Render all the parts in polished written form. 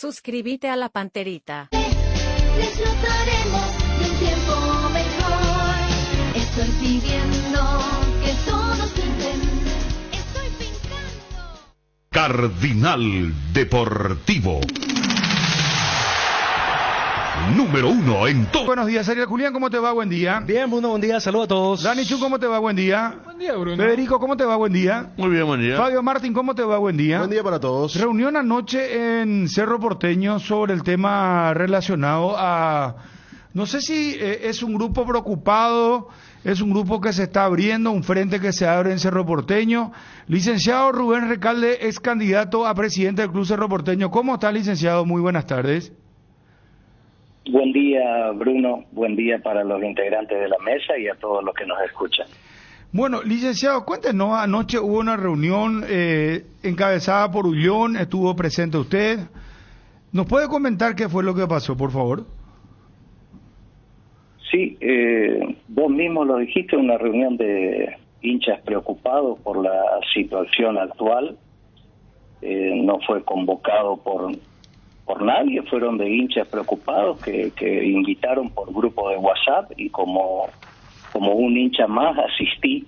Suscríbete a la Panterita. Disfrutaremos de un tiempo mejor. Estoy pidiendo que todos pinten. Estoy pintando. Cardinal Deportivo. Número 1 en todo. Buenos días, Ariel Julián, ¿cómo te va? Buen día. Bien, Bruno, buen día, saludos a todos. Dani Chu, ¿cómo te va? Buen día. Buen día, Bruno. Federico, ¿cómo te va? Buen día. Muy bien, buen día. Fabio Martín, ¿cómo te va? Buen día. Buen día para todos. Reunión anoche en Cerro Porteño sobre el tema relacionado a... No sé si es un grupo preocupado, es un grupo que se está abriendo, un frente que se abre en Cerro Porteño. Licenciado Rubén Recalde, ex candidato a presidente del Club Cerro Porteño. ¿Cómo está, licenciado? Muy buenas tardes. Buen día, Bruno. Buen día para los integrantes de la mesa y a todos los que nos escuchan. Bueno, licenciado, cuéntenos, anoche hubo una reunión encabezada por Ullón, estuvo presente usted. ¿Nos puede comentar qué fue lo que pasó, por favor? Sí, vos mismo lo dijiste, una reunión de hinchas preocupados por la situación actual. No fue convocado por nadie, fueron de hinchas preocupados que invitaron por grupo de WhatsApp y como un hincha más asistí.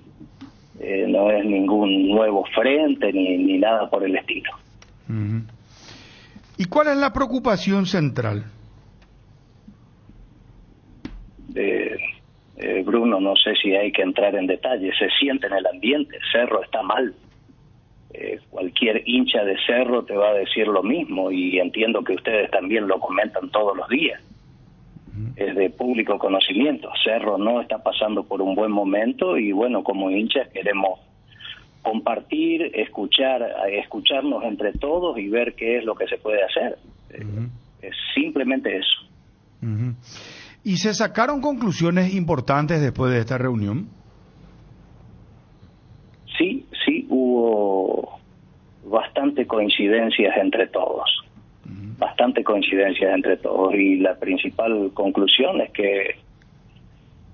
No es ningún nuevo frente ni nada por el estilo. Uh-huh. ¿Y cuál es la preocupación central? Bruno, no sé si hay que entrar en detalle, se siente en el ambiente, Cerro está mal. Cualquier hincha de Cerro te va a decir lo mismo y entiendo que ustedes también lo comentan todos los días. Es de público conocimiento. Cerro no está pasando por un buen momento y bueno, como hinchas queremos compartir, escucharnos entre todos y ver qué es lo que se puede hacer. Es simplemente eso. ¿Y se sacaron conclusiones importantes después de esta reunión? Sí, hubo bastante coincidencias entre todos. Y la principal conclusión es que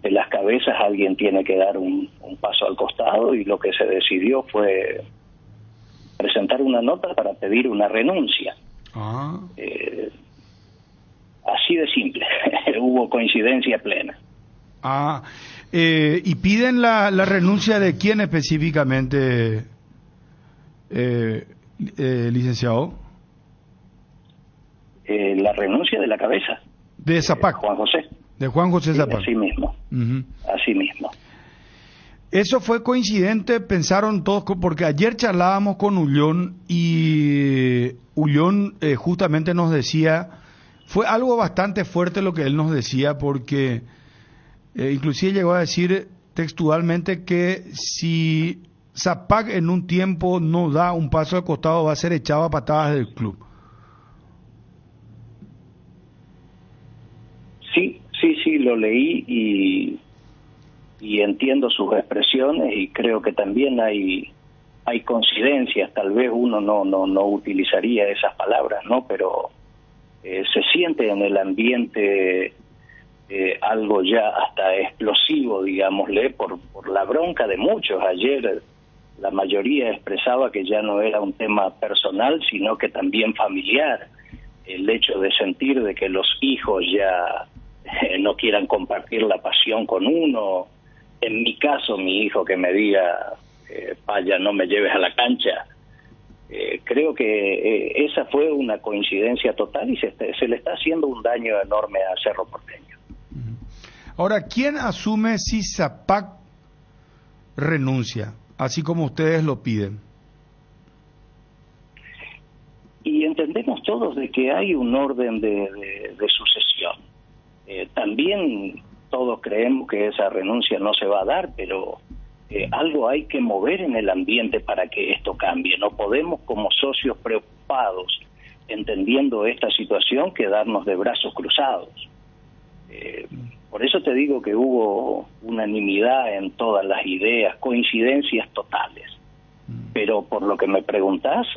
de las cabezas alguien tiene que dar un paso al costado y lo que se decidió fue presentar una nota para pedir una renuncia. Así de simple. Hubo coincidencia plena. ¿Y piden la renuncia de quién específicamente, licenciado? La renuncia de la cabeza. De Zapac. Juan José. De Juan José Zapac. Así mismo. Así mismo. Eso fue coincidente, pensaron todos, porque ayer charlábamos con Ullón y Ullón justamente nos decía, fue algo bastante fuerte lo que él nos decía, porque inclusive llegó a decir textualmente que si Zapac en un tiempo no da un paso al costado va a ser echado a patadas del club. Sí, lo leí y entiendo sus expresiones y creo que también hay coincidencias. Tal vez uno no utilizaría esas palabras, ¿no? Pero se siente en el ambiente algo ya hasta explosivo, digámosle, por la bronca de muchos. Ayer la mayoría expresaba que ya no era un tema personal, sino que también familiar. El hecho de sentir de que los hijos ya no quieran compartir la pasión con uno. En mi caso, mi hijo que me diga, vaya, no me lleves a la cancha. Creo que esa fue una coincidencia total y se le está haciendo un daño enorme a Cerro Porteño. Ahora, ¿quién asume si Zapac renuncia, así como ustedes lo piden? Y entendemos todos de que hay un orden de sucesión. También todos creemos que esa renuncia no se va a dar, pero algo hay que mover en el ambiente para que esto cambie. No podemos, como socios preocupados, entendiendo esta situación, quedarnos de brazos cruzados. Por eso te digo que hubo unanimidad en todas las ideas, coincidencias totales. Pero por lo que me preguntás,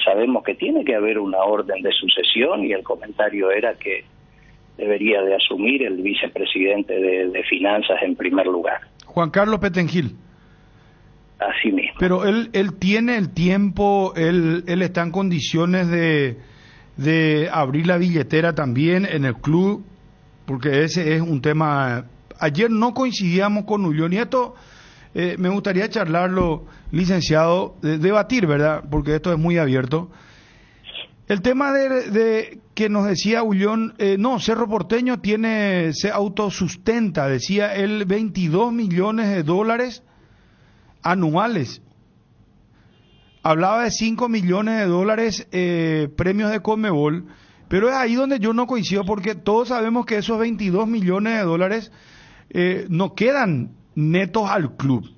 sabemos que tiene que haber una orden de sucesión y el comentario era que debería de asumir el vicepresidente de Finanzas en primer lugar. Juan Carlos Petengil. Así mismo. Pero él tiene el tiempo, él está en condiciones de de abrir la billetera también en el club, porque ese es un tema. Ayer no coincidíamos con Ulloa y esto me gustaría charlarlo, licenciado, debatir, ¿verdad? Porque esto es muy abierto. El tema de que nos decía Ulloa, no, Cerro Porteño se autosustenta, decía él, 22 millones de dólares anuales. Hablaba de 5 millones de dólares premios de Conmebol, pero es ahí donde yo no coincido, porque todos sabemos que esos 22 millones de dólares no quedan netos al club.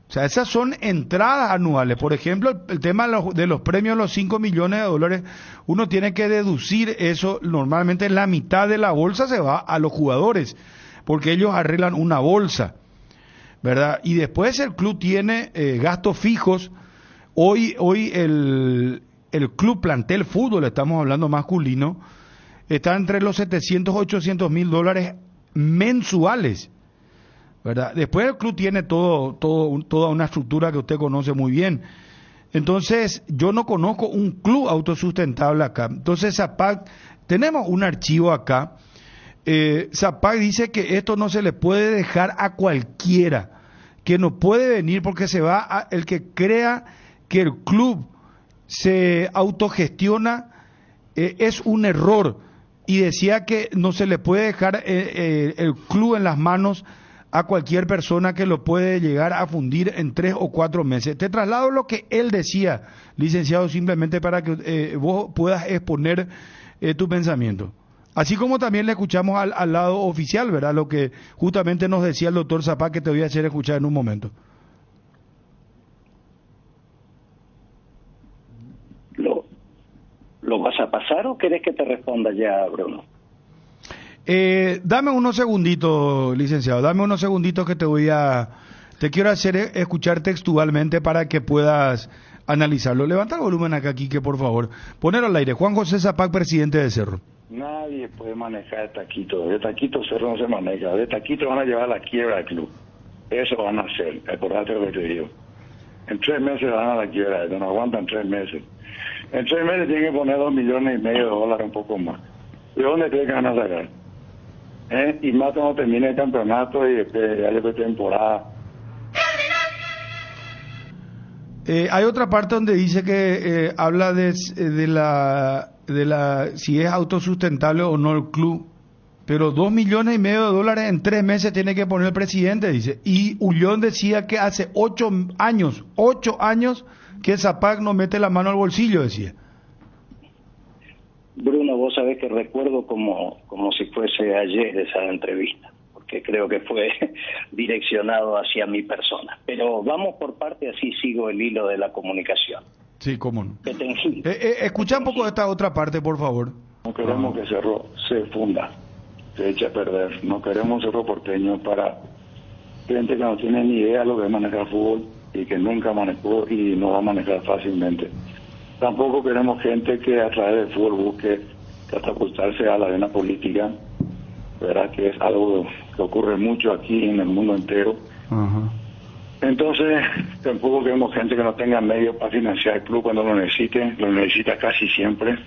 O sea, esas son entradas anuales. Por ejemplo, el tema de los premios, los 5 millones de dólares, uno tiene que deducir eso. Normalmente la mitad de la bolsa se va a los jugadores, porque ellos arreglan una bolsa, ¿verdad? Y después el club tiene gastos fijos. Hoy el club plantel fútbol, estamos hablando masculino, está entre los 700 800 mil dólares mensuales, ¿verdad? Después el club tiene toda una estructura que usted conoce muy bien. Entonces, yo no conozco un club autosustentable acá. Entonces, Zapac, tenemos un archivo acá. Zapac dice que esto no se le puede dejar a cualquiera, que no puede venir porque se va el que crea que el club se autogestiona, es un error. Y decía que no se le puede dejar el club en las manos a cualquier persona que lo puede llegar a fundir en 3 o 4 meses. Te traslado lo que él decía, licenciado, simplemente para que vos puedas exponer tu pensamiento. Así como también le escuchamos al lado oficial, ¿verdad? Lo que justamente nos decía el doctor Zapac, que te voy a hacer escuchar en un momento. ¿Lo vas a pasar o querés que te responda ya, Bruno? Dame unos segunditos, licenciado, dame unos segunditos que te quiero hacer escuchar textualmente para que puedas analizarlo. Levanta el volumen acá, Quique, por favor. Ponelo al aire. Juan José Zapac, presidente de Cerro. Nadie puede manejar el taquito. De taquito Cerro no se maneja. De taquito van a llevar a la quiebra del club. Eso van a hacer. Acordate lo que te digo. En 3 meses van a la quiebra. No aguantan 3 meses. En 3 meses tienen que poner 2,5 millones de dólares, un poco más. ¿De dónde creen que van a sacar? Y más cuando termine el campeonato y después ya después de temporada. Hay otra parte donde dice que habla de la si es autosustentable o no el club, pero 2,5 millones de dólares en 3 meses tiene que poner el presidente, dice. Y Ulloa decía que hace 8 años que Zapac no mete la mano al bolsillo, decía. Bruno, vos sabés que recuerdo como si fuese ayer esa entrevista, porque creo que fue direccionado hacia mi persona. Pero vamos por parte, así sigo el hilo de la comunicación. Sí, cómo no. Petengil. Escucha un poco de esta otra parte, por favor. No queremos que Cerro se funda, se eche a perder. No queremos Cerro Porteño para gente que no tiene ni idea de lo que es manejar fútbol y que nunca manejó y no va a manejar fácilmente. Tampoco queremos gente que a través del fútbol busque catapultarse a la arena política, ¿verdad? Que es algo que ocurre mucho aquí en el mundo entero. Uh-huh. Entonces, tampoco queremos gente que no tenga medios para financiar el club cuando lo necesita casi siempre.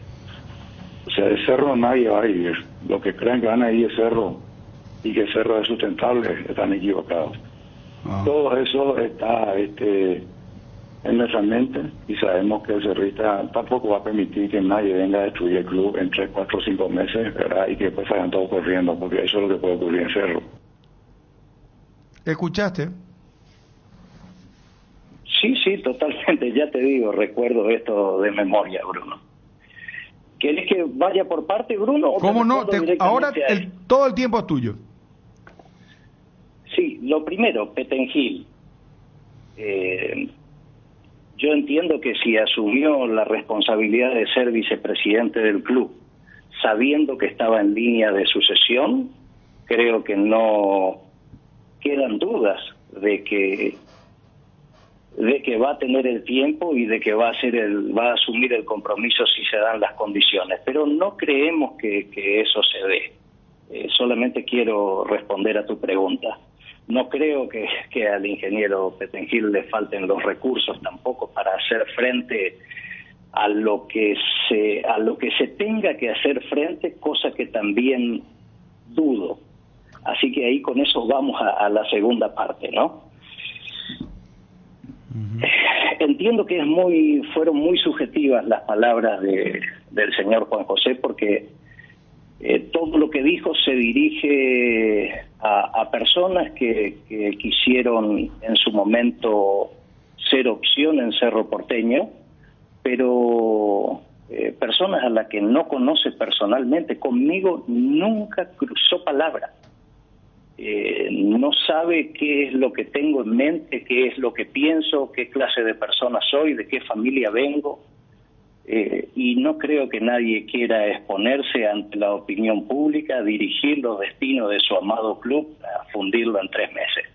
O sea, de Cerro nadie va a vivir. Los que creen que van a ir de Cerro y que Cerro es sustentable están equivocados. Uh-huh. Todo eso está en nuestra mente y sabemos que el cerrista tampoco va a permitir que nadie venga a destruir el club en 3, 4, 5 meses, ¿verdad? Y que después salgan todos corriendo, porque eso es lo que puede ocurrir en Cerro. ¿Escuchaste? Sí, totalmente, ya te digo, recuerdo esto de memoria, Bruno. ¿Querés que vaya por parte, Bruno? ¿Cómo no? Ahora todo el tiempo es tuyo. Sí, lo primero, Petengil. Yo entiendo que si asumió la responsabilidad de ser vicepresidente del club, sabiendo que estaba en línea de sucesión, creo que no quedan dudas de que va a tener el tiempo y de que va a asumir el compromiso si se dan las condiciones. Pero no creemos que eso se dé. Solamente quiero responder a tu pregunta. No creo que al ingeniero Petengil le falten los recursos tampoco para hacer frente a lo que se tenga que hacer frente, cosa que también dudo. Así que ahí con eso vamos a la segunda parte, ¿no? Entiendo que fueron muy subjetivas las palabras del señor Juan José, porque todo lo que dijo se dirige a personas que quisieron en su momento ser opción en Cerro Porteño, pero personas a las que no conoce personalmente. Conmigo nunca cruzó palabra. No sabe qué es lo que tengo en mente, qué es lo que pienso, qué clase de persona soy, de qué familia vengo, y no creo que nadie quiera exponerse ante la opinión pública, dirigir los destinos de su amado club, a fundirlo en 3 meses.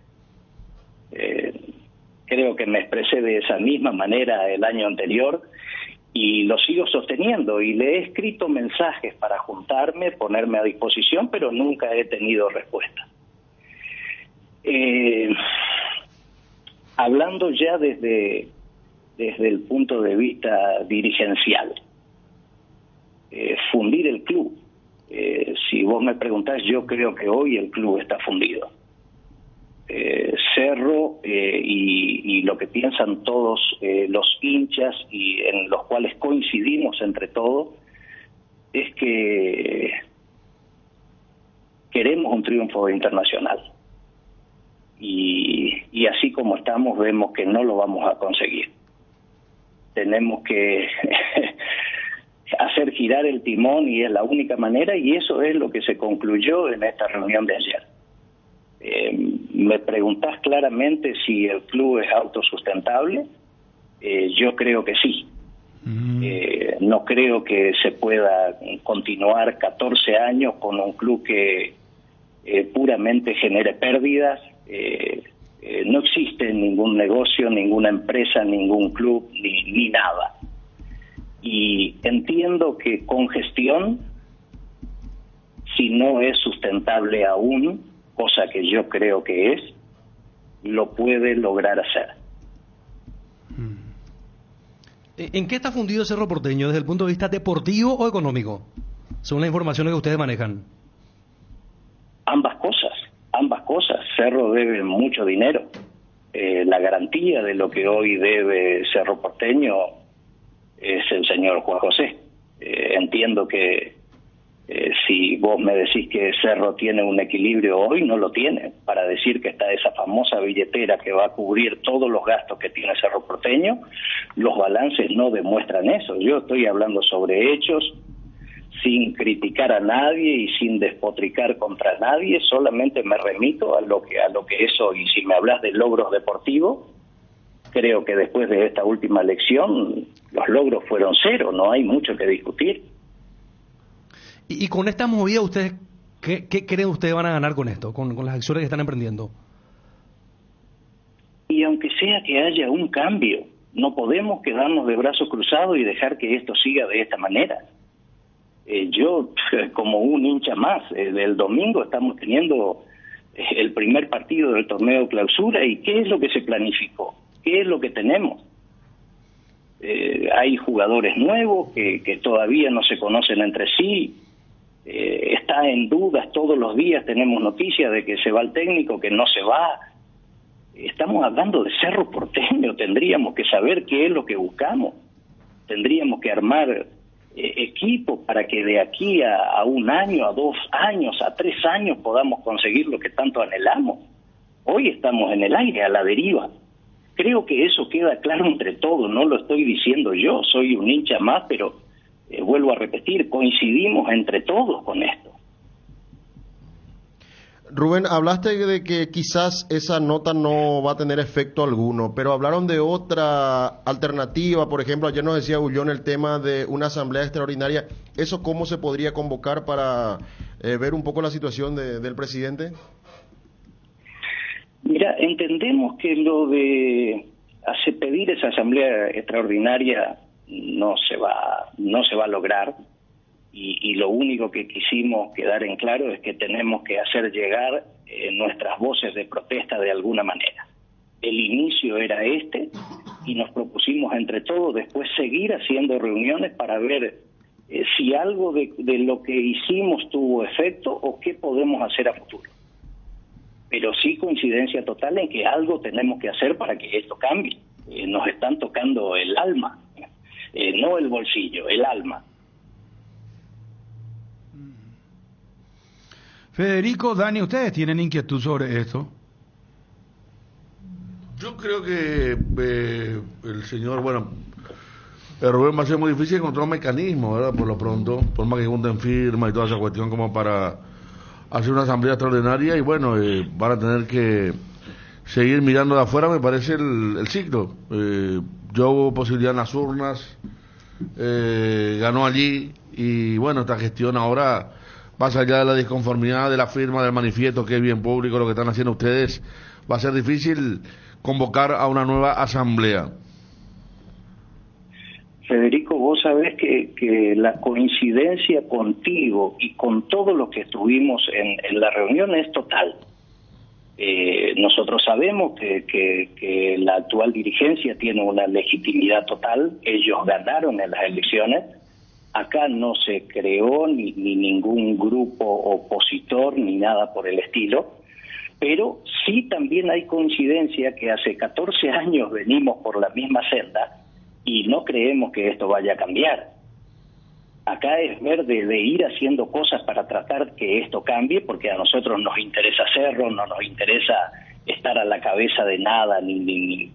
Creo que me expresé de esa misma manera el año anterior y lo sigo sosteniendo, y le he escrito mensajes para juntarme, ponerme a disposición, pero nunca he tenido respuesta. Hablando ya desde el punto de vista dirigencial, fundir el club, si vos me preguntás, yo creo que hoy el club está fundido. Cerro y lo que piensan todos los hinchas, y en los cuales coincidimos entre todos, es que queremos un triunfo internacional. Y así como estamos, vemos que no lo vamos a conseguir. Tenemos que hacer girar el timón, y es la única manera, y eso es lo que se concluyó en esta reunión de ayer. Me preguntás claramente si el club es autosustentable. Yo creo que sí. No creo que se pueda continuar 14 años con un club que puramente genere pérdidas. No existe ningún negocio, ninguna empresa, ningún club, ni nada. Y entiendo que con gestión, si no es sustentable aún, cosa que yo creo que es, lo puede lograr hacer. ¿En qué está fundido Cerro Porteño desde el punto de vista deportivo o económico, según las informaciones que ustedes manejan? Ambas cosas. Cerro debe mucho dinero. La garantía de lo que hoy debe Cerro Porteño es el señor Juan José. Entiendo que si vos me decís que Cerro tiene un equilibrio hoy, no lo tiene. Para decir que está esa famosa billetera que va a cubrir todos los gastos que tiene Cerro Porteño, los balances no demuestran eso. Yo estoy hablando sobre hechos, sin criticar a nadie y sin despotricar contra nadie, solamente me remito a lo que es hoy. Y si me hablas de logros deportivos, creo que después de esta última elección los logros fueron 0, no hay mucho que discutir. Y con esta movida, ustedes, ¿qué creen ustedes van a ganar con esto, con las acciones que están emprendiendo? Y aunque sea que haya un cambio, no podemos quedarnos de brazos cruzados y dejar que esto siga de esta manera. Yo, como un hincha más, el domingo estamos teniendo el primer partido del torneo clausura, y ¿qué es lo que se planificó? ¿Qué es lo que tenemos? Hay jugadores nuevos que todavía no se conocen entre sí. Está en dudas, todos los días tenemos noticias de que se va el técnico, que no se va. Estamos hablando de Cerro Porteño, tendríamos que saber qué es lo que buscamos. Tendríamos que armar equipo para que de aquí a 1 año, a 2 años, a 3 años podamos conseguir lo que tanto anhelamos. Hoy estamos en el aire, a la deriva. Creo que eso queda claro entre todos, no lo estoy diciendo yo, soy un hincha más, pero vuelvo a repetir, coincidimos entre todos con esto. Rubén, hablaste de que quizás esa nota no va a tener efecto alguno, pero hablaron de otra alternativa. Por ejemplo, ayer nos decía Ullón el tema de una asamblea extraordinaria. ¿Eso cómo se podría convocar para ver un poco la situación del presidente? Mira, entendemos que lo de pedir esa asamblea extraordinaria no se va a lograr. Y lo único que quisimos quedar en claro es que tenemos que hacer llegar nuestras voces de protesta de alguna manera. El inicio era este, y nos propusimos entre todos después seguir haciendo reuniones para ver si algo de lo que hicimos tuvo efecto o qué podemos hacer a futuro. Pero sí coincidencia total en que algo tenemos que hacer para que esto cambie. Nos están tocando el alma, no el bolsillo, el alma. Federico, Dani, ¿ustedes tienen inquietud sobre esto? Yo creo que el señor, Rubén va a ser muy difícil encontrar un mecanismo, ¿verdad? Por lo pronto, por más que junten firma y toda esa cuestión como para hacer una asamblea extraordinaria y van a tener que seguir mirando de afuera, me parece el ciclo. Yo hubo posibilidad en las urnas, ganó allí y esta gestión ahora, más allá de la disconformidad de la firma del manifiesto, que es bien público lo que están haciendo ustedes, va a ser difícil convocar a una nueva asamblea. Federico, vos sabés que la coincidencia contigo y con todos los que estuvimos en la reunión es total. Nosotros sabemos que la actual dirigencia tiene una legitimidad total, ellos ganaron en las elecciones, acá no se creó ni ningún grupo opositor ni nada por el estilo, pero sí también hay coincidencia que hace 14 años venimos por la misma senda y no creemos que esto vaya a cambiar. Acá es ver de ir haciendo cosas para tratar que esto cambie, porque a nosotros nos interesa hacerlo, no nos interesa estar a la cabeza de nada, ni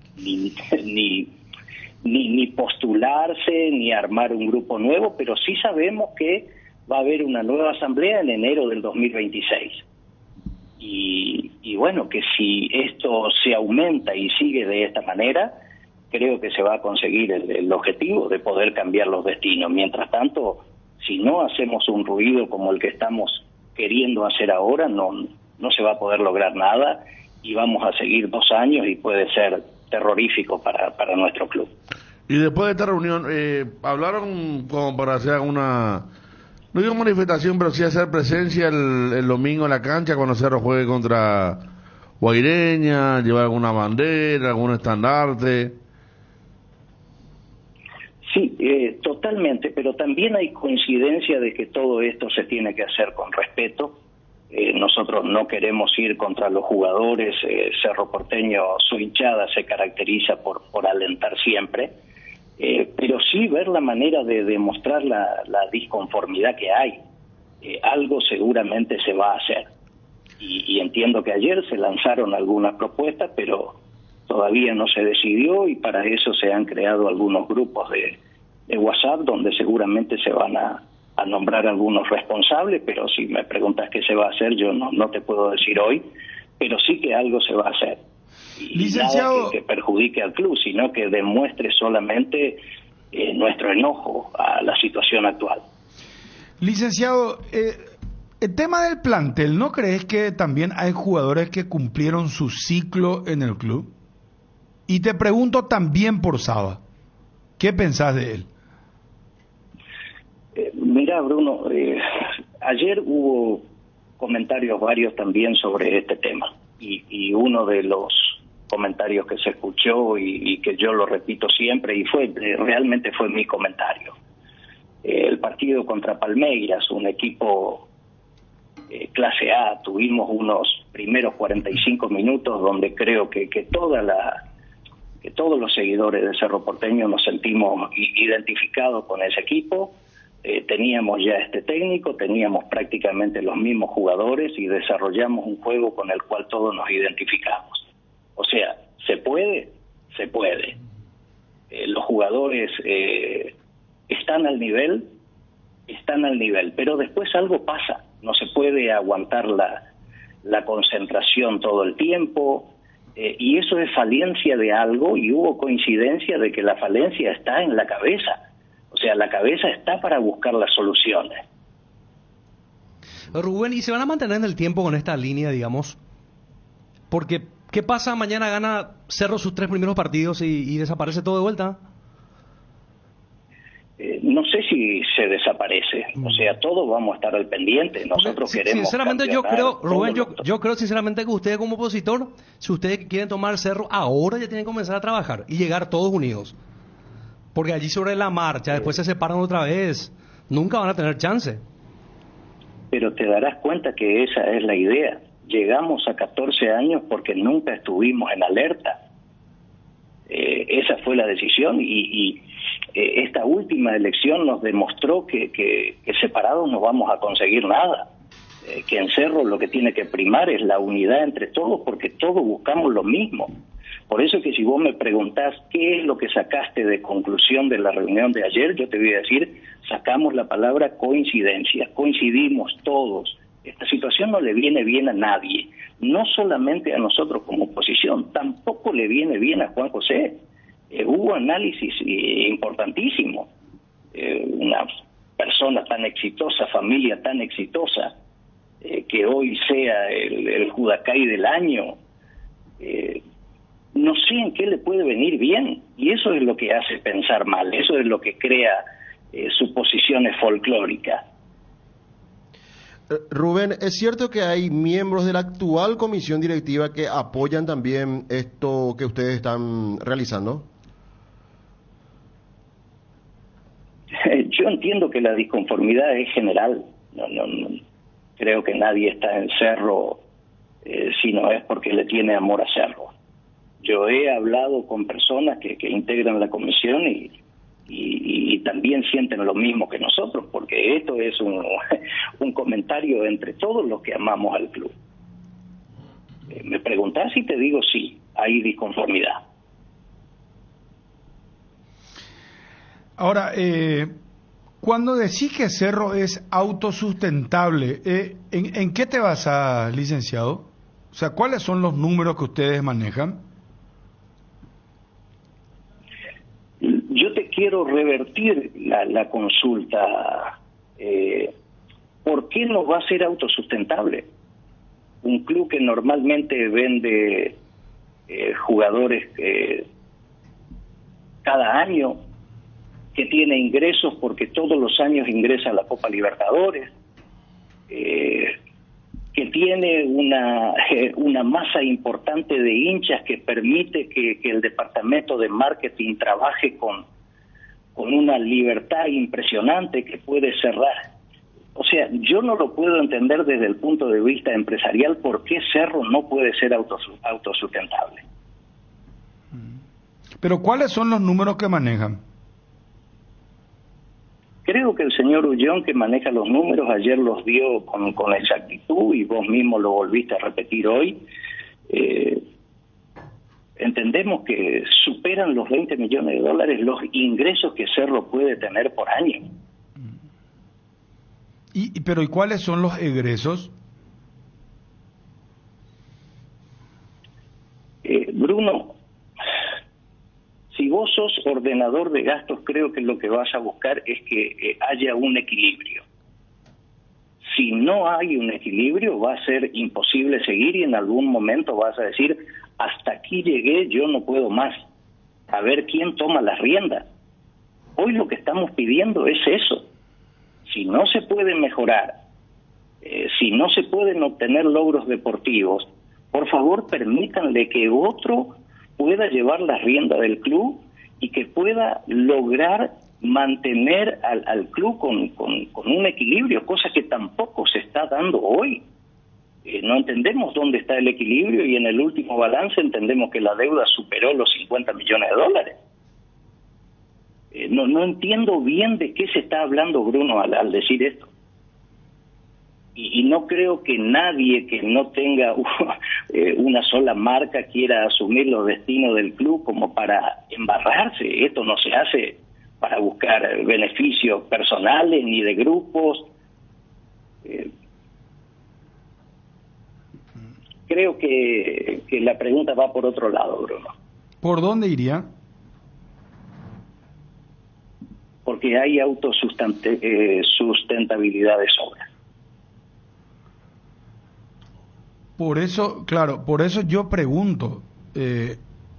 postularse, ni armar un grupo nuevo, pero sí sabemos que va a haber una nueva asamblea en enero del 2026. Y que si esto se aumenta y sigue de esta manera, creo que se va a conseguir el objetivo de poder cambiar los destinos. Mientras tanto, si no hacemos un ruido como el que estamos queriendo hacer ahora, no se va a poder lograr nada y vamos a seguir 2 años y puede ser terrorífico para nuestro club. Y después de esta reunión, ¿hablaron como para hacer alguna, no digo manifestación, pero sí hacer presencia el domingo en la cancha cuando Cerro juegue contra Guaireña, llevar alguna bandera, algún estandarte? Sí, totalmente, pero también hay coincidencia de que todo esto se tiene que hacer con respeto. Nosotros no queremos ir contra los jugadores. Cerro Porteño, su hinchada se caracteriza por alentar siempre, pero sí ver la manera de demostrar la disconformidad que hay. Algo seguramente se va a hacer. Y entiendo que ayer se lanzaron algunas propuestas, pero todavía no se decidió y para eso se han creado algunos grupos de WhatsApp donde seguramente se van a nombrar algunos responsables, pero si me preguntas qué se va a hacer, yo no te puedo decir hoy, pero sí que algo se va a hacer. Y licenciado, nada que perjudique al club, sino que demuestre solamente nuestro enojo a la situación actual. Licenciado, el tema del plantel, ¿no crees que también hay jugadores que cumplieron su ciclo en el club? Y te pregunto también por Saba, ¿qué pensás de él? Mira, Bruno, ayer hubo comentarios varios también sobre este tema y uno de los comentarios que se escuchó y que yo lo repito siempre y realmente fue mi comentario. El partido contra Palmeiras, un equipo clase A, tuvimos unos primeros 45 minutos donde creo que todos los seguidores de Cerro Porteño nos sentimos identificados con ese equipo. Teníamos ya este técnico, teníamos prácticamente los mismos jugadores y desarrollamos un juego con el cual todos nos identificamos. O sea, ¿se puede? Se puede. Los jugadores están al nivel, pero después algo pasa. No se puede aguantar la concentración todo el tiempo, y eso es falencia de algo, y hubo coincidencia de que la falencia está en la cabeza. O sea, la cabeza está para buscar las soluciones. Rubén, ¿y se van a mantener en el tiempo con esta línea, digamos? Porque, ¿qué pasa? Mañana gana Cerro sus 3 primeros partidos y desaparece todo de vuelta. no sé si se desaparece. O sea, todos vamos a estar al pendiente. Nosotros queremos sinceramente yo creo, Rubén, todo yo creo sinceramente que ustedes como opositor, si ustedes quieren tomar Cerro, ahora ya tienen que comenzar a trabajar y llegar todos unidos. Porque allí sobre la marcha, después se separan otra vez. Nunca van a tener chance. Pero te darás cuenta que esa es la idea. Llegamos a 14 años porque nunca estuvimos en alerta. Esa fue la decisión y esta última elección nos demostró que separados no vamos a conseguir nada. Que en Cerro lo que tiene que primar es la unidad entre todos, porque todos buscamos lo mismo. Por eso que si vos me preguntás qué es lo que sacaste de conclusión de la reunión de ayer, yo te voy a decir, sacamos la palabra coincidencia, coincidimos todos. Esta situación no le viene bien a nadie, no solamente a nosotros como oposición, tampoco le viene bien a Juan José. Hubo análisis importantísimo. Una persona tan exitosa, familia tan exitosa, que hoy sea el Judacay del año, no sé en qué le puede venir bien, y eso es lo que hace pensar mal, eso es lo que crea suposiciones folclóricas. Rubén, ¿es cierto que hay miembros de la actual comisión directiva que apoyan también esto que ustedes están realizando? Yo entiendo que la disconformidad es general. No, creo que nadie está en Cerro si no es porque le tiene amor a Cerro. Yo he hablado con personas que integran la comisión y también sienten lo mismo que nosotros, porque esto es un comentario entre todos los que amamos al club. Me preguntás y te digo sí, hay disconformidad. Ahora, cuando decís que Cerro es autosustentable, ¿en qué te basas, licenciado? O sea, ¿cuáles son los números que ustedes manejan? Yo te quiero revertir la consulta. ¿Por qué no va a ser autosustentable? Un club que normalmente vende jugadores cada año, que tiene ingresos porque todos los años ingresa a la Copa Libertadores, que tiene una masa importante de hinchas que permite que el departamento de marketing trabaje con una libertad impresionante, que puede cerrar. O sea, yo no lo puedo entender desde el punto de vista empresarial por qué Cerro no puede ser autosustentable. Pero ¿cuáles son los números que manejan? Creo que el señor Ullón, que maneja los números, ayer los dio con exactitud y vos mismo lo volviste a repetir hoy. Entendemos que superan los 20 millones de dólares los ingresos que Cerro puede tener por año. Pero ¿y cuáles son los egresos? Bruno, si vos sos ordenador de gastos, creo que lo que vas a buscar es que haya un equilibrio. Si no hay un equilibrio, va a ser imposible seguir y en algún momento vas a decir, hasta aquí llegué, yo no puedo más. A ver quién toma las riendas. Hoy lo que estamos pidiendo es eso. Si no se puede mejorar, si no se pueden obtener logros deportivos, por favor permítanle que otro pueda llevar la rienda del club y que pueda lograr mantener al club con un equilibrio, cosa que tampoco se está dando hoy. No entendemos dónde está el equilibrio y en el último balance entendemos que la deuda superó los 50 millones de dólares. No entiendo bien de qué se está hablando, Bruno, al decir esto. Y no creo que nadie que no tenga una sola marca quiera asumir los destinos del club como para embarrarse. Esto no se hace para buscar beneficios personales ni de grupos. Creo que la pregunta va por otro lado, Bruno. ¿Por dónde iría? Porque hay sustentabilidad de sobra. Por eso, claro, por eso yo pregunto.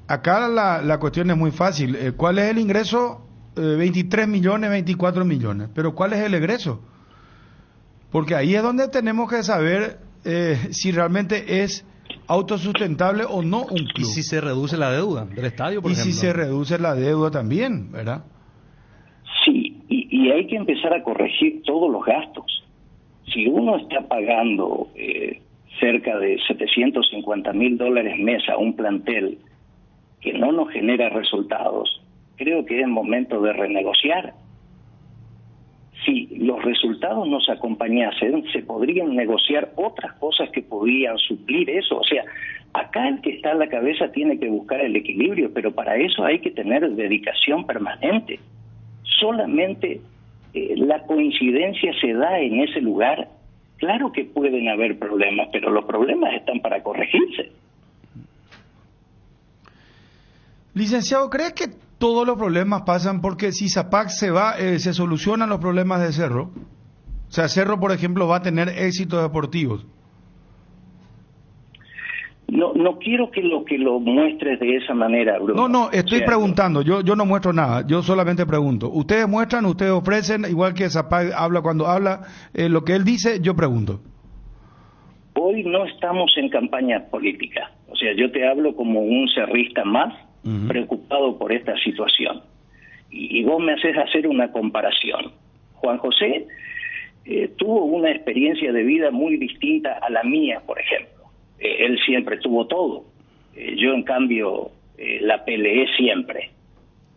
Acá la cuestión es muy fácil. ¿Cuál es el ingreso 23 millones, 24 millones. Pero ¿cuál es el egreso? Porque ahí es donde tenemos que saber si realmente es autosustentable o no un club. Y si se reduce la deuda del estadio, por ejemplo. Y si se reduce la deuda también, ¿verdad? Sí, y hay que empezar a corregir todos los gastos. Si uno está pagando cerca de $750,000 mes a un plantel que no nos genera resultados, creo que es momento de renegociar. Si los resultados nos acompañasen, se podrían negociar otras cosas que podrían suplir eso. O sea, acá el que está a la cabeza tiene que buscar el equilibrio, pero para eso hay que tener dedicación permanente. Solamente la coincidencia se da en ese lugar. Claro que pueden haber problemas, pero los problemas están para corregirse. Licenciado, ¿cree que todos los problemas pasan porque si Zapac se va, se solucionan los problemas de Cerro? O sea, Cerro, por ejemplo, va a tener éxitos deportivos. No quiero que lo muestres de esa manera, Bruno. No, estoy preguntando, yo no muestro nada, yo solamente pregunto. Ustedes muestran, ustedes ofrecen, igual que Zapac habla cuando habla, lo que él dice, yo pregunto. Hoy no estamos en campaña política, o sea, yo te hablo como un cerrista más, preocupado por esta situación. Y vos me haces hacer una comparación. Juan José tuvo una experiencia de vida muy distinta a la mía, por ejemplo. Él siempre tuvo todo. Yo, en cambio, la peleé siempre.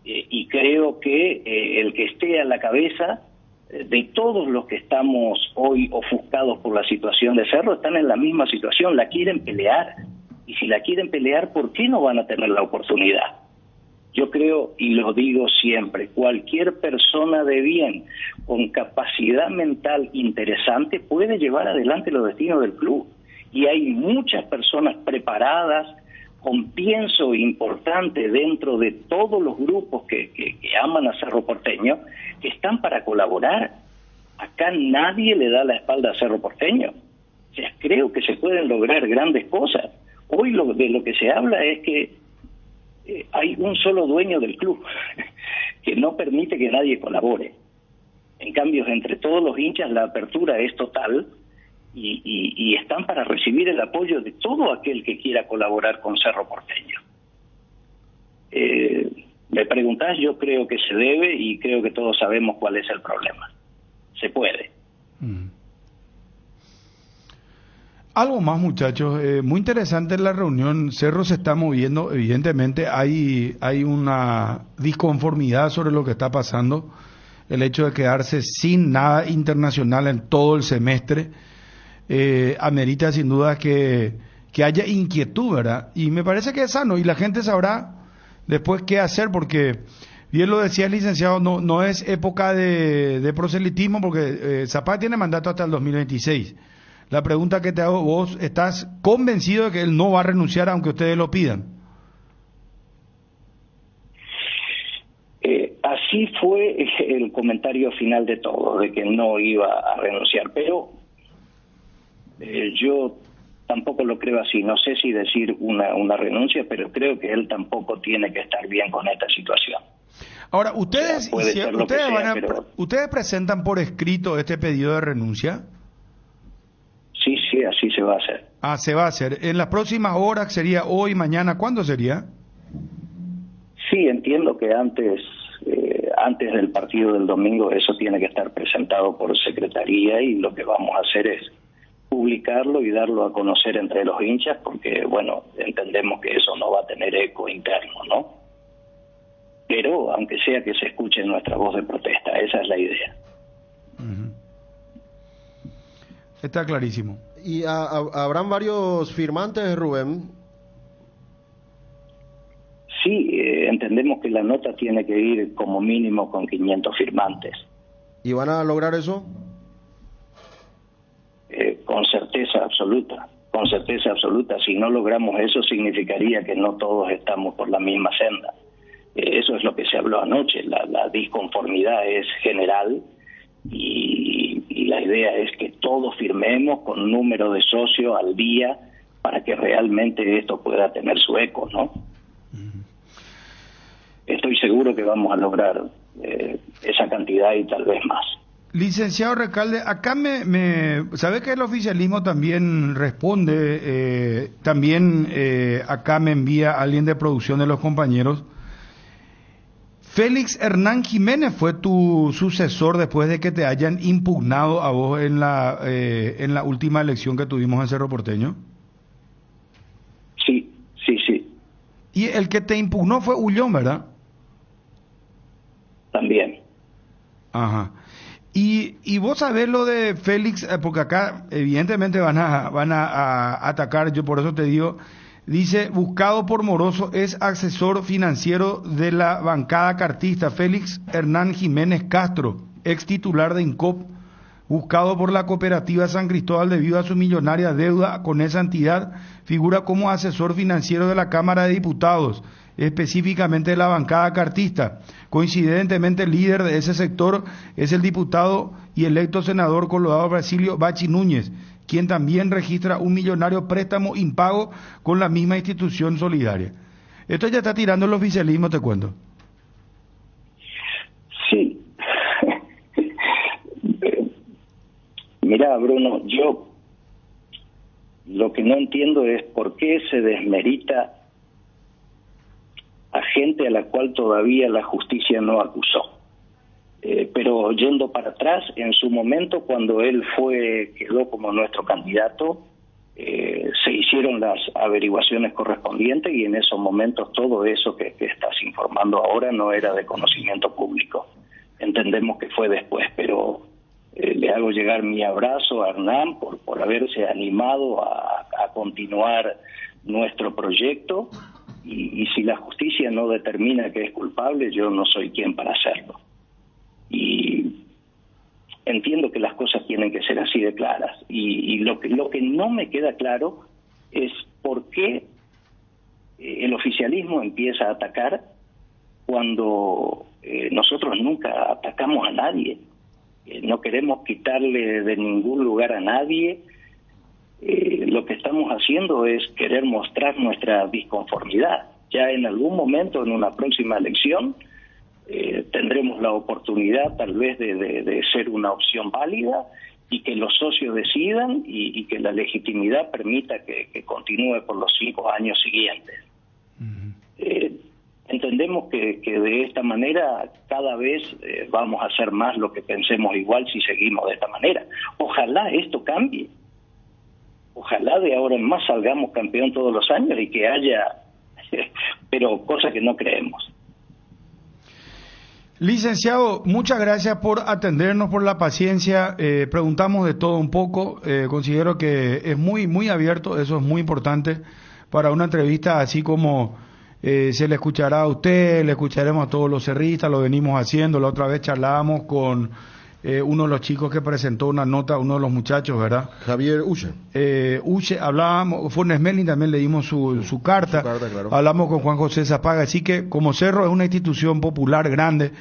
Y creo que el que esté a la cabeza de todos los que estamos hoy ofuscados por la situación de Cerro están en la misma situación, la quieren pelear. Y si la quieren pelear, ¿por qué no van a tener la oportunidad? Yo creo, y lo digo siempre, cualquier persona de bien, con capacidad mental interesante, puede llevar adelante los destinos del club. Y hay muchas personas preparadas, con pienso importante dentro de todos los grupos que aman a Cerro Porteño, que están para colaborar. Acá nadie le da la espalda a Cerro Porteño. O sea, creo que se pueden lograr grandes cosas. Hoy de lo que se habla es que hay un solo dueño del club que no permite que nadie colabore. En cambio, entre todos los hinchas la apertura es total y están para recibir el apoyo de todo aquel que quiera colaborar con Cerro Porteño. Me preguntás, yo creo que se debe y creo que todos sabemos cuál es el problema. Se puede. Algo más, muchachos, muy interesante la reunión. Cerro se está moviendo, evidentemente hay una disconformidad sobre lo que está pasando, el hecho de quedarse sin nada internacional en todo el semestre, amerita sin duda que haya inquietud, ¿verdad? Y me parece que es sano y la gente sabrá después qué hacer, porque bien lo decía el licenciado, no es época de proselitismo, porque Zapac tiene mandato hasta el 2026. La pregunta que te hago, ¿vos estás convencido de que él no va a renunciar aunque ustedes lo pidan? Así fue el comentario final de todo, de que no iba a renunciar, pero yo tampoco lo creo así. No sé si decir una renuncia, pero creo que él tampoco tiene que estar bien con esta situación. Ahora, ustedes, o sea, ¿ustedes presentan por escrito este pedido de renuncia? Sí, así se va a hacer. Se va a hacer. ¿En las próximas horas sería hoy, mañana? ¿Cuándo sería? Sí, entiendo que antes del partido del domingo eso tiene que estar presentado por secretaría y lo que vamos a hacer es publicarlo y darlo a conocer entre los hinchas porque, bueno, entendemos que eso no va a tener eco interno, ¿no? Pero, aunque sea que se escuche nuestra voz de protesta, esa es la idea. Está clarísimo. ¿Y habrán varios firmantes, Rubén? Sí, entendemos que la nota tiene que ir como mínimo con 500 firmantes. ¿Y van a lograr eso? Con certeza absoluta. Con certeza absoluta. Si no logramos eso, significaría que no todos estamos por la misma senda. Eso es lo que se habló anoche. La disconformidad es general y la idea es que todos firmemos con número de socios al día para que realmente esto pueda tener su eco, ¿no? Estoy seguro que vamos a lograr esa cantidad y tal vez más. Licenciado Recalde, acá ¿sabe que el oficialismo también responde? Acá me envía alguien de producción de los compañeros. Félix Hernán Jiménez fue tu sucesor después de que te hayan impugnado a vos en la última elección que tuvimos en Cerro Porteño. Sí. Y el que te impugnó fue Ullón, ¿verdad? También. Ajá. Y vos sabés lo de Félix, porque acá evidentemente van a atacar, yo por eso te digo, dice, buscado por moroso, es asesor financiero de la bancada cartista, Félix Hernán Jiménez Castro, ex titular de INCOP, buscado por la cooperativa San Cristóbal debido a su millonaria deuda con esa entidad, figura como asesor financiero de la Cámara de Diputados, específicamente de la bancada cartista. Coincidentemente, el líder de ese sector es el diputado y electo senador colorado Basilio Bachi Núñez, quien también registra un millonario préstamo impago con la misma institución solidaria. Esto ya está tirando el oficialismo, te cuento. Sí. Mira, Bruno, yo lo que no entiendo es por qué se desmerita a gente a la cual todavía la justicia no acusó. Pero yendo para atrás, en su momento, cuando él quedó como nuestro candidato, se hicieron las averiguaciones correspondientes y en esos momentos todo eso que estás informando ahora no era de conocimiento público. Entendemos que fue después, pero le hago llegar mi abrazo a Hernán por haberse animado a continuar nuestro proyecto. Y si la justicia no determina que es culpable, yo no soy quien para hacerlo. Y entiendo que las cosas tienen que ser así de claras. Y lo que no me queda claro es por qué el oficialismo empieza a atacar cuando nosotros nunca atacamos a nadie. No queremos quitarle de ningún lugar a nadie. Lo que estamos haciendo es querer mostrar nuestra disconformidad. Ya en algún momento, en una próxima elección, tendremos la oportunidad tal vez de ser una opción válida y que los socios decidan y que la legitimidad permita que continúe por los 5 años siguientes. Entendemos que de esta manera cada vez vamos a hacer más lo que pensemos igual si seguimos de esta manera. Ojalá esto cambie. Ojalá de ahora en más salgamos campeón todos los años y que haya, pero cosa que no creemos. Licenciado, muchas gracias por atendernos, por la paciencia. Preguntamos de todo un poco. Considero que es muy abierto, eso es muy importante para una entrevista, así como se le escuchará a usted, le escucharemos a todos los cerristas, lo venimos haciendo. La otra vez charlábamos con uno de los chicos que presentó una nota, uno de los muchachos, ¿verdad? Javier Uche. Uche, hablábamos, Funes Melin también le dimos su carta, claro. Hablamos con Juan José Zapaga, así que como Cerro es una institución popular grande,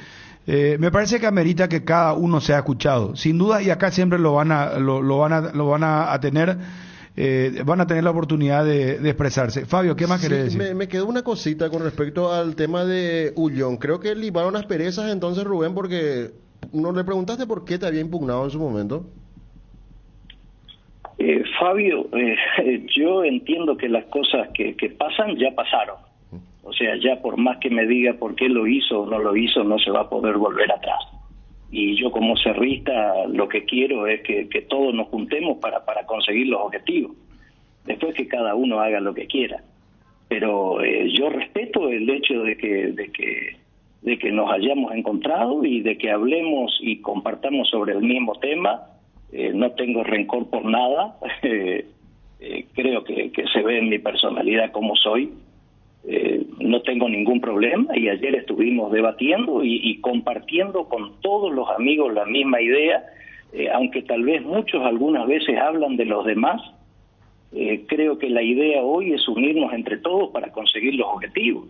me parece que amerita que cada uno sea escuchado, sin duda, y acá siempre lo van a tener la oportunidad de expresarse. Fabio, ¿qué más querés decir? Me quedó una cosita con respecto al tema de Ullón. Creo que libaron asperezas entonces, Rubén, porque ¿no le preguntaste por qué te había impugnado en su momento? Fabio, yo entiendo que las cosas que pasan ya pasaron. O sea, ya por más que me diga por qué lo hizo o no lo hizo, no se va a poder volver atrás. Y yo como cerrista lo que quiero es que todos nos juntemos para conseguir los objetivos. Después que cada uno haga lo que quiera. Pero yo respeto el hecho de que nos hayamos encontrado y de que hablemos y compartamos sobre el mismo tema. No tengo rencor por nada. Creo que se ve en mi personalidad como soy. No tengo ningún problema y ayer estuvimos debatiendo y compartiendo con todos los amigos la misma idea, aunque tal vez muchos algunas veces hablan de los demás. Creo que la idea hoy es unirnos entre todos para conseguir los objetivos.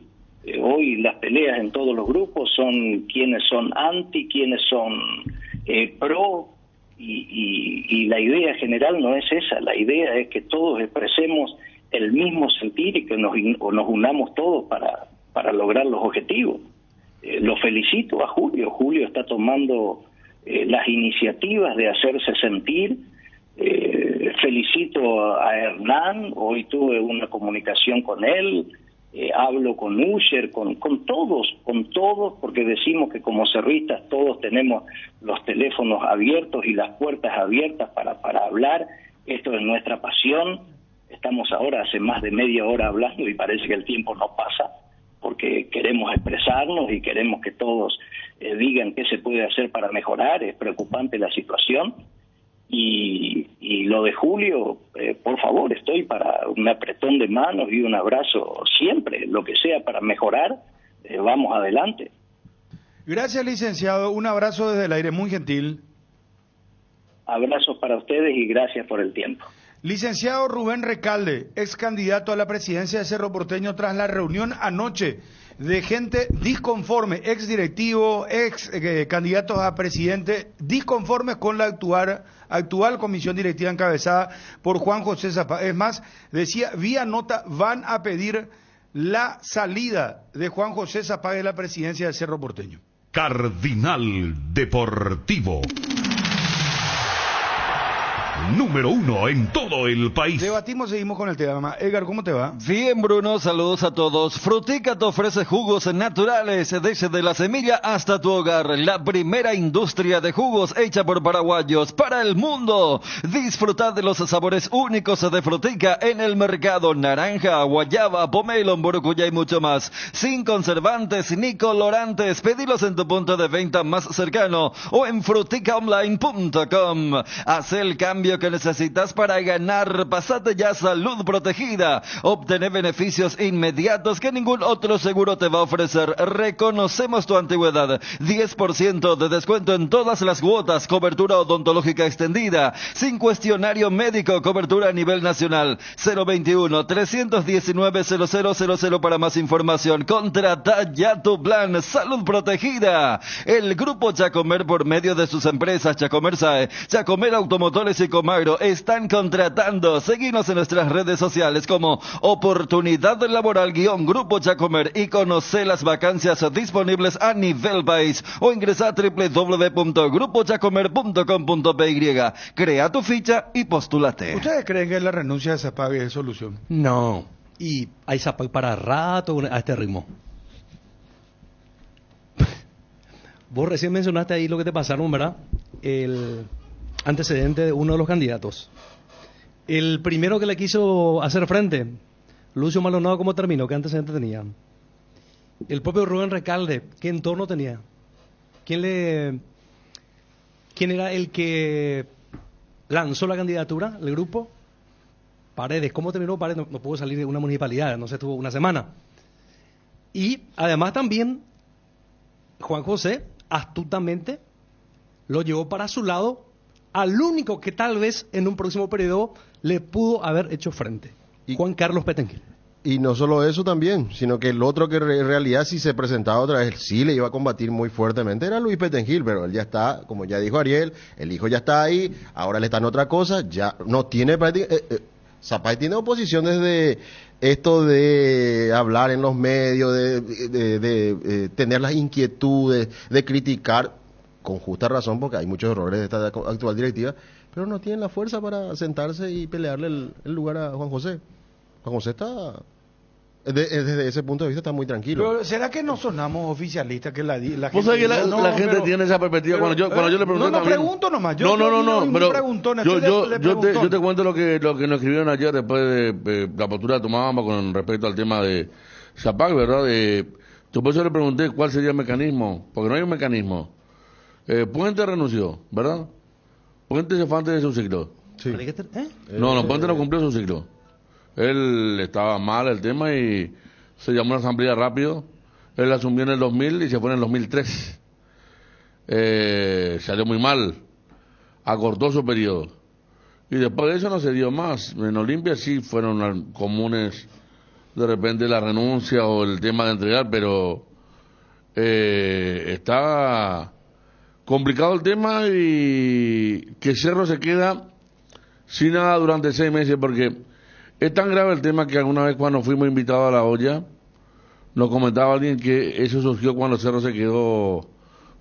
Hoy las peleas en todos los grupos son quienes son anti, quienes son pro, y la idea general no es esa. La idea es que todos expresemos el mismo sentir y que nos unamos todos para lograr los objetivos. lo felicito a Julio. Julio está tomando las iniciativas de hacerse sentir. Felicito a Hernán, hoy tuve una comunicación con él, hablo con Usher, con todos, porque decimos que como cerristas todos tenemos los teléfonos abiertos y las puertas abiertas para hablar. Esto es nuestra pasión. Estamos ahora hace más de media hora hablando y parece que el tiempo no pasa, porque queremos expresarnos y queremos que todos digan qué se puede hacer para mejorar. Es preocupante la situación. Y lo de Julio, por favor, estoy para un apretón de manos y un abrazo siempre, lo que sea para mejorar, vamos adelante. Gracias, licenciado. Un abrazo desde el aire, muy gentil. Abrazos para ustedes y gracias por el tiempo. Licenciado Rubén Recalde, ex candidato a la presidencia de Cerro Porteño, tras la reunión anoche de gente disconforme, ex directivo, ex candidatos a presidente, disconformes con la actual comisión directiva encabezada por Juan José Zapag. Es más, decía, vía nota, van a pedir la salida de Juan José Zapag de la presidencia de Cerro Porteño. Cardinal Deportivo. Número 1 en todo el país. Debatimos, seguimos con el tema. Edgar, ¿cómo te va? Bien, Bruno, saludos a todos. Frutica te ofrece jugos naturales desde la semilla hasta tu hogar. La primera industria de jugos hecha por paraguayos para el mundo. Disfrutad de los sabores únicos de Frutica en el mercado: naranja, guayaba, pomelo, morocuya y mucho más. Sin conservantes ni colorantes. Pedilos en tu punto de venta más cercano o en fruticaonline.com. Haz el cambio que necesitas para ganar. Pasate ya Salud Protegida. Obtener beneficios inmediatos que ningún otro seguro te va a ofrecer. Reconocemos tu antigüedad. 10% de descuento en todas las cuotas. Cobertura odontológica extendida. Sin cuestionario médico. Cobertura a nivel nacional. 021-319-0000 para más información. Contrata ya tu plan Salud Protegida. El Grupo Chacomer, por medio de sus empresas Chacomer SAE, Chacomer Automotores y Comagro, están contratando. Seguinos en nuestras redes sociales como Oportunidad Laboral Grupo Chacomer y conoce las vacancias disponibles a nivel país o ingresa a www.grupochacomer.com.py. Crea tu ficha y postúlate. ¿Ustedes creen que la renuncia de Zapag es solución? No. Y hay Zapag para rato a este ritmo. Vos recién mencionaste ahí lo que te pasaron, ¿verdad? El antecedente de uno de los candidatos. El primero que le quiso hacer frente, Lucio Maldonado, ¿cómo terminó? ¿Qué antecedente tenía? El propio Rubén Recalde, ¿qué entorno tenía? ¿Quién era el que lanzó la candidatura, el grupo? Paredes. ¿Cómo terminó Paredes? No pudo salir de una municipalidad, no sé, estuvo una semana. Y además también Juan José astutamente lo llevó para su lado al único que tal vez en un próximo periodo le pudo haber hecho frente, Juan Carlos Pettengill. Y no solo eso también, sino que el otro que en realidad si se presentaba otra vez, sí le iba a combatir muy fuertemente, era Luis Pettengill, pero él ya está, como ya dijo Ariel, el hijo ya está ahí, ahora le está en otra cosa, ya no tiene prácticamente... Zapag tiene oposición desde esto de hablar en los medios, de tener las inquietudes, de criticar, con justa razón, porque hay muchos errores de esta actual directiva, pero no tienen la fuerza para sentarse y pelearle el lugar a Juan José. Juan José está, desde ese punto de vista, está muy tranquilo. Pero ¿será que no sonamos oficialistas? Que la gente, ¿Vos sabés que la gente pero, tiene esa perspectiva? Cuando yo le pregunté no también, pregunto nomás. No, pero yo te le cuento lo que nos escribieron ayer después de la postura que tomábamos con respecto al tema de Zapag, ¿verdad? Yo por eso le pregunté cuál sería el mecanismo, porque no hay un mecanismo. Puente renunció, ¿verdad? Puente se fue antes de su ciclo. Sí. No, Puente no cumplió su ciclo. Él estaba mal el tema y se llamó una asamblea rápido. Él asumió en el 2000 y se fue en el 2003. Salió muy mal. Acortó su periodo. Y después de eso no se dio más. En Olimpia sí fueron comunes de repente la renuncia o el tema de entregar, pero está complicado el tema y que Cerro se queda sin nada durante 6 meses porque... Es tan grave el tema que alguna vez cuando fuimos invitados a la olla, nos comentaba alguien que eso surgió cuando Cerro se quedó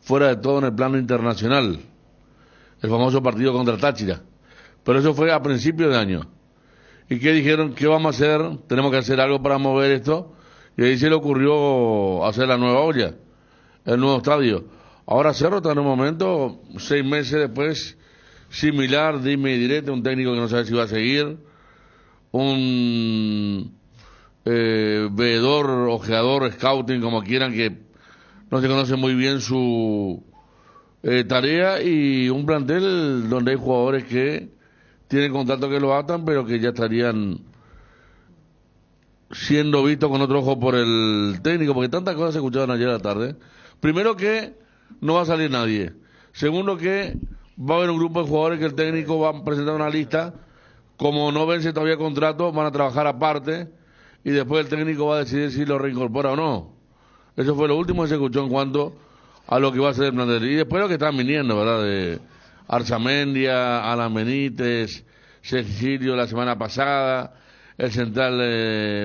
fuera de todo en el plano internacional, el famoso partido contra Táchira, pero eso fue a principios de año. ¿Y qué dijeron? ¿Qué vamos a hacer? Tenemos que hacer algo para mover esto, y ahí se le ocurrió hacer la nueva olla, el nuevo estadio. Ahora Cerro está en un momento, 6 meses después, similar, dime y direte, un técnico que no sabe si va a seguir, un veedor, ojeador, scouting, como quieran, que no se conoce muy bien su tarea, y un plantel donde hay jugadores que tienen contratos que lo atan, pero que ya estarían siendo vistos con otro ojo por el técnico, porque tantas cosas se escuchaban ayer a la tarde. Primero, que no va a salir nadie. Segundo, que va a haber un grupo de jugadores que el técnico va a presentar una lista, como no vence todavía contrato, van a trabajar aparte, y después el técnico va a decidir si lo reincorpora o no. Eso fue lo último que se escuchó en cuanto a lo que va a ser el plantel. Y después lo que están viniendo, ¿verdad? De Arzamendia, Alan Benítez, Cecilio la semana pasada, el central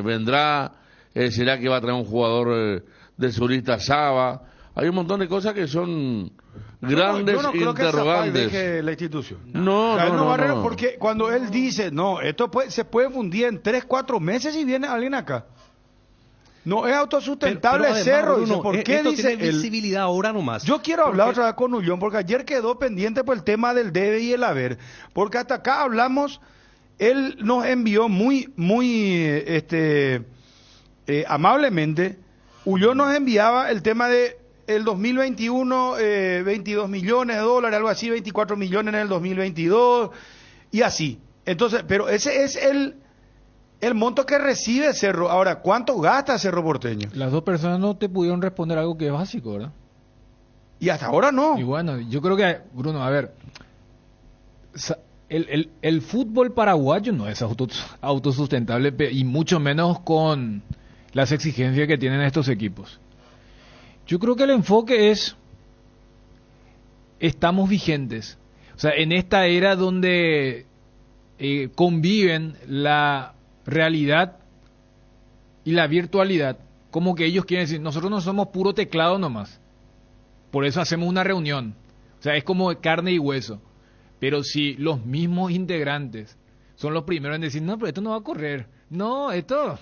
vendrá, será que va a traer un jugador de Surista Saba. Hay un montón de cosas que son grandes yo no creo interrogantes. Que deje la institución. No, no. Porque cuando él dice, no, esto se puede fundir en 3-4 meses y viene alguien acá. No es autosustentable pero además, Cerro. Bruno, Dice, ¿por qué esto dice tiene visibilidad ahora nomás? Yo quiero hablar otra vez con Ullón, porque ayer quedó pendiente por el tema del debe y el haber. Porque hasta acá hablamos, él nos envió muy amablemente, Ullón nos enviaba el tema de el 2021, 22 millones de dólares, algo así, 24 millones en el 2022, y así. Entonces, pero ese es el monto que recibe Cerro. Ahora, ¿cuánto gasta Cerro Porteño? Las dos personas no te pudieron responder algo que es básico, ¿verdad? Y hasta ahora no. Y bueno, yo creo que, Bruno, a ver, el fútbol paraguayo no es autosustentable, y mucho menos con las exigencias que tienen estos equipos. Yo creo que el enfoque es, estamos vigentes. O sea, en esta era donde conviven la realidad y la virtualidad, como que ellos quieren decir, nosotros no somos puro teclado nomás, por eso hacemos una reunión. O sea, es como carne y hueso. Pero si los mismos integrantes son los primeros en decir, no, pero esto no va a correr, no, esto,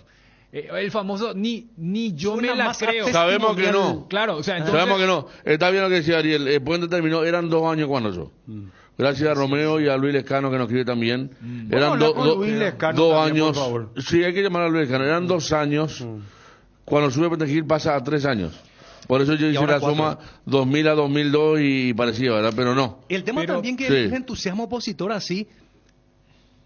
el famoso, ni yo me la creo. Sabemos que no. Claro, o sea, entonces, sabemos que no. Está bien lo que decía Ariel, el puente terminó, eran 2 años cuando eso. Gracias a Romeo y a Luis Lescano, que nos escribe también. Eran 2 años. Sí, hay que llamar a Luis Lescano. Eran 2 años. Cuando sube Pentegil pasa a 3 años. Por eso yo hice la suma 2000 a 2002 y parecía, ¿verdad? Pero no. El tema también que el entusiasmo opositor así,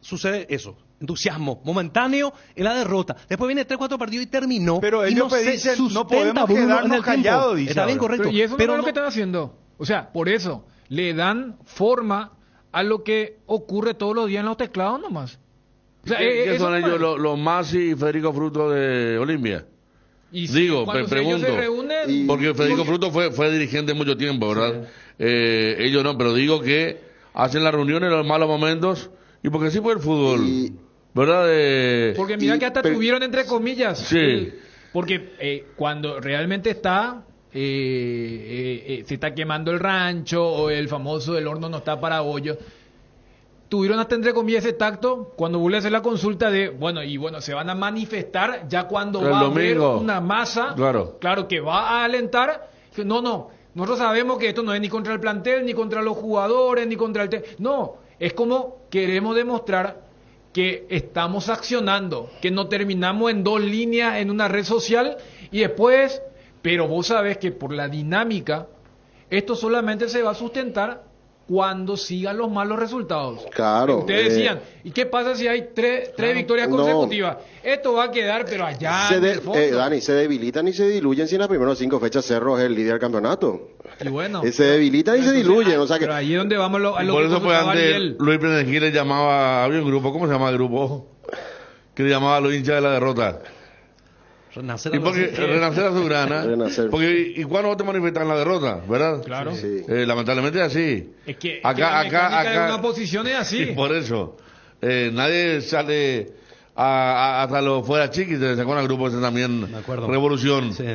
sucede eso. Entusiasmo momentáneo en la derrota. Después viene 3-4 partidos y terminó. Pero ellos dicen, no podemos quedarnos callados, dice. Está bien, correcto. Y eso no es lo que están haciendo. O sea, por eso le dan forma a lo que ocurre todos los días en los teclados nomás. O sea, ¿Qué son ellos, los Masi y Federico Fruto de Olimpia? Y digo, pregunto, ellos se reúnen, porque Federico Fruto fue dirigente mucho tiempo, ¿verdad? Sí. Ellos no, pero digo que hacen las reuniones en los malos momentos, y porque sí fue el fútbol, ¿verdad? Porque mira que hasta tuvieron entre comillas, sí. Porque cuando realmente está se está quemando el rancho, o el famoso el horno no está para hoyo, tuvieron hasta entre comillas ese tacto cuando vuelve a hacer la consulta de, bueno, se van a manifestar ya cuando va a haber una masa, claro, que va a alentar. No, nosotros sabemos que esto no es ni contra el plantel, ni contra los jugadores, ni contra el... No, es como queremos demostrar que estamos accionando, que no terminamos en 2 líneas en una red social y después... Pero vos sabés que por la dinámica, esto solamente se va a sustentar cuando sigan los malos resultados. Claro. Ustedes decían, ¿y qué pasa si hay tres victorias consecutivas? Esto va a quedar, pero allá en el fondo. Dani, se debilitan y se diluyen si en las primeras 5 fechas Cerro es el líder del campeonato. Y bueno. Se debilitan y se diluyen. O sea que... Pero ahí es donde vamos a lo por que eso fue antes Ariel. Luis Penegil le llamaba, había un grupo, ¿cómo se llama el grupo? Que le llamaba a los hinchas de la derrota. Renacer a su grana. Porque, ¿y cuándo te manifestas en la derrota? ¿Verdad? Claro. Sí. Lamentablemente es así. Es que acá de una posición es así. Y por eso, nadie sale hasta los fuera Chiqui, se sacó al grupo ese también, Me acuerdo. Revolución, Sí.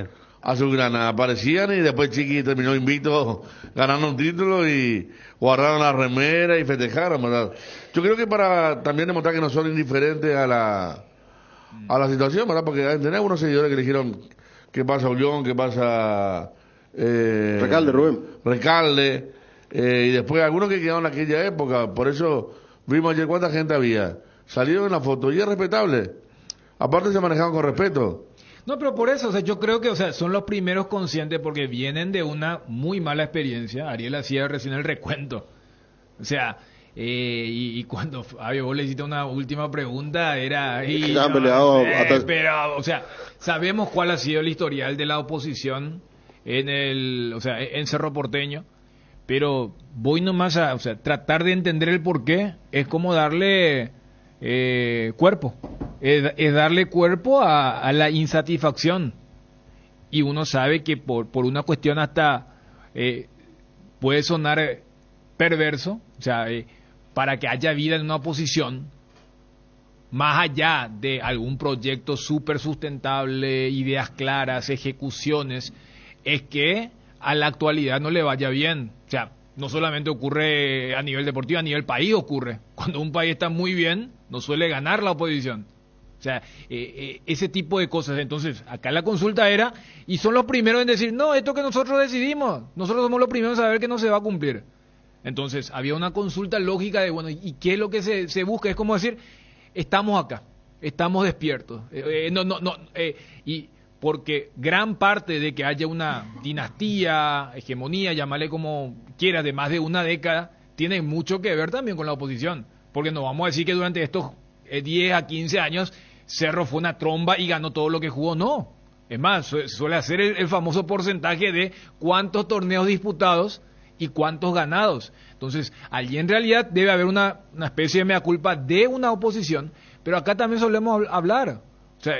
Azulgrana, aparecían y después Chiqui terminó invicto, ganando un título y guardaron la remera y festejaron, ¿verdad? Yo creo que para también demostrar que no son indiferentes a la situación, ¿verdad? Porque tenemos unos seguidores que le dijeron qué pasa Ullón, qué pasa Recalde, Rubén. Recalde, y después algunos que quedaron en aquella época, por eso vimos ayer cuánta gente había. Salieron en la foto y es respetable. Aparte se manejaban con respeto. No, pero por eso, o sea, yo creo que, o sea, son los primeros conscientes porque vienen de una muy mala experiencia. Ariel hacía recién el recuento. O sea, y cuando Fabio vos le hiciste una última pregunta, era... Y, Ya han peleado hasta- pero, o sea, sabemos cuál ha sido el historial de la oposición en Cerro Porteño, pero voy nomás a, o sea, tratar de entender el porqué es como darle cuerpo, es darle cuerpo a la insatisfacción. Y uno sabe que por una cuestión hasta puede sonar perverso, o sea, para que haya vida en una oposición, más allá de algún proyecto súper sustentable, ideas claras, ejecuciones, es que a la actualidad no le vaya bien. O sea, no solamente ocurre a nivel deportivo, a nivel país ocurre. Cuando un país está muy bien, no suele ganar la oposición. O sea, ese tipo de cosas. Entonces, acá la consulta era, y son los primeros en decir, no, esto que nosotros decidimos, nosotros somos los primeros en saber que no se va a cumplir. Entonces, había una consulta lógica de, bueno, ¿y qué es lo que se busca? Es como decir, estamos acá, estamos despiertos. Y porque gran parte de que haya una dinastía, hegemonía, llámale como quieras, de más de una década, tiene mucho que ver también con la oposición. Porque no vamos a decir que durante estos 10 a 15 años Cerro fue una tromba y ganó todo lo que jugó, no. Es más, suele hacer el famoso porcentaje de cuántos torneos disputados y cuántos ganados. Entonces, allí en realidad debe haber una especie de mea culpa de una oposición, pero acá también solemos hablar. O sea,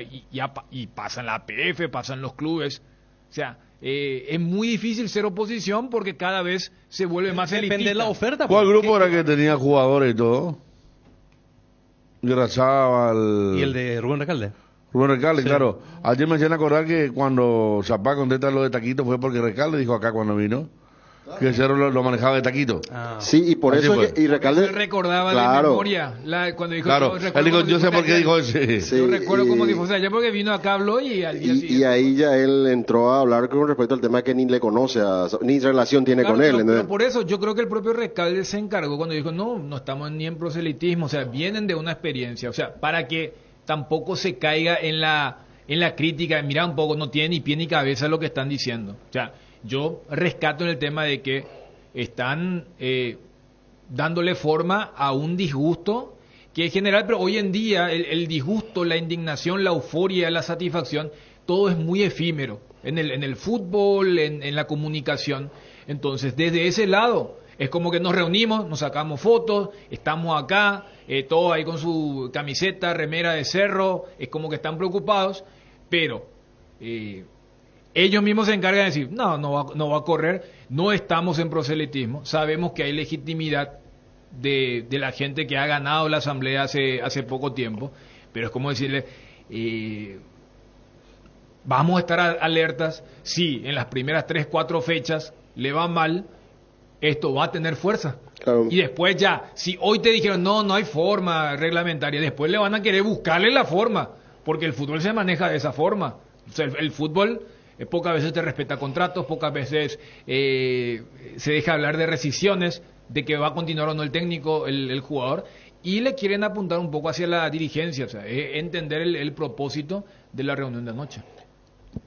y pasa en la APF, pasan los clubes. O sea, es muy difícil ser oposición porque cada vez se vuelve más elitista. Depende de la oferta. ¿Cuál pues. grupo era que tenía jugadores y todo? Grazábal. Y el de Rubén Recalde. Rubén Recalde, Sí. claro. Ayer me hacían acordar que cuando Zapá contesta lo de Taquito fue porque Recalde dijo acá cuando vino que Cerro lo manejaba de Taquito. Sí, y por Así eso fue. es que- y Recalde Él recordaba de claro. memoria cuando dijo... Claro, recuerdo él dijo, cómo yo sé dijo por qué ayer. dijo ese. Sí, Yo recuerdo y- cómo dijo, o sea, ya porque vino acá habló y al día y siguiente... ahí ya él entró a hablar con respecto al tema que ni le conoce, ni relación tiene Claro, con él. pero ¿entendés? por eso yo creo que el propio Recalde se encargó cuando dijo, no estamos ni en proselitismo, o sea, vienen de una experiencia, o sea, para que tampoco se caiga en la crítica, mira un poco, no tiene ni pie ni cabeza lo que están diciendo. O sea, yo rescato en el tema de que están dándole forma a un disgusto que es general, pero hoy en día el disgusto, la indignación, la euforia, la satisfacción, todo es muy efímero en el fútbol, en la comunicación. Entonces, desde ese lado, es como que nos reunimos, nos sacamos fotos, estamos acá, todos ahí con su camiseta, remera de Cerro, es como que están preocupados, pero ellos mismos se encargan de decir, no va a correr, no estamos en proselitismo, sabemos que hay legitimidad de la gente que ha ganado la asamblea hace poco tiempo, pero es como decirle, vamos a estar alertas, si en las primeras 3-4 fechas le va mal, esto va a tener fuerza. Claro. Y después ya, si hoy te dijeron, no hay forma reglamentaria, después le van a querer buscarle la forma, porque el fútbol se maneja de esa forma. O sea, el fútbol pocas veces te respeta contratos, pocas veces se deja hablar de rescisiones, de que va a continuar o no el técnico, el jugador, y le quieren apuntar un poco hacia la dirigencia, o sea, entender el propósito de la reunión de anoche.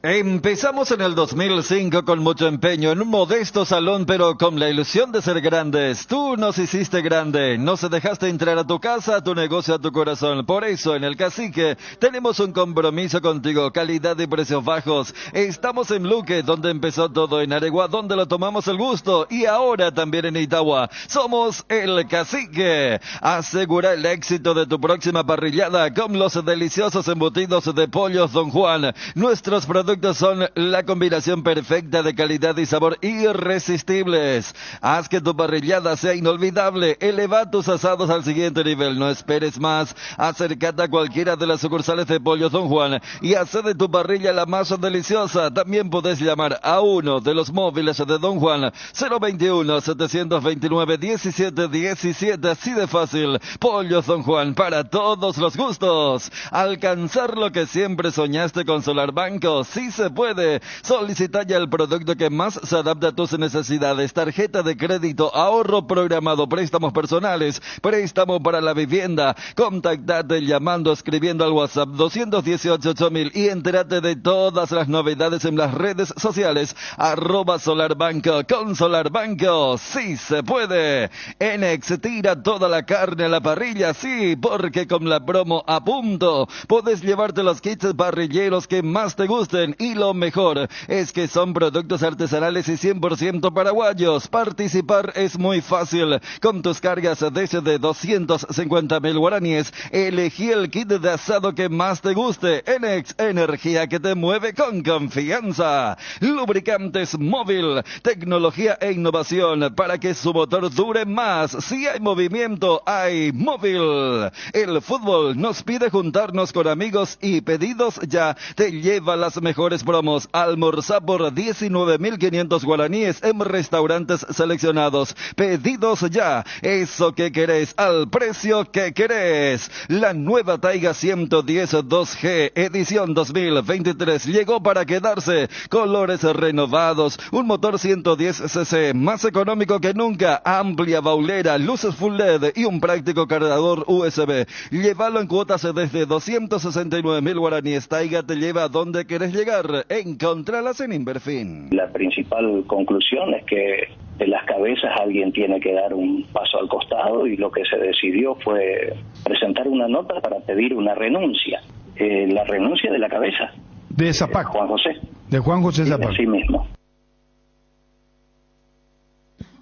Empezamos en el 2005 con mucho empeño en un modesto salón, pero con la ilusión de ser grandes. Tú nos hiciste grande, nos dejaste entrar a tu casa, a tu negocio, a tu corazón. Por eso en el Cacique tenemos un compromiso contigo, calidad y precios bajos. Estamos en Luque, donde empezó todo, en Aregua, donde lo tomamos el gusto, y ahora también en Itagua. Somos el Cacique. Asegura el éxito de tu próxima parrillada con los deliciosos embutidos de pollos Don Juan. Nuestros productos son la combinación perfecta de calidad y sabor irresistibles. Haz que tu parrillada sea inolvidable. Eleva tus asados al siguiente nivel. No esperes más. Acércate a cualquiera de las sucursales de Pollos Don Juan y haz de tu parrilla la más deliciosa. También podés llamar a uno de los móviles de Don Juan, 021-729-1717. Así de fácil. Pollos Don Juan, para todos los gustos. Alcanzar lo que siempre soñaste con Solar Banco. Sí se puede. Solicita ya el producto que más se adapta a tus necesidades. Tarjeta de crédito, ahorro programado, préstamos personales, préstamo para la vivienda. Contactate llamando, escribiendo al WhatsApp 218-8000 y entérate de todas las novedades en las redes sociales. @SolarBanco. Con Solar Banco, sí se puede. Enex, tira toda la carne a la parrilla, sí, porque con la promo a punto puedes llevarte los kits parrilleros que más te gusten, y lo mejor es que son productos artesanales y 100% paraguayos. Participar es muy fácil. Con tus cargas desde 250.000 guaraníes, elegí el kit de asado que más te guste. Enex, energía que te mueve con confianza. Lubricantes Móvil, tecnología e innovación para que su motor dure más. Si hay movimiento, hay Móvil. El fútbol nos pide juntarnos con amigos y pedidos ya te lleva las mejores promos. Almorzá por 19.500 guaraníes en restaurantes seleccionados. Pedidos ya, eso que querés al precio que querés. La nueva Taiga 110 2G edición 2023 llegó para quedarse. Colores renovados, un motor 110cc más económico que nunca, amplia baulera, luces full LED y un práctico cargador USB. Llévalo en cuotas desde 269.000 guaraníes. Taiga te lleva a donde querés llegar. Encontralas en Inverfin. La principal conclusión es que de las cabezas alguien tiene que dar un paso al costado, y lo que se decidió fue presentar una nota para pedir una renuncia. La renuncia de la cabeza. De Zapac. Juan José. De Juan José Zapac. Así mismo.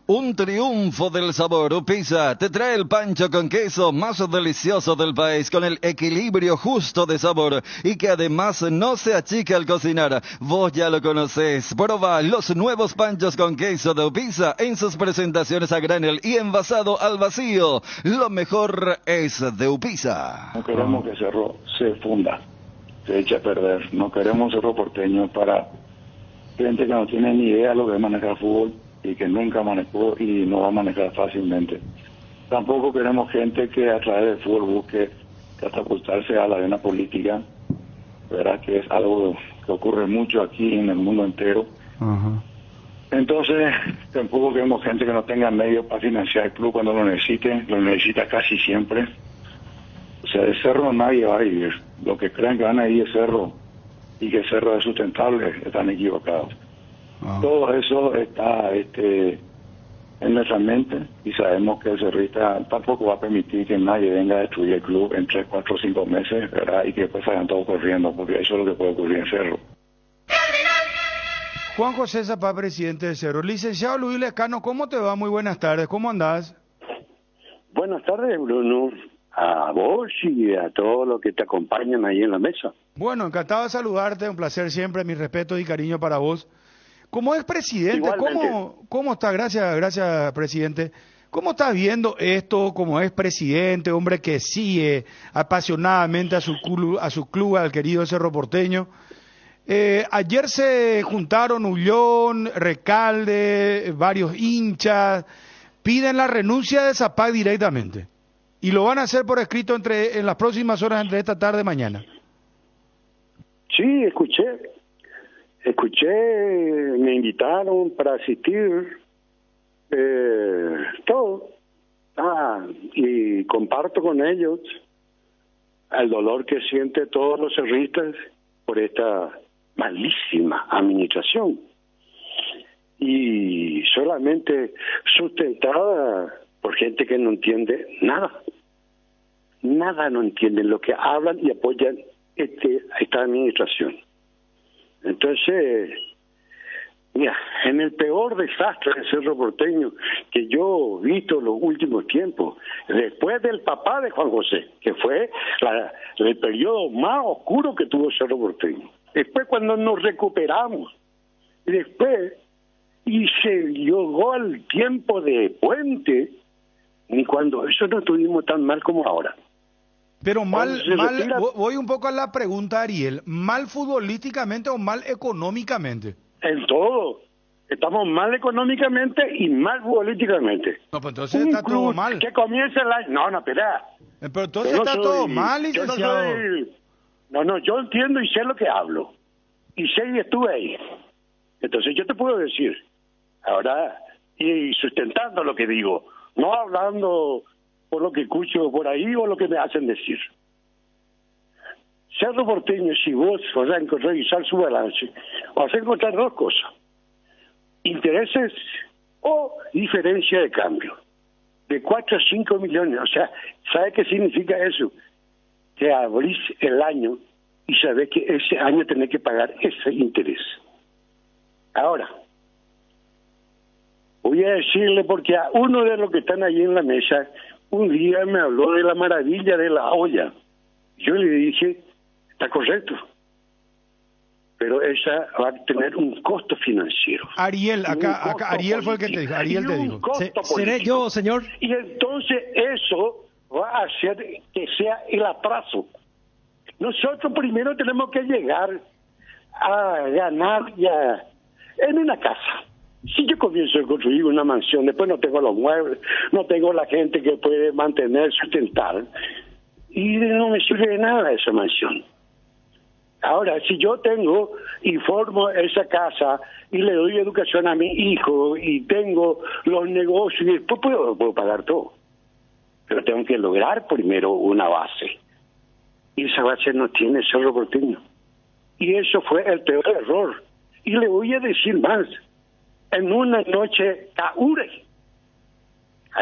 Un triunfo del sabor. Upisa te trae el pancho con queso más delicioso del país, con el equilibrio justo de sabor y que además no se achica al cocinar. Vos ya lo conocés. Proba los nuevos panchos con queso de Upisa en sus presentaciones a granel y envasado al vacío. Lo mejor es de Upisa. No queremos que Cerro se funda, se eche a perder. No queremos Cerro Porteño para gente que no tiene ni idea de lo que es manejar fútbol y que nunca manejó y no va a manejar fácilmente. Tampoco queremos gente que a través del fútbol busque catapultarse a la arena política, ¿verdad? Que es algo que ocurre mucho aquí en el mundo entero. Ajá. Entonces, tampoco queremos gente que no tenga medios para financiar el club cuando lo necesita casi siempre. O sea, de Cerro nadie va a vivir. Los que creen que van a ir de Cerro y que Cerro es sustentable están equivocados. Todo eso está en nuestra mente, y sabemos que el cerrista tampoco va a permitir que nadie venga a destruir el club en 3, 4, 5 meses, ¿verdad? Y que después salgan todos corriendo, porque eso es lo que puede ocurrir en Cerro. Juan José Zapac, presidente de Cerro. Licenciado Luis Lescano, ¿cómo te va? Muy buenas tardes, ¿cómo andás? Buenas tardes, Bruno, a vos y a todos los que te acompañan ahí en la mesa. Bueno, encantado de saludarte, un placer siempre, mi respeto y cariño para vos. Como es presidente, ¿cómo está? Gracias, presidente. ¿Cómo estás viendo esto como es presidente, hombre que sigue apasionadamente a su club, al querido Cerro Porteño? Ayer se juntaron Ullón, Recalde, varios hinchas, piden la renuncia de Zapac directamente. Y lo van a hacer por escrito en las próximas horas, entre esta tarde y mañana. Sí, escuché, me invitaron para asistir, todo. Y comparto con ellos el dolor que sienten todos los cerristas por esta malísima administración. Y solamente sustentada por gente que no entiende nada. Nada no entienden lo que hablan y apoyan esta administración. Entonces, mira, en el peor desastre de Cerro Porteño que yo he visto en los últimos tiempos, después del papá de Juan José, que fue el periodo más oscuro que tuvo Cerro Porteño, Después cuando nos recuperamos, después, y se llegó al tiempo de Puente, ni cuando eso no estuvimos tan mal como ahora. Pero mal, Cuando se retira- voy un poco a la pregunta, Ariel, ¿mal futbolísticamente o mal económicamente? En todo. Estamos mal económicamente y mal políticamente. No, pues entonces Un está todo club mal. que comienza el año... No, espera. Pero entonces Yo no está soy- todo mal, yo no licenciado. No, yo entiendo y sé lo que hablo. Y sé y estuve ahí. Entonces yo te puedo decir, ahora, y sustentando lo que digo, no hablando por lo que escucho por ahí o lo que me hacen decir. Cerro Porteño, si vos vas a revisar su balance, vas a encontrar dos cosas. Intereses o diferencia de cambio. De 4 a 5 millones. O sea, ¿sabe qué significa eso? Que abrís el año y sabés que ese año tenés que pagar ese interés. Ahora, voy a decirle porque a uno de los que están ahí en la mesa, un día me habló de la maravilla de la olla. Yo le dije, está correcto, pero esa va a tener un costo financiero. Ariel, Un acá costo Ariel fue el que te dijo, Ariel y te un dijo. costo ¿Seré político. yo, señor? Y entonces eso va a hacer que sea el atraso. Nosotros primero tenemos que llegar a ganar ya en una casa. Si yo comienzo a construir una mansión, después no tengo los muebles, no tengo la gente que puede mantener, sustentar, y no me sirve de nada esa mansión. Ahora, si yo tengo y formo esa casa y le doy educación a mi hijo y tengo los negocios, y después puedo pagar todo. Pero tengo que lograr primero una base. Y esa base no tiene Cerro Porteño. Y eso fue el peor error. Y le voy a decir más. En una noche caure,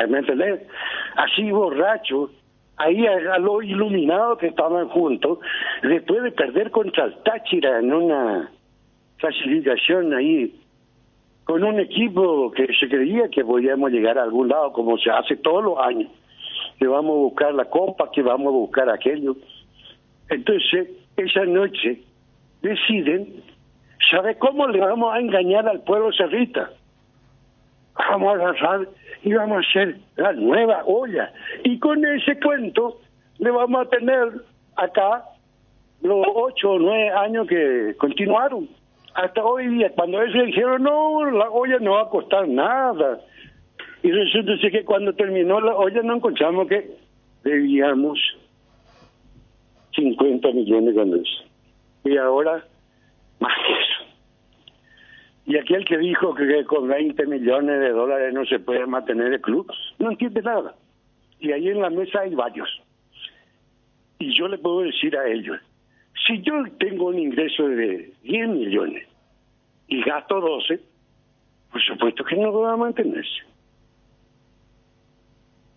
¿me entendés? Así borracho, ahí a lo iluminado que estaban juntos, después de perder contra el Táchira en una clasificación ahí, con un equipo que se creía que podíamos llegar a algún lado, como se hace todos los años, que vamos a buscar la copa, que vamos a buscar aquello. Entonces, esa noche deciden, ¿sabe cómo le vamos a engañar al pueblo cerrita? Vamos a agarrar y vamos a hacer la nueva olla. Y con ese cuento le vamos a tener acá los 8 o 9 años que continuaron. Hasta hoy día, cuando ellos dijeron, no, la olla no va a costar nada. Y resulta que cuando terminó la olla no encontramos que debíamos 50 millones con eso. Y ahora, más que eso. Y aquel que dijo que con 20 millones de dólares no se puede mantener el club, no entiende nada. Y ahí en la mesa hay varios. Y yo le puedo decir a ellos, si yo tengo un ingreso de 10 millones y gasto 12, por supuesto que no va a mantenerse.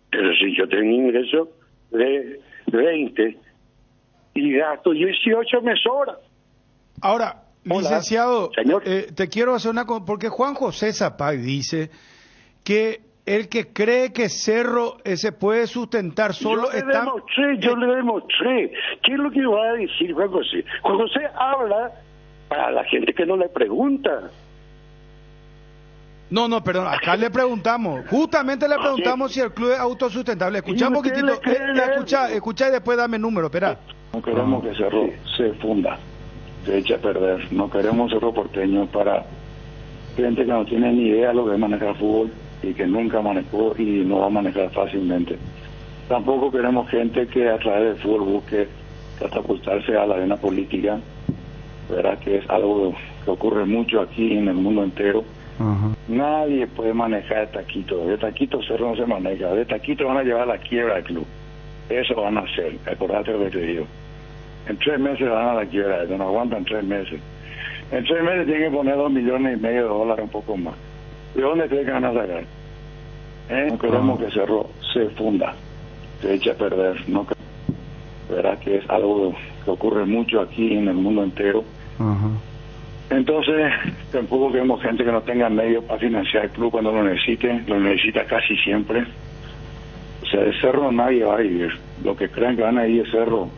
Pero si yo tengo un ingreso de 20 y gasto 18, me sobra. Ahora, Hola, licenciado, señor. te quiero hacer porque Juan José Zapag dice que el que cree que Cerro se puede sustentar solo está... Yo le demostré. ¿Qué es lo que va a decir Juan José? Juan José habla para la gente que no le pregunta. No, perdón, acá le preguntamos, justamente le preguntamos si el club es autosustentable. Escucha un ¿Y usted poquitito, le cree a él? escucha y después dame el número, espera. No queremos que Cerro se funda, se eche a perder. No queremos Cerro Porteño para gente que no tiene ni idea de lo que es manejar fútbol y que nunca manejó y no va a manejar fácilmente. Tampoco queremos gente que a través del fútbol busque catapultarse a la arena política, verá que es algo que ocurre mucho aquí en el mundo entero. Nadie puede manejar de taquito. De taquito Cerro no se maneja. De taquito van a llevar a la quiebra del club. Eso van a hacer. Acordate lo que te digo. En 3 meses van a la quiebra. No aguantan 3 meses. En 3 meses tienen que poner 2,5 millones de dólares, un poco más. ¿De dónde creen que van a sacar? No queremos que Cerro se funda, se eche a perder. No verá que es algo que ocurre mucho aquí en el mundo entero. Entonces, tampoco queremos gente que no tenga medios para financiar el club cuando lo necesita casi siempre. O sea, de Cerro nadie va a vivir. Los que crean que van a ir de Cerro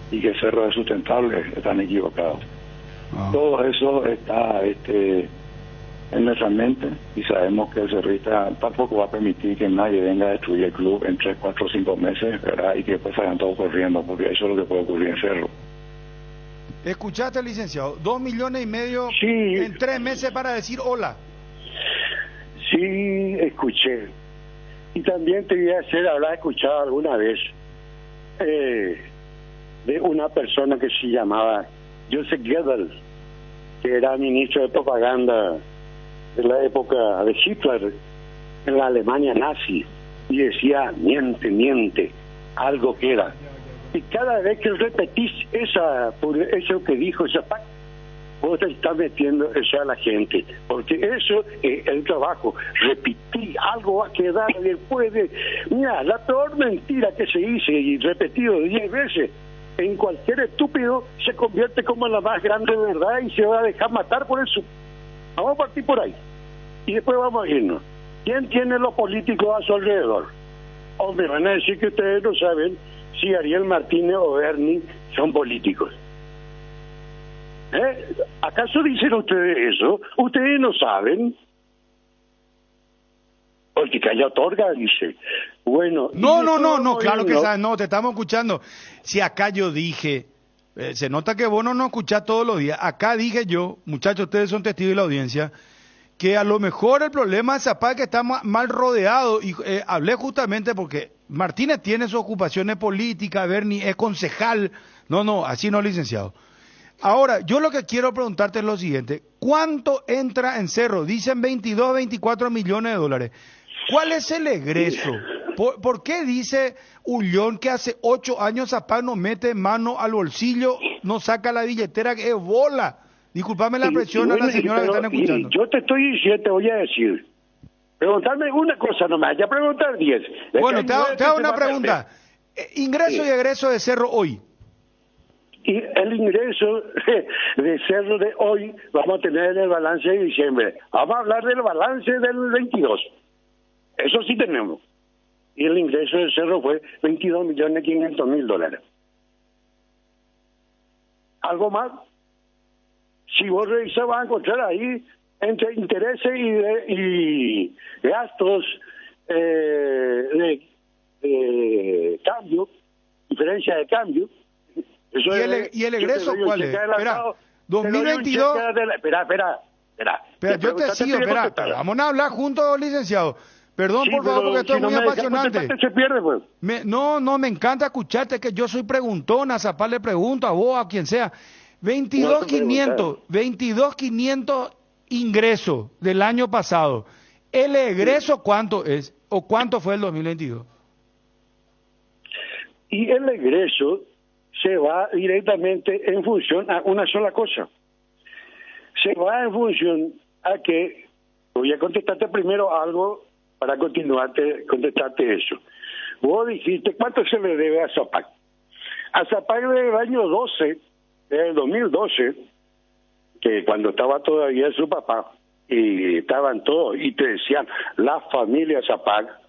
y que Cerro es sustentable, están equivocados. Todo eso está en nuestra mente y sabemos que el Cerrita tampoco va a permitir que nadie venga a destruir el club en 3, 4, 5 meses, ¿verdad? Y que después salgan todos corriendo, porque eso es lo que puede ocurrir en Cerro. ¿Escuchaste, licenciado? 2,5 millones Sí. en 3 meses para decir hola. Sí, escuché. Y también te voy a hacer, habrás escuchado alguna vez de una persona que se llamaba Joseph Goebbels, que era ministro de propaganda de la época de Hitler en la Alemania nazi, y decía, miente, algo queda. Y cada vez que repetís eso que dijo esa PAC, vos te estás metiendo eso a la gente, porque eso es el trabajo. Repetí, algo va a quedar después de... Mira, la peor mentira que se dice y repetido 10 veces en cualquier estúpido se convierte como en la más grande verdad y se va a dejar matar por eso. Vamos a partir por ahí y después vamos a irnos. ¿Quién tiene los políticos a su alrededor? Hombre, van a decir que ustedes no saben si Ariel Martínez o Bernie son políticos. ¿Acaso dicen ustedes eso? Ustedes no saben. Porque calla otorga, dice. Bueno. No, claro que sabes, no, te estamos escuchando. Si acá yo dije, se nota que vos no nos escuchás todos los días. Acá dije yo, muchachos, ustedes son testigos de la audiencia, que a lo mejor el problema es Zapata que está mal rodeado, y hablé justamente porque Martínez tiene sus ocupaciones políticas, Bernie es concejal. No, así no, licenciado. Ahora, yo lo que quiero preguntarte es lo siguiente, ¿cuánto entra en Cerro? Dicen 22, 24 millones de dólares. ¿Cuál es el egreso? ¿Por qué dice Ullón que hace 8 años Zapata no mete mano al bolsillo, no saca la billetera, que es bola? Disculpame la presión a la señora que están escuchando. Yo te estoy diciendo, te voy a decir. Preguntarme una cosa nomás, ya preguntar 10. Bueno, te hago una pregunta. Ingreso y egreso de Cerro hoy. Y el ingreso de Cerro de hoy vamos a tener en el balance de diciembre. Vamos a hablar del balance del 22. Eso sí tenemos. Y el ingreso de Cerro fue 22.500.000 dólares. ¿Algo más? Si vos revisas vas a encontrar ahí entre intereses y gastos de cambio, diferencia de cambio. Eso ¿Y el egreso cuál es? Espera, 2022... Espera. Yo te sigo, espera. Vamos a hablar juntos, licenciado. Perdón, por favor, porque esto es muy apasionante. Se pierde, pues. No, me encanta escucharte, que yo soy preguntona, a Zapata le pregunto, a vos, a quien sea. 22.500 ingresos del año pasado. ¿El egreso cuánto es? ¿O cuánto fue el 2022? Y el egreso se va directamente en función a una sola cosa. Se va en función a que, voy a contestarte primero algo para contestarte eso. Vos dijiste, ¿cuánto se le debe a Zapata? A Zapata del año 12, del 2012, que cuando estaba todavía su papá, y estaban todos, y te decían, la familia Zapata,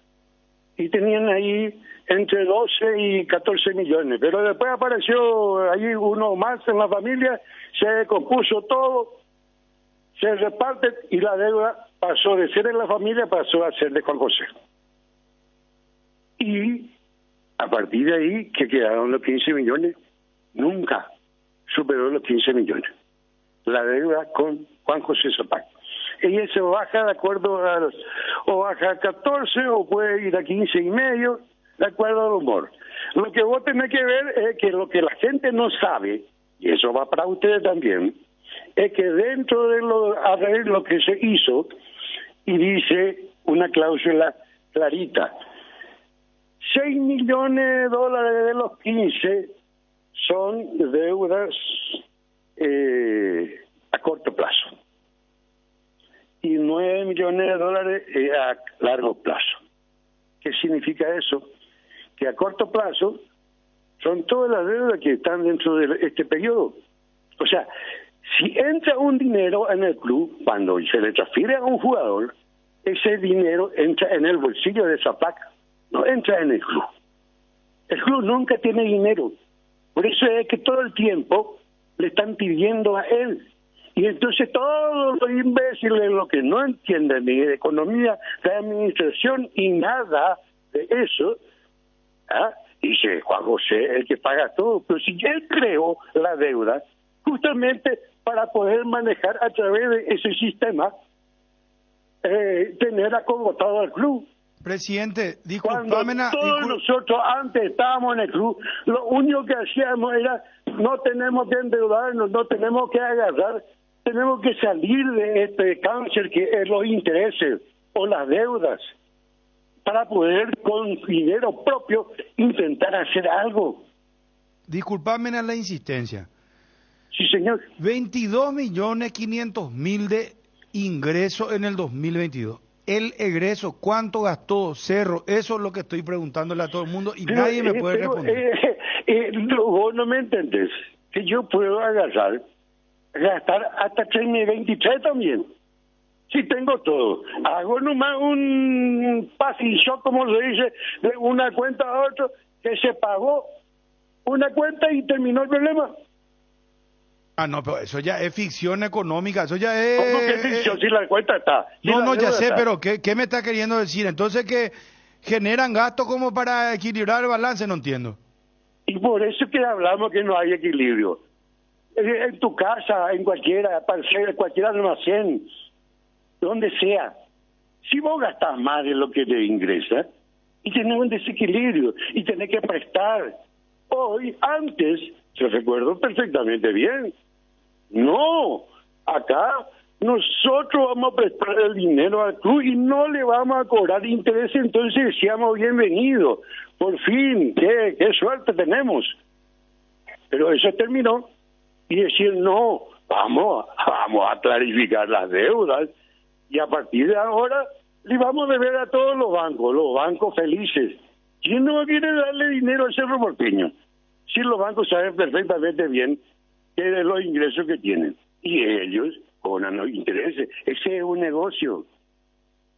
y tenían ahí entre 12 y 14 millones, pero después apareció ahí uno más en la familia, se compuso todo, se reparte y la deuda pasó de ser en la familia, pasó a ser de Juan José. Y a partir de ahí, que quedaron los 15 millones, nunca superó los 15 millones. La deuda con Juan José Zapata. Ella se baja de acuerdo o baja a 14 o puede ir a 15 y medio, de acuerdo al humor. Lo que vos tenés que ver es que lo que la gente no sabe, y eso va para ustedes también, es que dentro de lo que se hizo, y dice una cláusula clarita, 6 millones de dólares de los 15 son deudas a corto plazo y 9 millones de dólares a largo plazo. ¿Qué significa eso? Que a corto plazo son todas las deudas que están dentro de este periodo. O sea, si entra un dinero en el club, cuando se le transfiere a un jugador, ese dinero entra en el bolsillo de Zapata, no entra en el club. El club nunca tiene dinero. Por eso es que todo el tiempo le están pidiendo a él Y entonces todos los imbéciles, los que no entienden ni de economía, de administración y nada de eso, dice Juan José, el que paga todo. Pero si él creó la deuda justamente para poder manejar a través de ese sistema, tener acogotado al club. Presidente, Cuando todos nosotros antes estábamos en el club, lo único que hacíamos era, no tenemos que endeudarnos, no tenemos que agarrar, tenemos que salir de este cáncer que es los intereses o las deudas, para poder con dinero propio intentar hacer algo. Disculpame la insistencia. Sí, señor. 22.500.000 de ingresos en el 2022. El egreso, ¿cuánto gastó Cerro? Eso es lo que estoy preguntándole a todo el mundo y nadie me puede responder. Vos no me entendés. Que yo puedo agarrar, gastar hasta 2023 también. Si tengo todo. Hago nomás un pasillo, como se dice, de una cuenta a otra, que se pagó una cuenta y terminó el problema. No, pero eso ya es ficción económica, eso ya es... ¿Cómo que ficción? Si la cuenta está. Si ya sé, está. pero ¿qué me está queriendo decir? Entonces que generan gastos como para equilibrar el balance, no entiendo. Y por eso que hablamos que no hay equilibrio. En tu casa, en cualquiera parcela, en cualquier almacén, donde sea. Si vos gastás más de lo que te ingresa, y tenés un desequilibrio, y tenés que prestar. Hoy, antes, yo recuerdo perfectamente bien. No, acá nosotros vamos a prestar el dinero al club y no le vamos a cobrar interés, entonces decíamos bienvenido, por fin, qué suerte tenemos. Pero eso terminó y decir no, vamos a clarificar las deudas y a partir de ahora le vamos a deber a todos los bancos felices. ¿Quién no quiere darle dinero a Cerro Porteño? Si los bancos saben perfectamente bien que de los ingresos que tienen y ellos cobran los intereses. Ese es un negocio.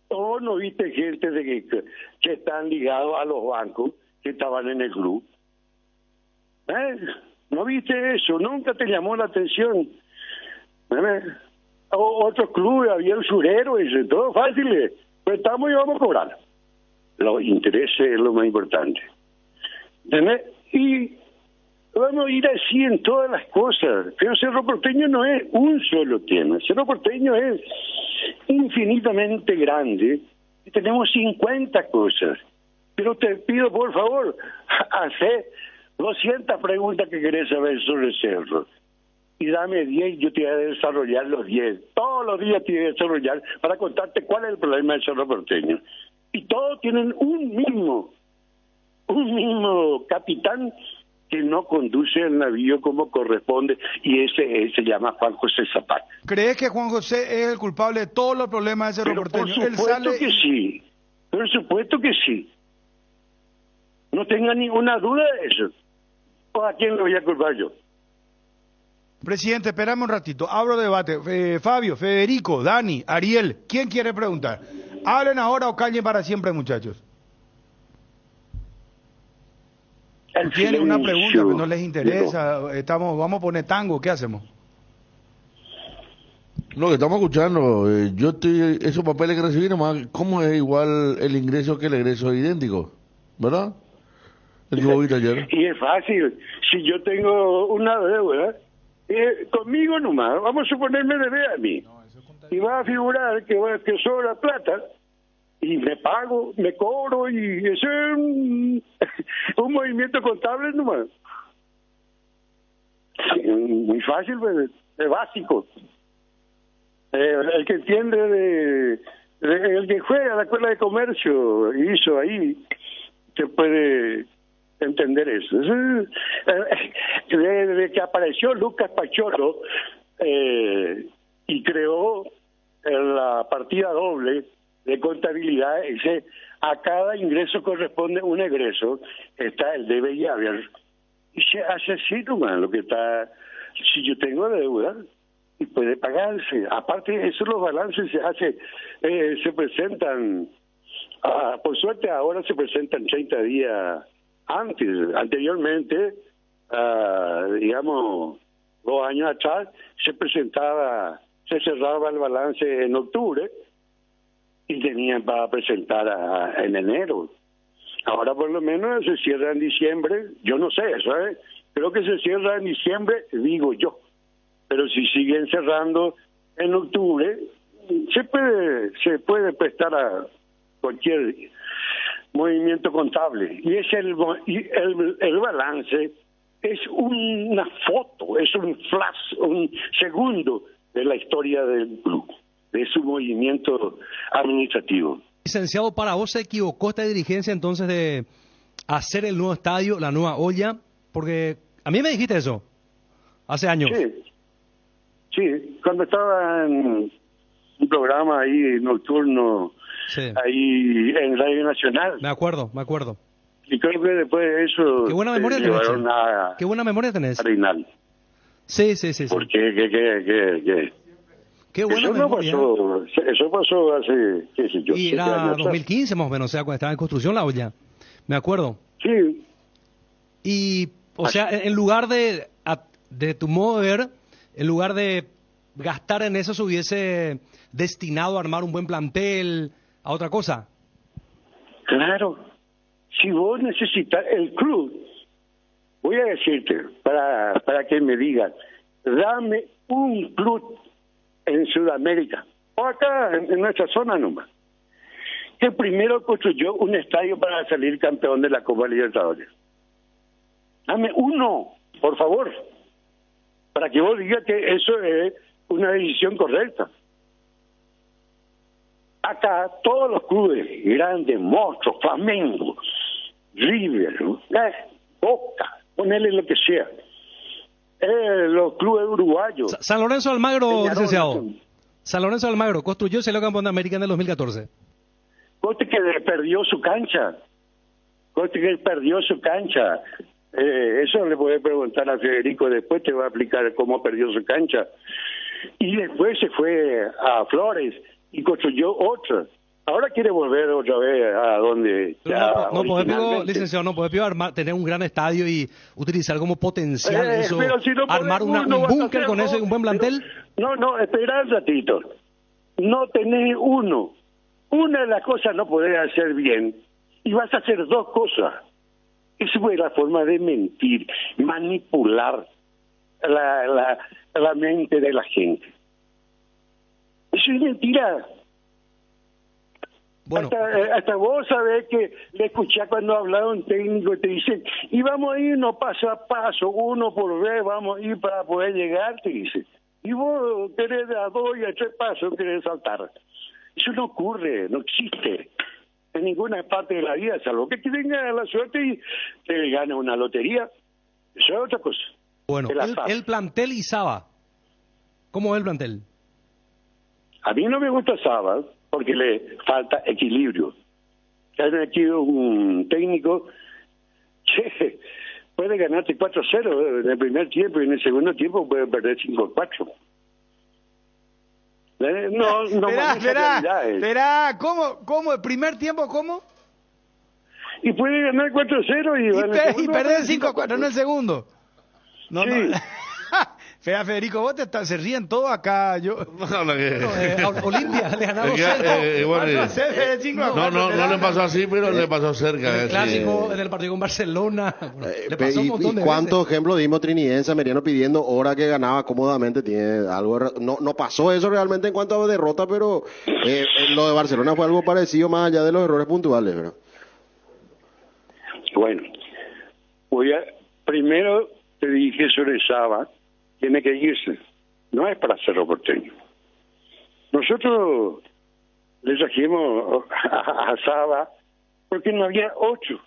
¿O no viste gente que están ligados a los bancos que estaban en el club? ¿No viste eso? Nunca te llamó la atención. Otros clubes, había usureros, todo fácil. Prestamos y vamos a cobrar. Los intereses es lo más importante. Y vamos a ir así en todas las cosas. Pero Cerro Porteño no es un solo tema. Cerro Porteño es infinitamente grande y tenemos 50 cosas. Pero te pido, por favor, hacer 200 preguntas que querés saber sobre Cerro. Y dame 10 y yo te voy a desarrollar los 10. Todos los días te voy a desarrollar para contarte cuál es el problema del Cerro Porteño. Y todos tienen un mismo capitán que no conduce el navío como corresponde, y ese se llama Juan José Zapata. ¿Crees que Juan José es el culpable de todos los problemas de Cerro Porteño? Por supuesto que sí. Por supuesto que sí. No tenga ninguna duda de eso. ¿O a quién lo voy a culpar yo? Presidente, espérame un ratito. Abro debate. Fabio, Federico, Dani, Ariel, ¿quién quiere preguntar? Hablen ahora o callen para siempre, muchachos. ¿Tienen una pregunta que no les interesa? Vamos a poner tango, ¿qué hacemos? Lo que estamos escuchando, esos papeles que recibí nomás, ¿cómo es igual el ingreso que el egreso? Es idéntico, ¿verdad? El que vos viste ayer. Y es fácil. Si yo tengo una deuda, conmigo nomás, vamos a suponerme debe a mí. Y va a figurar que sobra plata, y me pago, me cobro, y eso es un movimiento contable nomás. Muy fácil, pues, es básico. El que entiende el que juega a la escuela de comercio hizo ahí, se puede entender eso. Desde que apareció Lucas Pacholo y creó la partida doble de contabilidad, a cada ingreso corresponde un egreso, está el debe y haber, y se hace así nomás lo que está. Si yo tengo deuda y puede pagarse, aparte de eso los balances se presentan, por suerte ahora se presentan 30 días antes. Anteriormente, digamos, 2 años atrás se cerraba el balance en octubre y tenían para presentar en enero. Ahora por lo menos se cierra en diciembre, yo no sé, ¿sabes? Creo que se cierra en diciembre, digo yo. Pero si siguen cerrando en octubre, se puede prestar a cualquier movimiento contable. Y es el balance es una foto, es un flash, un segundo de la historia del club, de su movimiento administrativo. Licenciado, para vos se equivocó esta dirigencia entonces de hacer el nuevo estadio, la nueva olla, porque a mí me dijiste eso hace años. Sí, cuando estaba en un programa ahí nocturno, ahí en Radio Nacional. Me acuerdo. Y creo que después de eso... Qué buena memoria tenés. Qué buena memoria tenés. Arenal. Sí. Porque Qué buena eso memoria. Eso pasó hace, qué sé yo, y 7 era años 2015 más o menos, o sea, cuando estaba en construcción la olla. Me acuerdo. Sí. Y, o sea, en lugar de tu modo de ver, en lugar de gastar en eso, se hubiese destinado a armar un buen plantel, a otra cosa. Claro. Si vos necesitas el club, voy a decirte, para que me digan, dame un club en Sudamérica, o acá en nuestra zona nomás, que primero construyó un estadio para salir campeón de la Copa Libertadores. Dame uno, por favor, para que vos digas que eso es una decisión correcta. Acá todos los clubes grandes, monstruos, Flamengo, River, Boca, ponele lo que sea, los clubes uruguayos. San Lorenzo de Almagro, licenciado. San Lorenzo de Almagro construyó y salió campeón de América en el 2014. Coste que perdió su cancha. Eso le puede preguntar a Federico, después te va a explicar cómo perdió su cancha. Y después se fue a Flores y construyó otra. Ahora quiere volver otra vez a donde... Licenciado, no puede tener un gran estadio y utilizar como potencial eso, pero si no armar un búnker con eso y un buen plantel. No, espera un ratito. No tenés uno. Una de las cosas no podés hacer bien y vas a hacer 2 cosas. Esa fue la forma de mentir, manipular la mente de la gente. Eso es mentira. Bueno. Hasta vos sabés que le escuchás cuando habla un técnico y te dicen, y vamos a irnos paso a paso, uno por vez, vamos a ir para poder llegar, te dice. Y vos querés a 2 y a 3 pasos, querés saltar. Eso no ocurre, no existe en ninguna parte de la vida, salvo que te venga la suerte y te gane una lotería. Eso es otra cosa. Bueno, el plantel y Saba. ¿Cómo es el plantel? A mí no me gusta Saba porque le falta equilibrio. Hay aquí un técnico que puede ganarte 4-0 en el primer tiempo y en el segundo tiempo puede perder 5-4. No Esperá, ¿cómo? ¿El primer tiempo cómo? Y puede ganar 4-0 y perder 5-4 en el segundo. No, sí. No. Federico, vos se ríen todos acá. Olimpia le ganó 2-0. No le pasó así, pero le pasó cerca. El clásico en el partido con Barcelona. Le pasó un montón de ¿Cuántos ejemplos dimos Trinidense, Meriano pidiendo hora que ganaba cómodamente? Tiene algo. No pasó eso realmente en cuanto a derrota, pero lo de Barcelona fue algo parecido más allá de los errores puntuales, ¿verdad? Bueno, primero te dije sobre Saba. Tiene que irse. No es para Cerro Porteño. Nosotros le trajimos a Saba porque no había 8.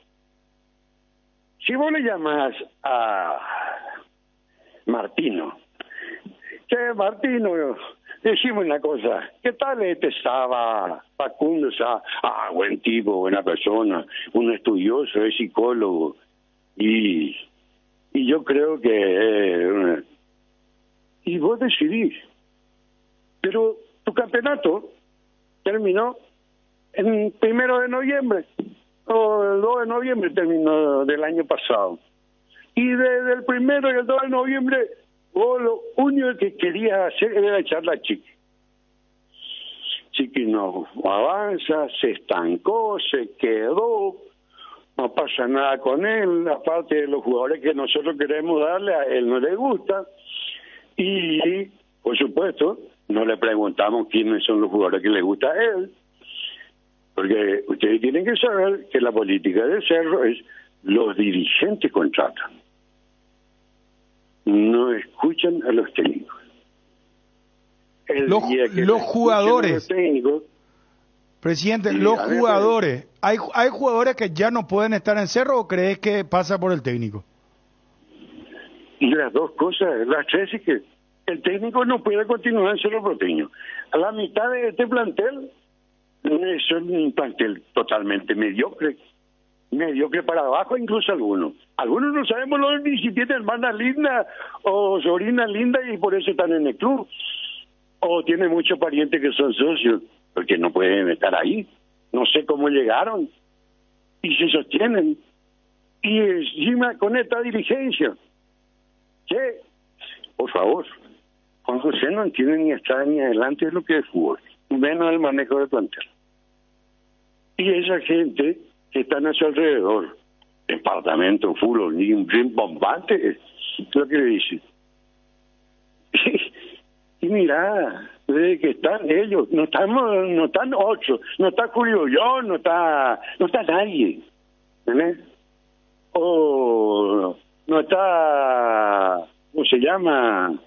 Si vos le llamas a Martino, Martino, decimos una cosa, ¿qué tal Saba? Facundo Saba, buen tipo, buena persona, un estudioso, es psicólogo, y yo creo que... y vos decidís. Pero tu campeonato terminó en 1 de noviembre, o el 2 de noviembre terminó del año pasado. Y desde el 1 y el 2 de noviembre Vos lo único que querías hacer era echarla a Chiqui. Chiqui no avanza, se estancó, se quedó, no pasa nada con él, aparte de los jugadores que nosotros queremos darle, a él no le gusta. Y, por supuesto, no le preguntamos quiénes son los jugadores que le gusta a él, porque ustedes tienen que saber que la política del Cerro es los dirigentes contratan, no escuchan a los técnicos. Los jugadores, técnicos, presidente, sí, los jugadores, ¿hay jugadores que ya no pueden estar en Cerro o crees que pasa por el técnico? Y las dos cosas, las tres, es que el técnico no puede continuar en Cerro Porteño. A la mitad de este plantel es un plantel totalmente mediocre para abajo, incluso algunos no sabemos ni si tienen hermana linda o sobrina linda y por eso están en el club, o tienen muchos parientes que son socios porque no pueden estar ahí, no sé cómo llegaron y se sostienen, y encima con esta dirigencia, che, por favor, Juan José no entiende ni atrás ni adelante de lo que es fútbol, menos el manejo del plantel. Y esa gente que están a su alrededor, departamento, fútbol, ni un bombante, es lo que le dicen. Y mira, desde que están ellos, no están ocho, no está Julio Yo, no está nadie, ¿entendés? O no está, ¿cómo se llama?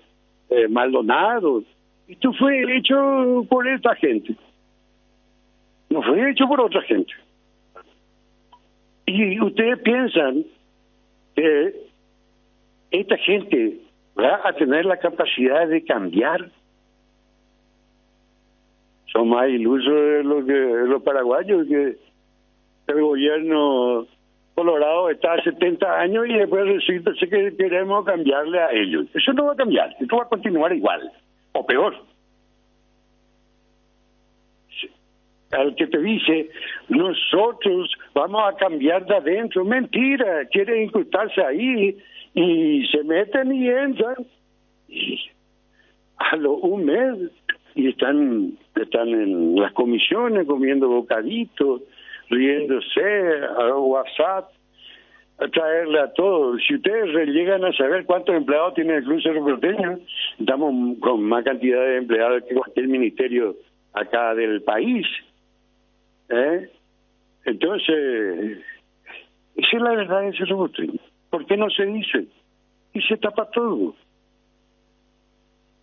Maldonado. Esto fue hecho por esta gente, no fue hecho por otra gente. Y ustedes piensan que esta gente va a tener la capacidad de cambiar. Son más ilusos de los paraguayos, que el gobierno colorado está a 70 años y después resulta que queremos cambiarle a ellos. Eso no va a cambiar, esto va a continuar igual, o peor. Al que te dice, nosotros vamos a cambiar de adentro, mentira, quieren incrustarse ahí y se meten y entran y a un mes y están en las comisiones comiendo bocaditos, riéndose a WhatsApp, a traerle a todos. Si ustedes llegan a saber cuántos empleados tiene el Club Cerro Porteño, estamos con más cantidad de empleados que cualquier ministerio acá del país. Entonces, esa es la verdad de Cerro Porteño. ¿Por qué no se dice? Y se tapa todo.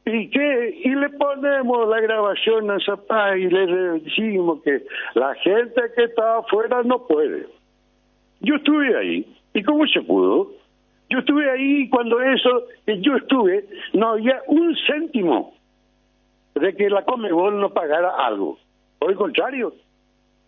¿Y qué? Y le ponemos la grabación a Zapá y le decimos que la gente que está afuera no puede. Yo estuve ahí. ¿Y cómo se pudo? Yo estuve ahí cuando eso que yo estuve, no había un céntimo de que la Conmebol no pagara algo. Por el contrario,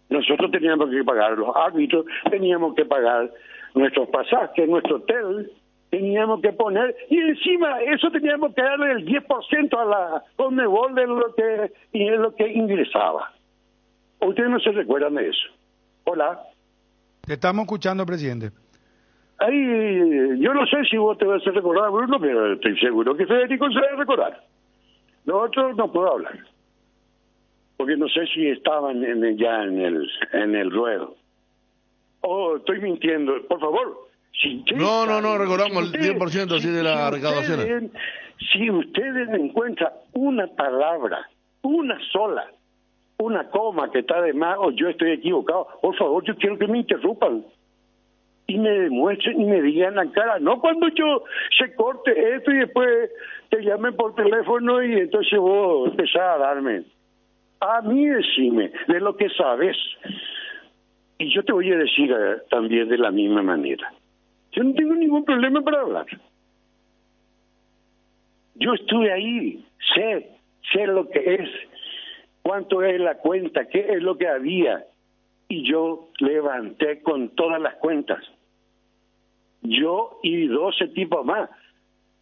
nosotros teníamos que pagar los árbitros, teníamos que pagar nuestros pasajes, nuestro hotel, teníamos que poner, y encima eso teníamos que darle el 10% a la Conmebol de lo que ingresaba. ¿Ustedes no se recuerdan de eso? Hola. Te estamos escuchando, presidente. Ahí, yo no sé si vos te vas a recordar, Bruno, pero estoy seguro que Federico se va a recordar. Los otros no puedo hablar, porque no sé si estaban ya en el ruedo. Oh, estoy mintiendo. Por favor. No, recordamos el 10% así de las recaudaciones. Si ustedes encuentran una palabra, una sola, una coma que está de más o yo estoy equivocado, por favor, yo quiero que me interrumpan y me demuestren y me digan la cara, no cuando yo se corte esto y después te llamen por teléfono y entonces vos empezás a darme. A mí decime de lo que sabes. Y yo te voy a decir también de la misma manera. Yo no tengo ningún problema para hablar. Yo estuve ahí, sé lo que es, cuánto es la cuenta, qué es lo que había. Y yo levanté con todas las cuentas. Yo y 12 tipos más.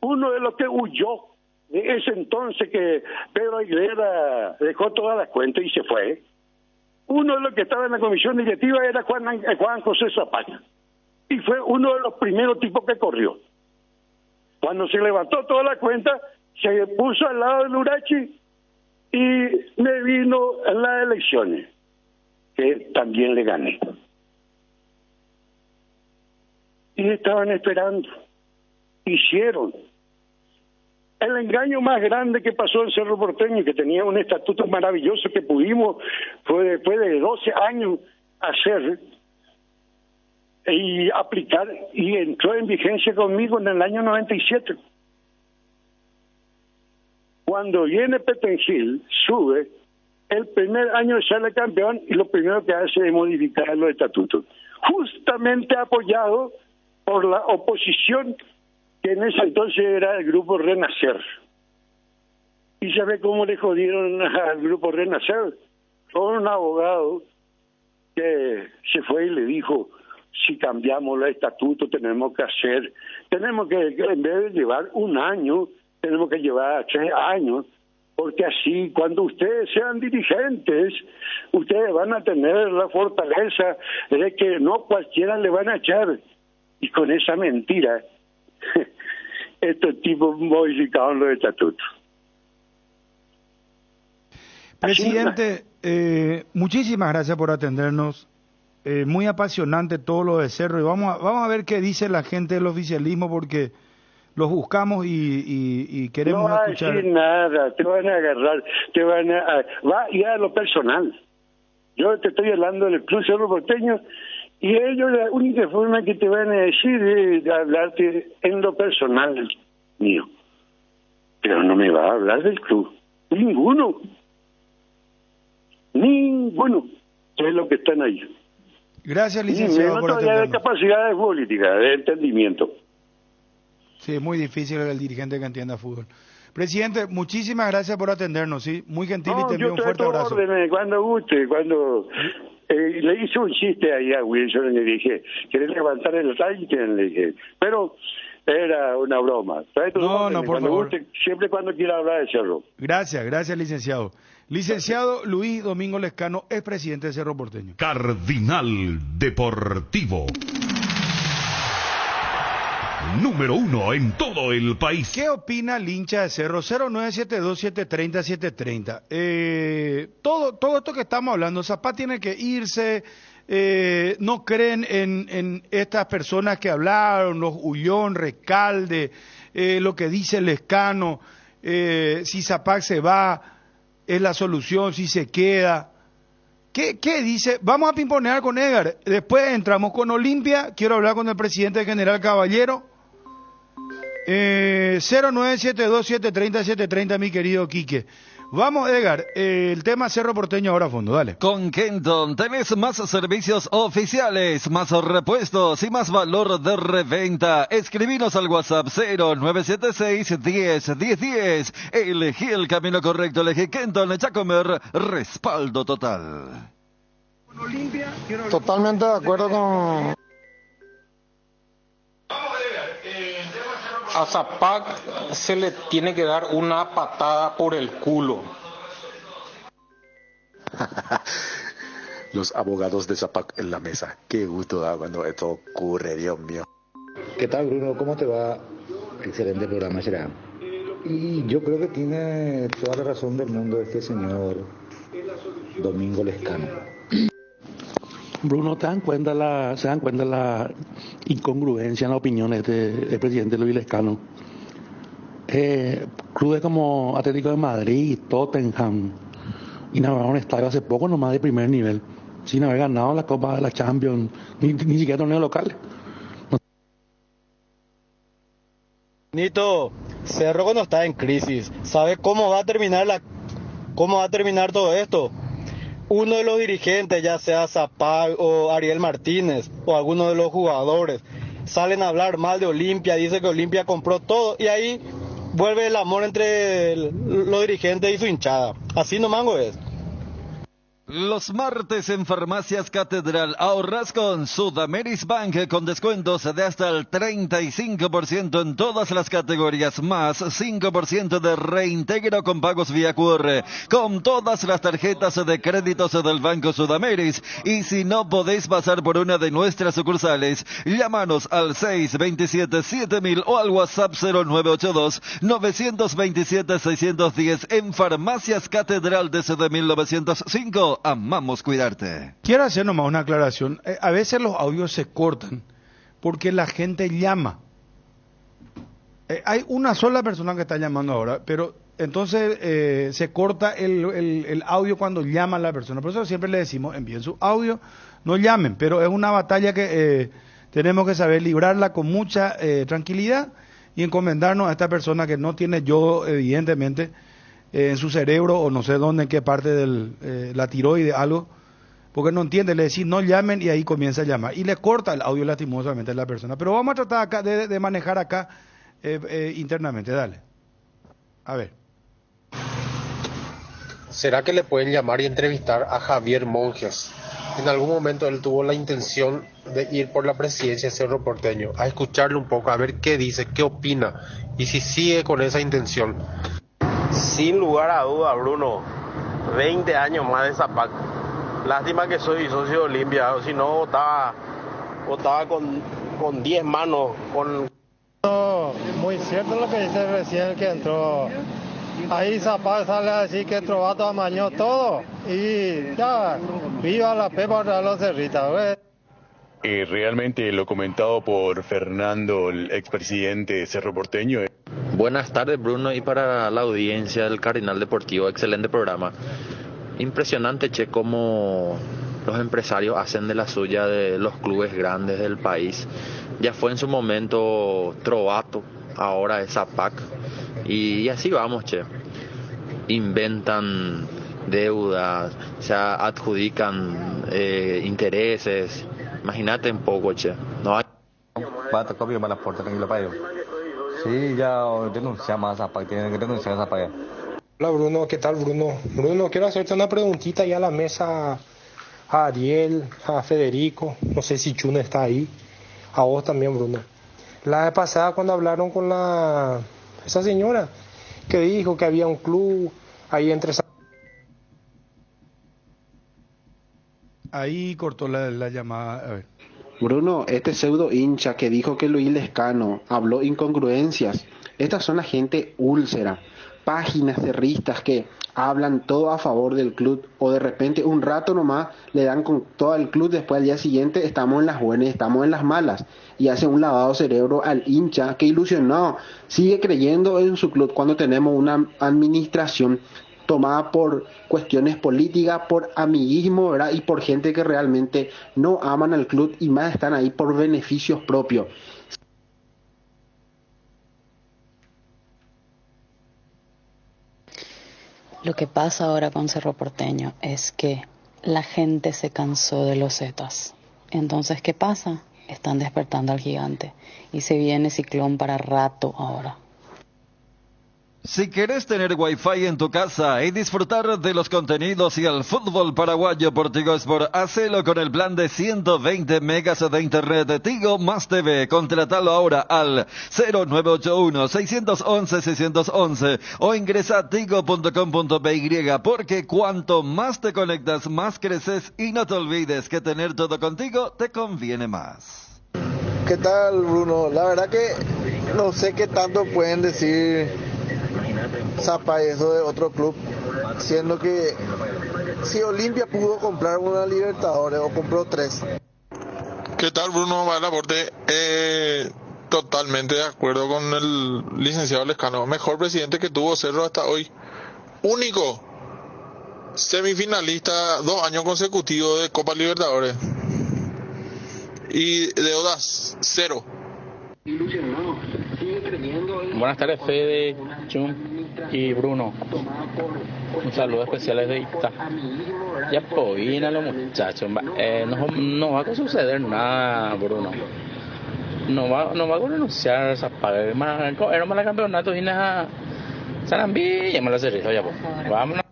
Uno de los que huyó de ese entonces que Pedro Aguilera dejó todas las cuentas y se fue. Uno de los que estaba en la comisión directiva era Juan José Zapata. Y fue uno de los primeros tipos que corrió. Cuando se levantó toda la cuenta, se puso al lado del Urachi y me vino en las elecciones, que también le gané. Y estaban esperando. Hicieron. El engaño más grande que pasó en Cerro Porteño, que tenía un estatuto maravilloso que pudimos, fue después de 12 años hacer y aplicar, y entró en vigencia conmigo en el año 97. Cuando viene Petengil, sube, el primer año sale campeón y lo primero que hace es modificar los estatutos, justamente apoyado por la oposición, que en ese entonces era el grupo Renacer. ¿Y sabe cómo le jodieron al grupo Renacer? Con un abogado que se fue y le dijo, si cambiamos los estatutos tenemos que en vez de llevar un año, tenemos que llevar 3 años, porque así cuando ustedes sean dirigentes, ustedes van a tener la fortaleza de que no cualquiera le van a echar. Y con esa mentira, estos tipos modificaron los estatutos. Presidente, muchísimas gracias por atendernos. Muy apasionante todo lo de Cerro, y vamos a ver qué dice la gente del oficialismo, porque los buscamos y queremos no va escuchar. A decir nada, te van a agarrar, va a ir a lo personal. Yo te estoy hablando del Club Cerro Porteño, y ellos la única forma que te van a decir es hablarte en lo personal mío. Pero no me va a hablar del club. Ninguno. Es lo que están ahí. Gracias, licenciado, por atendernos. De capacidades políticas, de entendimiento. Sí, es muy difícil el dirigente que entienda fútbol. Presidente, muchísimas gracias por atendernos, ¿sí? Muy gentil, y te envío un fuerte abrazo. Cuando guste, le hice un chiste ahí a Wilson y le dije, ¿querés levantar el rating? Le dije, pero era una broma. No, por favor. Guste, siempre cuando quiera hablar de Cerro. Gracias, licenciado. Licenciado Luis Domingo Lescano es presidente de Cerro Porteño. Cardinal Deportivo. Número 1 en todo el país. ¿Qué opina el hincha de Cerro? 0972-730-730. Todo esto que estamos hablando, Zapata tiene que irse, no creen en estas personas que hablaron, los Ullón, Recalde, lo que dice Lescano, si Zapata se va, es la solución, si se queda. ¿Qué dice? Vamos a pimponear con Edgar, después entramos con Olimpia, quiero hablar con el presidente General Caballero. 0972-730-730, mi querido Quique. Vamos, Edgar, el tema Cerro Porteño ahora a fondo, dale. Con Kenton tenés más servicios oficiales, más repuestos y más valor de reventa. Escribinos al WhatsApp 0976-10-1010. Elegí el camino correcto, elegí Kenton Chacomer, respaldo total. Totalmente de acuerdo con... A Zapac se le tiene que dar una patada por el culo. Los abogados de Zapac en la mesa. Qué gusto da cuando esto ocurre, Dios mío. ¿Qué tal, Bruno? ¿Cómo te va? Excelente programa será. Y yo creo que tiene toda la razón del mundo este señor Domingo Lescano. Bruno, ¿se dan cuenta la incongruencia en las opiniones del presidente Luis Lescano? Clubes como Atlético de Madrid, Tottenham, inauguraron un estadio hace poco nomás de primer nivel, sin haber ganado la Copa de la Champions, ni siquiera torneos locales. Nito, Cerro cuando está en crisis, ¿sabe cómo va a terminar todo esto? Uno de los dirigentes, ya sea Zapag o Ariel Martínez o alguno de los jugadores, salen a hablar mal de Olimpia, dice que Olimpia compró todo y ahí vuelve el amor entre los dirigentes y su hinchada. Así nomás es. Los martes en Farmacias Catedral ahorras con Sudameris Bank con descuentos de hasta el 35% en todas las categorías, más 5% de reintegro con pagos vía QR, con todas las tarjetas de créditos del Banco Sudameris. Y si no podéis pasar por una de nuestras sucursales, llámanos al 627-7000 o al WhatsApp 0982-927-610 en Farmacias Catedral desde 1905. Amamos cuidarte. Quiero hacer nomás una aclaración. A veces los audios se cortan porque la gente llama. Hay una sola persona que está llamando ahora, pero entonces se corta el audio cuando llama a la persona. Por eso siempre le decimos, envíen su audio, no llamen, pero es una batalla que tenemos que saber librarla con mucha tranquilidad y encomendarnos a esta persona que no tiene yo, evidentemente, en su cerebro o no sé dónde, en qué parte de la tiroide, algo, porque no entiende, le decís no llamen y ahí comienza a llamar y le corta el audio lastimosamente a la persona. Pero vamos a tratar acá de manejar acá internamente, dale. A ver. ¿Será que le pueden llamar y entrevistar a Javier Monjes? En algún momento él tuvo la intención de ir por la presidencia de Cerro Porteño, a escucharle un poco, a ver qué dice, qué opina y si sigue con esa intención. Sin lugar a duda, Bruno, 20 años más de Zapac. Lástima que soy socio de Olimpia, si no votaba con 10 manos. Muy cierto lo que dice recién que entró. Ahí Zapac sale a decir que Trovato amañó todo y ya, viva la Pepa de los Cerritas. Realmente lo comentado por Fernando, el expresidente de Cerro Porteño. Buenas tardes, Bruno, y para la audiencia del Cardinal Deportivo, excelente programa. Impresionante, che, cómo los empresarios hacen de la suya de los clubes grandes del país. Ya fue en su momento Trovato, ahora es Zapac, y así vamos, che. Inventan deudas, se adjudican intereses. Imagínate un poco, che. No hay... Va a tocar bien para la puerta, tranquilo para ellos. Sí, ya denunciamos a Zapac, tienen que denunciar a Zapac. Hola Bruno, ¿qué tal Bruno? Bruno, quiero hacerte una preguntita ya a la mesa, a Ariel, a Federico, no sé si Chuna está ahí, a vos también Bruno. La vez pasada cuando hablaron con esa señora que dijo que había un club ahí entre... Ahí cortó la llamada, a ver. Bruno, este pseudo hincha que dijo que Luis Lescano habló incongruencias, estas son la gente úlcera, páginas cerristas que hablan todo a favor del club o de repente un rato nomás le dan con todo el club, después al día siguiente estamos en las buenas, estamos en las malas y hace un lavado de cerebro al hincha que ilusionado sigue creyendo en su club cuando tenemos una administración tomada por cuestiones políticas, por amiguismo, ¿verdad? Y por gente que realmente no aman al club y más están ahí por beneficios propios. Lo que pasa ahora con Cerro Porteño es que la gente se cansó de los Zetas. Entonces, ¿qué pasa? Están despertando al gigante y se viene Ciclón para rato ahora. Si querés tener Wi-Fi en tu casa y disfrutar de los contenidos y el fútbol paraguayo por Tigo Sport, hacelo con el plan de 120 megas de internet de Tigo más TV. Contratalo ahora al 0981-611-611 o ingresa a tigo.com.py, porque cuanto más te conectas, más creces, y no te olvides que tener todo contigo te conviene más. ¿Qué tal, Bruno? La verdad que no sé qué tanto pueden decir Zapa eso de otro club, siendo que si Olimpia pudo comprar una Libertadores o compró 3. ¿Qué tal, Bruno? Valaporte, totalmente de acuerdo con el licenciado Lescano. Mejor presidente que tuvo Cerro hasta hoy. Único semifinalista 2 años consecutivos de Copa Libertadores. Y deudas 0. Buenas tardes, Fede, Chum y Bruno. Un saludo especial desde Ita. Ya povían los muchachos. No va a suceder nada, Bruno. No va a renunciar esa paga. Era más el campeonato y nada. Sarambí, ya me lo cerré, ya pues. Vámonos.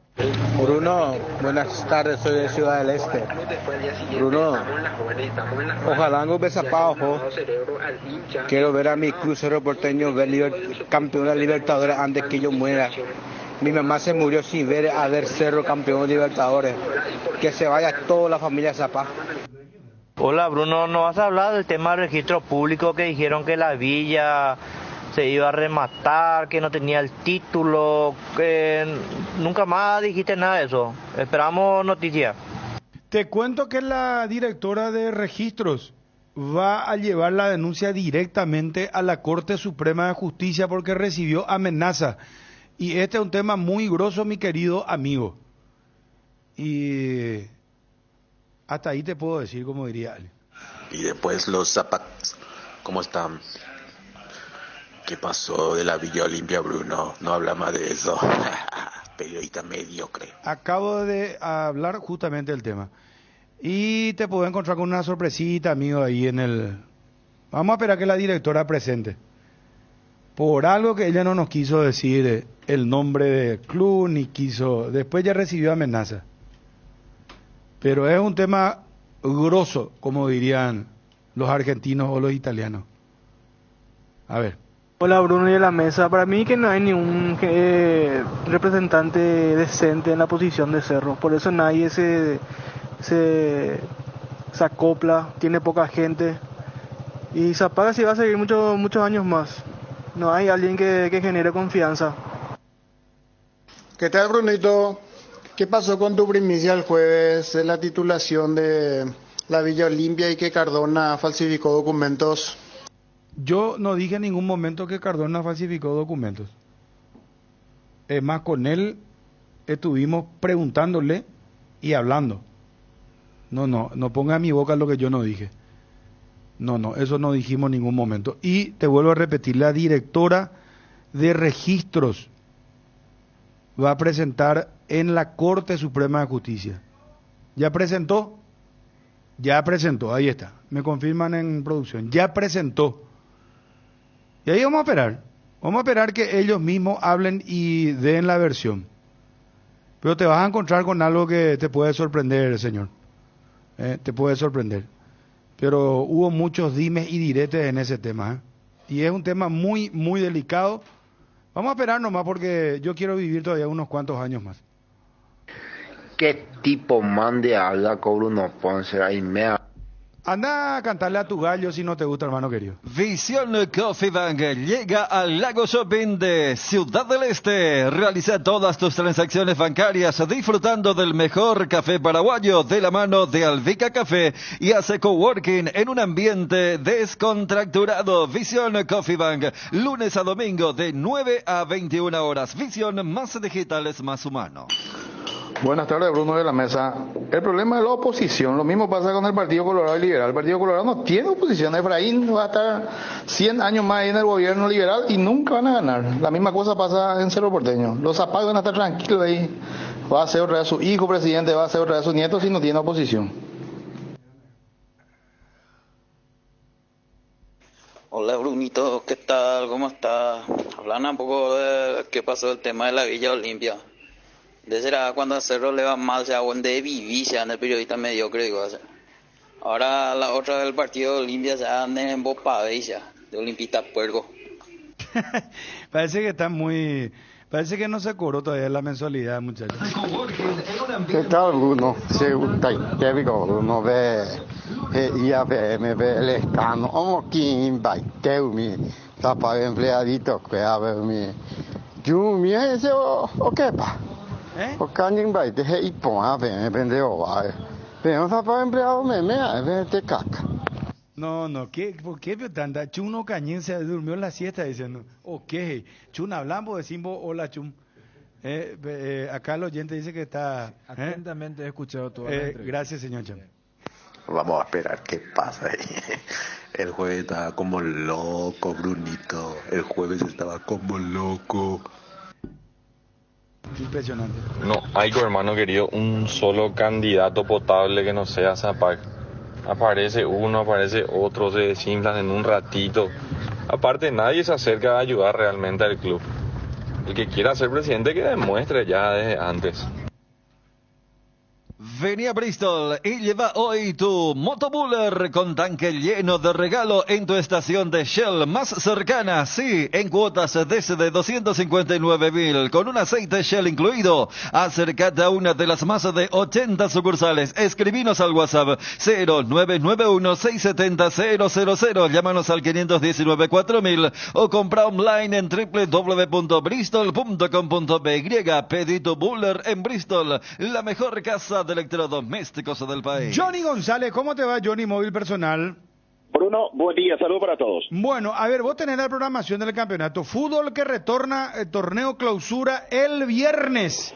Bruno, buenas tardes, soy de Ciudad del Este. Bruno, ojalá no me zapajo. Quiero ver a mi crucero porteño ver campeón de Libertadores antes que yo muera. Mi mamá se murió sin ver a ver Cerro campeón de Libertadores. Que se vaya toda la familia Zapá. Hola Bruno, ¿no vas a hablar del tema del registro público que dijeron que la villa se iba a rematar, que no tenía el título, que nunca más dijiste nada de eso? Esperamos noticias. Te cuento que la directora de registros va a llevar la denuncia directamente a la Corte Suprema de Justicia porque recibió amenaza. Y este es un tema muy grosso, mi querido amigo. Y hasta ahí te puedo decir, como diría alguien. Y después los zapatos, ¿cómo están? ¿Qué pasó de la Villa Olimpia, Bruno? No habla más de eso. Periodista mediocre. Acabo de hablar justamente del tema. Y te puedo encontrar con una sorpresita, amigo, ahí en el... Vamos a esperar que la directora presente. Por algo que ella no nos quiso decir el nombre del club, ni quiso... Después ya recibió amenaza. Pero es un tema grosso, como dirían los argentinos o los italianos. A ver. Hola Bruno y a la mesa. Para mí que no hay ningún representante decente en la posición de Cerro. Por eso nadie se acopla, tiene poca gente. Y Zapata sí va a seguir muchos años más. No hay alguien que genere confianza. ¿Qué tal, Brunito? ¿Qué pasó con tu primicia el jueves de la titulación de la Villa Olimpia y que Cardona falsificó documentos? Yo no dije en ningún momento que Cardona falsificó documentos. Es más, con él estuvimos preguntándole y hablando. No ponga en mi boca lo que yo no dije. No, eso no dijimos en ningún momento. Y te vuelvo a repetir, la directora de registros va a presentar en la Corte Suprema de Justicia. ¿Ya presentó? Ya presentó, ahí está. Me confirman en producción. Ya presentó. Y ahí vamos a esperar. Vamos a esperar que ellos mismos hablen y den la versión. Pero te vas a encontrar con algo que te puede sorprender, señor. Te puede sorprender. Pero hubo muchos dimes y diretes en ese tema. Y es un tema muy, muy delicado. Vamos a esperar nomás porque yo quiero vivir todavía unos cuantos años más. ¿Qué tipo mande habla con Bruno Ponce? Ahí me... Anda a cantarle a tu gallo si no te gusta, hermano querido. Visión Coffee Bank llega al Lago Shopping de Ciudad del Este. Realiza todas tus transacciones bancarias disfrutando del mejor café paraguayo de la mano de Alvica Café y hace coworking en un ambiente descontracturado. Visión Coffee Bank, lunes a domingo de 9 a 21 horas. Visión, más digitales, más humano. Buenas tardes, Bruno de la Mesa. El problema es la oposición. Lo mismo pasa con el Partido Colorado y Liberal. El Partido Colorado no tiene oposición. Efraín va a estar 100 años más ahí en el gobierno liberal y nunca van a ganar. La misma cosa pasa en Cerro Porteño. Los Zapag van a estar tranquilos ahí. Va a ser otra vez su hijo presidente, va a ser otra vez su nieto si no tiene oposición. Hola Brunito, ¿qué tal? ¿Cómo estás? Hablando un poco de qué pasó el tema de la Villa Olimpia. De será cuando a Cerro le va mal, se aguante de vivir, se anda el periodista mediocre, digo. Ahora la otra del partido de Olimpia se anda en Bopadella, de Olimpista Puerco. Parece que está muy... Parece que no se cobró todavía la mensualidad, muchachos. ¿Qué tal, Bruno? Se gusta que Bruno ve IAPM, ve el escano. Como quien va, que mi tapa empleadito, que a ver mi... Yo, mi ese o qué pa. O cañen va, te he ipon a ver, me pendejo va. Pero tapa empleado me te caca. No, ¿por qué tanta? Chuno Cañín se durmió en la siesta diciendo, ok, Chun hablamos, decimos hola Chun. Acá el oyente dice que está... Atentamente he escuchado todo. Gracias, señor Chun. Vamos a esperar qué pasa ahí. El jueves estaba como loco, Brunito. El jueves estaba como loco. Impresionante. No hay, hermano querido, un solo candidato potable que no sea Zapag. Aparece uno, aparece otro, se desinflan en un ratito. Aparte, nadie se acerca a ayudar realmente al club. El que quiera ser presidente, que demuestre ya desde antes. Vení a Bristol y lleva hoy tu Motobuller con tanque lleno de regalo en tu estación de Shell más cercana, sí, en cuotas desde 259.000, con un aceite Shell incluido. Acércate a una de las más de 80 sucursales. Escribinos al WhatsApp 0991-670-000, llámanos al 519-4000 o compra online en www.bristol.com.py. Pedí tu Buller en Bristol, la mejor casa de electrodomésticos del país. Johnny González, ¿cómo te va, Johnny, móvil personal? Bruno, buen día, saludos para todos. Bueno, a ver, vos tenés la programación del campeonato. Fútbol que retorna, torneo clausura el viernes.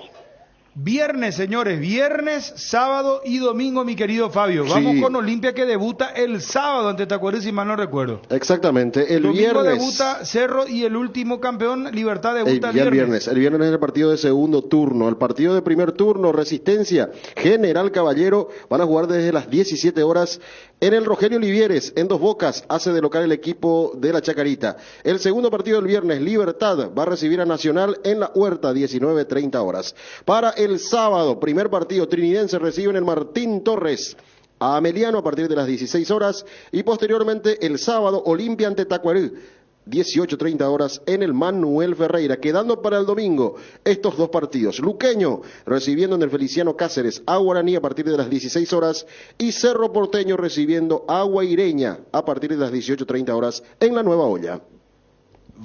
Viernes, señores, viernes, sábado y domingo, mi querido Fabio. Vamos con Olimpia, que debuta el sábado ante Tacuarembó, si mal no recuerdo. Exactamente, el domingo viernes. Debuta Cerro y el último campeón, Libertad, debuta el viernes. El viernes es el partido de segundo turno. El partido de primer turno, Resistencia, General Caballero, van a jugar desde las 17 horas en el Rogelio Olivieres, en Dos Bocas, hace de local el equipo de la Chacarita. El segundo partido del viernes, Libertad, va a recibir a Nacional en la Huerta, 19:30 horas. Para el sábado, primer partido, Trinidense recibe en el Martín Torres a Ameliano a partir de las 16 horas y posteriormente el sábado, Olimpia ante Tacuarembó, 18:30 horas en el Manuel Ferreira. Quedando para el domingo estos dos partidos: Luqueño recibiendo en el Feliciano Cáceres a Guaraní a partir de las 16 horas y Cerro Porteño recibiendo a Guaireña a partir de las 18:30 horas en la Nueva Olla.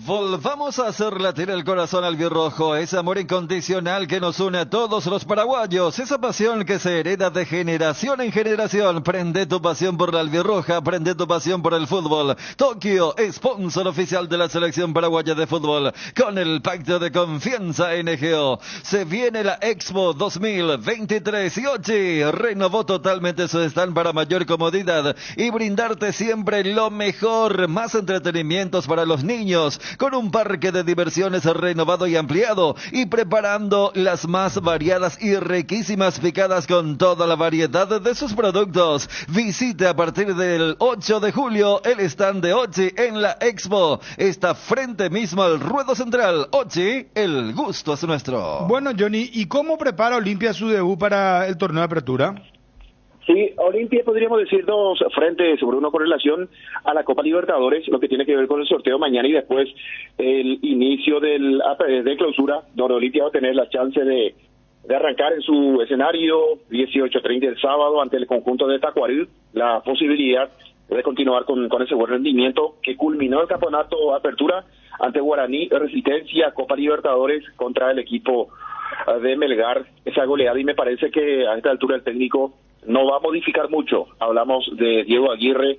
Volvamos a hacer latir el corazón albirrojo, ese amor incondicional que nos une a todos los paraguayos, esa pasión que se hereda de generación en generación. Prende tu pasión por la albirroja, prende tu pasión por el fútbol. Tokio, sponsor oficial de la selección paraguaya de fútbol, con el pacto de confianza NGO. Se viene la Expo 2023 y Ochi renovó totalmente su stand para mayor comodidad y brindarte siempre lo mejor, más entretenimientos para los niños, con un parque de diversiones renovado y ampliado y preparando las más variadas y riquísimas picadas con toda la variedad de sus productos. Visite a partir del 8 de julio el stand de Ochi en la Expo. Está frente mismo al ruedo central. Ochi, el gusto es nuestro. Bueno, Johnny, ¿y cómo prepara Olimpia su debut para el torneo de apertura? Sí, Olimpia podríamos decir dos frentes, sobre uno con relación a la Copa Libertadores, lo que tiene que ver con el sorteo mañana y después el inicio de clausura, donde Olimpia va a tener la chance de arrancar en su escenario 18:30 el sábado ante el conjunto de Tacuarembó, la posibilidad de continuar con ese buen rendimiento que culminó el campeonato apertura ante Guaraní, Resistencia, Copa Libertadores contra el equipo de Melgar, esa goleada, y me parece que a esta altura el técnico no va a modificar mucho. Hablamos de Diego Aguirre,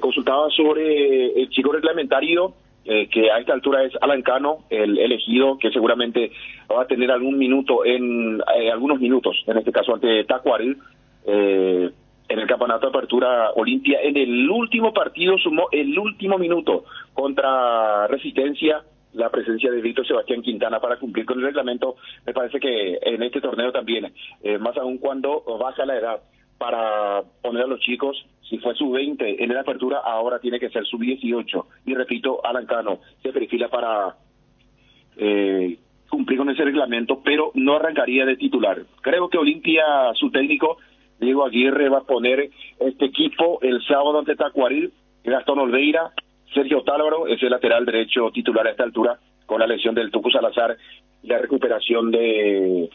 consultaba sobre el chico reglamentario, que a esta altura es Alan Cano, el elegido, que seguramente va a tener algunos minutos, en este caso ante Tacuarembó, en el campeonato de apertura. Olimpia en el último partido sumó el último minuto contra Resistencia la presencia de Víctor Sebastián Quintana para cumplir con el reglamento. Me parece que en este torneo también, más aún cuando baja la edad para poner a los chicos, si fue sub-20 en la apertura, ahora tiene que ser sub-18. Y repito, Alan Cano se perfila para cumplir con ese reglamento, pero no arrancaría de titular. Creo que Olimpia, su técnico, Diego Aguirre, va a poner este equipo el sábado ante Tacuarembó. Gastón Olveira, Sergio Tálvaro es el lateral derecho titular a esta altura, con la lesión del Tucu Salazar y la recuperación de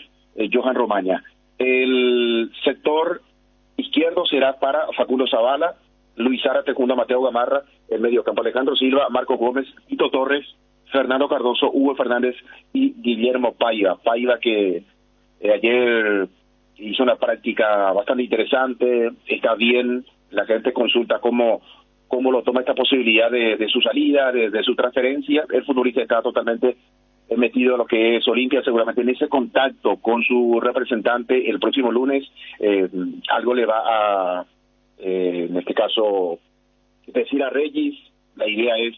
Johan Romaña. El sector izquierdo será para Facundo Zavala, Luis Zárate junto a Mateo Gamarra, el mediocampo Alejandro Silva, Marco Gómez, Tito Torres, Fernando Cardoso, Hugo Fernández y Guillermo Paiva. Paiva que ayer hizo una práctica bastante interesante, está bien, la gente consulta cómo lo toma esta posibilidad de su salida, de su transferencia. El futbolista está totalmente metido en lo que es Olimpia, seguramente en ese contacto con su representante el próximo lunes. Algo le va a, en este caso, decir a Regis. La idea es,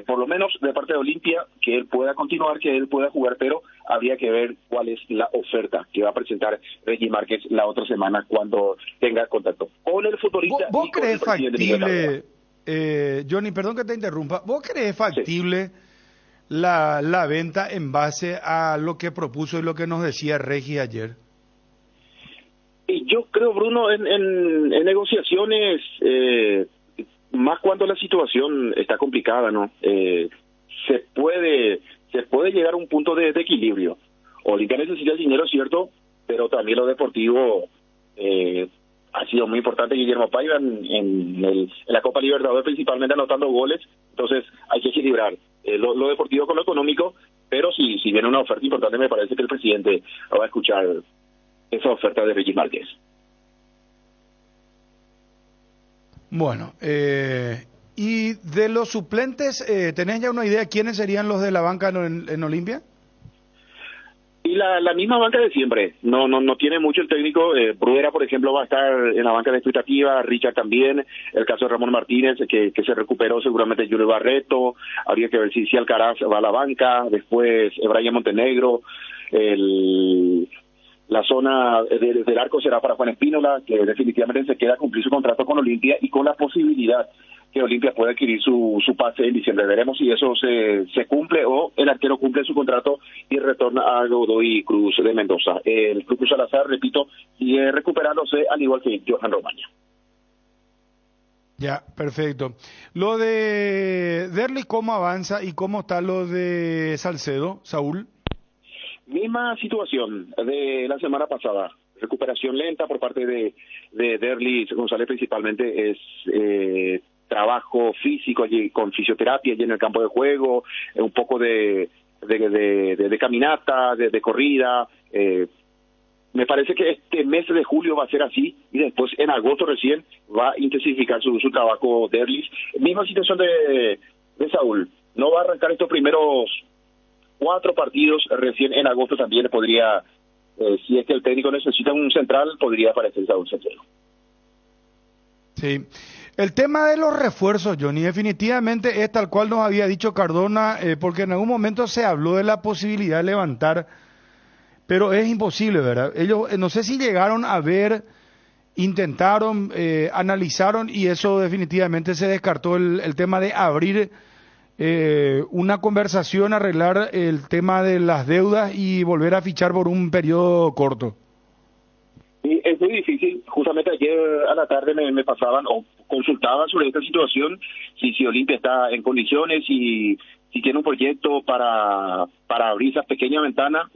por lo menos de parte de Olimpia, que él pueda continuar, que él pueda jugar, pero habría que ver cuál es la oferta que va a presentar Regis Márquez la otra semana cuando tenga contacto con el futbolista. ¿Vos crees factible, Johnny, perdón que te interrumpa, vos crees factible la venta en base a lo que propuso y lo que nos decía Regis ayer? Y yo creo, Bruno, en negociaciones, más cuando la situación está complicada, ¿no? Se puede llegar a un punto de equilibrio. Olimpia necesita el dinero, cierto, pero también lo deportivo ha sido muy importante. Guillermo Paiva en la Copa Libertadores, principalmente anotando goles, entonces hay que equilibrar lo deportivo con lo económico, pero si viene una oferta importante, me parece que el presidente va a escuchar esa oferta de Regis Márquez. Bueno, y de los suplentes, ¿tenés ya una idea quiénes serían los de la banca en Olimpia? Y la misma banca de siempre, no tiene mucho el técnico. Bruera, por ejemplo, va a estar en la banca de expectativa, Richard también, el caso de Ramón Martínez, que se recuperó, seguramente Julio Barreto, habría que ver si Alcaraz va a la banca, después Brian Montenegro, la zona del arco será para Juan Espínola, que definitivamente se queda a cumplir su contrato con Olimpia y con la posibilidad que Olimpia pueda adquirir su pase en diciembre. Veremos si eso se cumple o el arquero cumple su contrato y retorna a Godoy Cruz de Mendoza. El Cruz Salazar, repito, sigue recuperándose al igual que Johan Romaña. Ya, perfecto. Lo de Derli, ¿cómo avanza y cómo está lo de Salcedo, Saúl? Misma situación de la semana pasada. Recuperación lenta por parte de Derli González, principalmente es trabajo físico allí con fisioterapia allí en el campo de juego, un poco de caminata, de corrida. Me parece que este mes de julio va a ser así y después en agosto recién va a intensificar su trabajo Derlis. Misma situación de Saúl. No va a arrancar estos primeros 4 partidos, recién en agosto también podría, si es que el técnico necesita un central, podría aparecer Saúl Centeno. Sí. El tema de los refuerzos, Johnny, definitivamente es tal cual nos había dicho Cardona, porque en algún momento se habló de la posibilidad de levantar, pero es imposible, ¿verdad? Ellos, no sé si llegaron a ver, intentaron, analizaron, y eso definitivamente se descartó el tema de abrir una conversación, arreglar el tema de las deudas y volver a fichar por un periodo corto. Y es muy difícil. Justamente ayer a la tarde me pasaban o consultaban sobre esta situación, si Olimpia está en condiciones y si tiene un proyecto para abrir esa pequeña ventana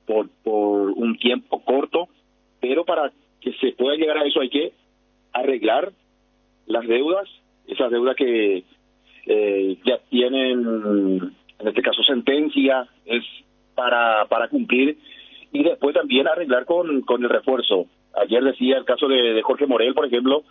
por un tiempo corto, pero para que se pueda llegar a eso hay que arreglar las deudas, esas deudas que ya tienen, en este caso sentencia, es para cumplir, y después también arreglar con el refuerzo. Ayer decía el caso de Jorge Morel, por ejemplo,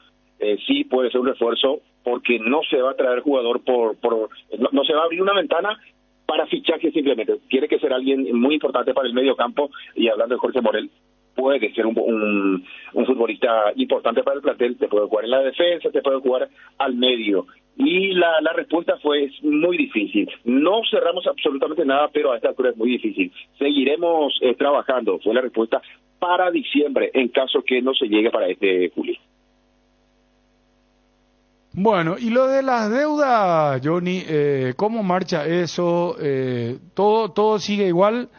sí puede ser un refuerzo, porque no se va a traer jugador no se va a abrir una ventana para fichaje simplemente. Tiene que ser alguien muy importante para el medio campo, y hablando de Jorge Morel, puede ser un futbolista importante para el plantel. Te puede jugar en la defensa, te puede jugar al medio. Y la respuesta fue muy difícil. No cerramos absolutamente nada, pero a esta altura es muy difícil. Seguiremos trabajando, fue la respuesta, para diciembre, en caso que no se llegue para este julio. Bueno, y lo de las deudas, Johnny, ¿cómo marcha eso? ¿Todo sigue igual?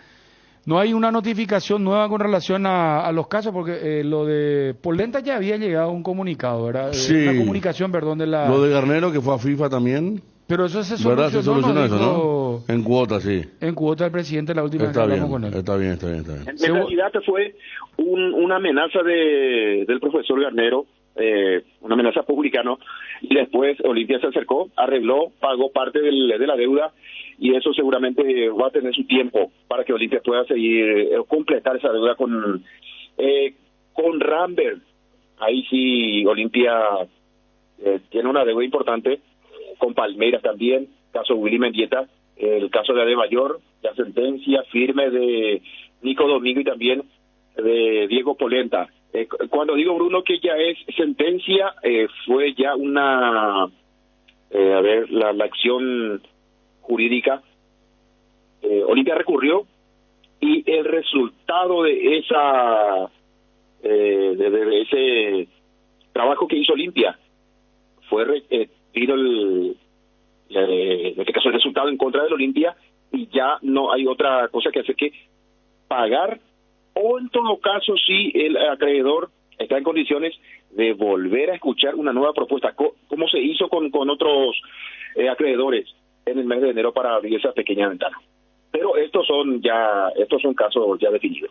No hay una notificación nueva con relación a los casos, porque lo de Polenta ya había llegado un comunicado, ¿verdad? Sí. Una comunicación, perdón, de la... Lo de Garnero, que fue a FIFA también. Pero eso se ¿verdad? Se solucionó eso, dijo... ¿no? En cuota, sí. En cuota del presidente la última vez que hablamos con él. Está bien. En realidad fue una amenaza del profesor Garnero, una amenaza pública, ¿no? Y después Olimpia se acercó, arregló, pagó parte de la deuda, y eso seguramente va a tener su tiempo para que Olimpia pueda seguir, completar esa deuda con Rambert. Ahí sí Olimpia tiene una deuda importante, con Palmeiras también, caso Willy Mendieta, el caso de Adebayor, la sentencia firme de Nico Domingo y también de Diego Polenta. Cuando digo, Bruno, que ya es sentencia, fue ya una, la acción jurídica. Olimpia recurrió, y el resultado de de ese trabajo que hizo Olimpia fue en este caso el resultado en contra del Olimpia, y ya no hay otra cosa que hacer que pagar o en todo caso si el acreedor está en condiciones de volver a escuchar una nueva propuesta, como se hizo con otros acreedores en el mes de enero para abrir esa pequeña ventana. Pero estos son casos ya definidos.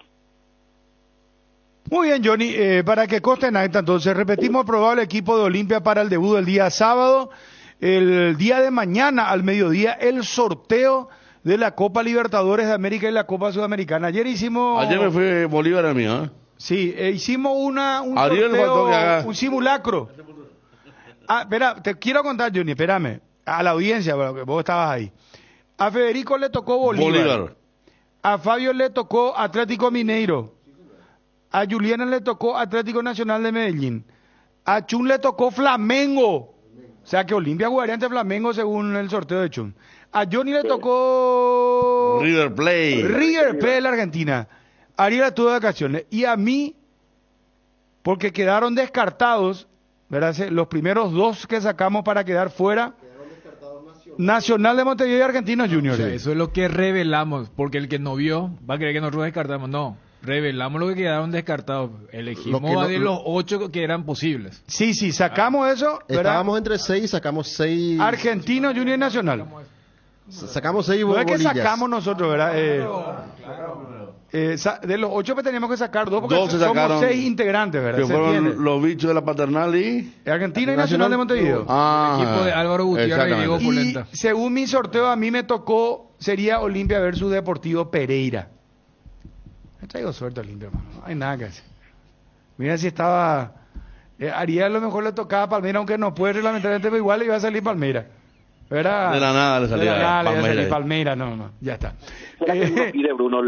Muy bien, Johnny, para que conste en acta, entonces repetimos el probable equipo de Olimpia para el debut del día sábado, el día de mañana al mediodía, el sorteo de la Copa Libertadores de América y la Copa Sudamericana. Ayer me fue Bolívar a mí, ¿eh? Sí, hicimos un Ariel sorteo, un simulacro. Espera, te quiero contar, Johnny, espérame, a la audiencia, porque vos estabas ahí. A Federico le tocó Bolívar. A Fabio le tocó Atlético Mineiro. A Juliana le tocó Atlético Nacional de Medellín. A Chun le tocó Flamengo. O sea que Olimpia jugaría ante Flamengo según el sorteo de Chun. A Johnny le tocó River Plate de la Argentina. Ariel estuvo de vacaciones. Y a mí, porque quedaron descartados, ¿verdad? Los primeros dos que sacamos para quedar fuera, Nacional de Montevideo y Argentinos Juniors. O sea, eso es lo que revelamos, porque el que no vio va a creer que nosotros descartamos. No, revelamos lo que quedaron descartados. Elegimos de los 8 que eran posibles. Sí, sacamos eso. ¿verdad? Estábamos entre 6, sacamos 6. Argentinos Juniors y Nacional. Sacamos 6 bolillas. No es que bolillas. sacamos nosotros, ¿verdad? De los 8 que teníamos que sacar 2 porque somos 6 integrantes, ¿verdad? Que fueron los bichos de la paternal y Argentina y Nacional de Montevideo. El equipo de Álvaro Gutiérrez y Diego Pulenta. Y según mi sorteo a mí me tocó, sería Olimpia versus Deportivo Pereira. Me traigo suerte a Olimpia, hermano. No hay nada que hacer. Mira si estaba Ariel a lo mejor le tocaba Palmeiras, aunque no puede reglamentarmente, pero igual le iba a salir Palmeiras. ¿Verdad? De la nada le salía Palmeiras, no, ya está. Uno pide, Bruno,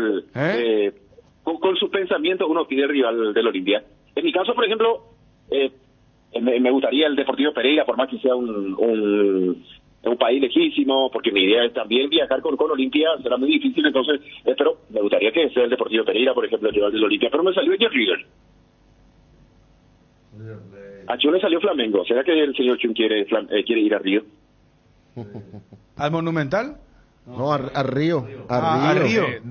con su pensamiento uno pide el rival del Olimpia. En mi caso, por ejemplo, me gustaría el Deportivo Pereira, por más que sea un país lejísimo, porque mi idea es también viajar con Olimpia, será muy difícil, entonces, pero me gustaría que sea el Deportivo Pereira, por ejemplo, el rival del Olimpia, pero me salió el River. A Chun le salió Flamengo. ¿Será que el señor Chun quiere ir a Río? ¿Al Monumental? No, a Río. A Río. El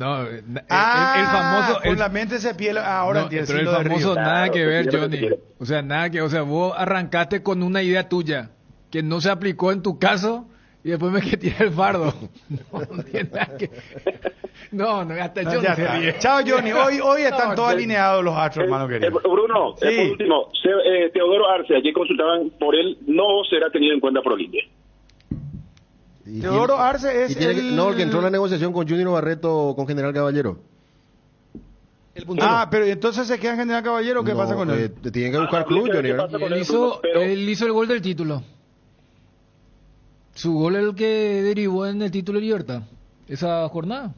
famoso... Con la mente se piela ahora no, pero el famoso nada que ver, Johnny. O sea, vos arrancaste con una idea tuya que no se aplicó en tu caso y después me que tirar el fardo. No tiene nada que... No, hasta yo no se ríe. Chao, Johnny. Hoy están todos alineados los astros, hermano querido. Bruno, por último, Teodoro Arce, ayer consultaban por él, no será tenido en cuenta por Olimpia. Teodoro Arce es el que entró en la negociación con Junior Barreto con General Caballero. Pero entonces se queda en General Caballero, ¿qué pasa con él? Tienen que buscar club, Junior. Él hizo el gol del título. Su gol es el que derivó en el título de Libertad. Esa jornada.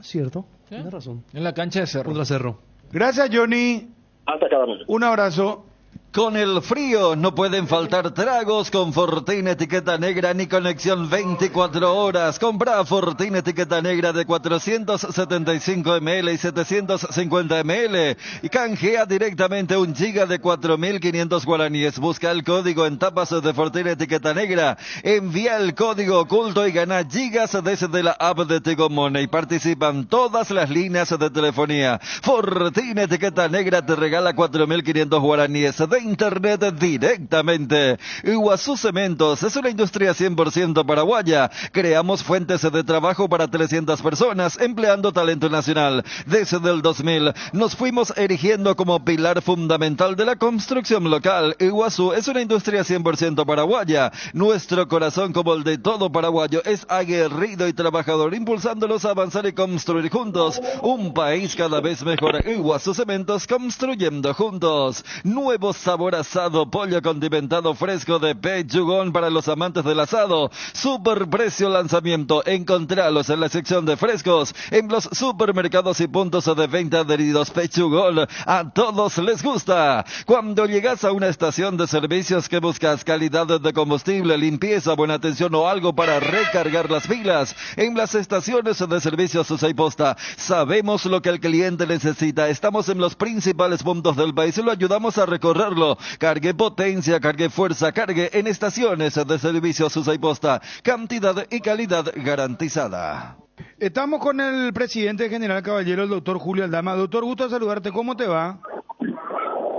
Cierto, tienes razón. En la cancha de Cerro. Contra Cerro. Gracias, Johnny. Hasta cada momento. Un abrazo. Con el frío no pueden faltar tragos con Fortín etiqueta negra ni conexión 24 horas. Compra Fortín etiqueta negra de 475 ml y 750 ml y canjea directamente 1 giga de 4.500 guaraníes. Busca el código en tapas de Fortín etiqueta negra. Envía el código oculto y gana gigas desde la app de Tigo Money. Participan todas las líneas de telefonía. Fortín etiqueta negra te regala 4.500 guaraníes de internet directamente. Iguazú Cementos es una industria 100% paraguaya. Creamos fuentes de trabajo para 300 personas empleando talento nacional. Desde el 2000 nos fuimos erigiendo como pilar fundamental de la construcción local. Iguazú es una industria 100% paraguaya. Nuestro corazón, como el de todo paraguayo, es aguerrido y trabajador, impulsándolos a avanzar y construir juntos un país cada vez mejor. Iguazú Cementos, construyendo juntos. Nuevos sabor asado, pollo condimentado fresco de Pechugón para los amantes del asado. Super precio lanzamiento. Encontralos en la sección de frescos en los supermercados y puntos de venta adheridos. Pechugón, a todos les gusta. Cuando llegas a una estación de servicios que buscas calidad de combustible, limpieza, buena atención o algo para recargar las pilas, en las estaciones de servicios Susayposta sabemos lo que el cliente necesita. Estamos en los principales puntos del país y lo ayudamos a recorrerlo. Cargue potencia, cargue fuerza, cargue en estaciones de servicios Susayposta. Cantidad y calidad garantizada. Estamos con el presidente general Caballero, el doctor Julio Aldama. Doctor, gusto saludarte. ¿Cómo te va?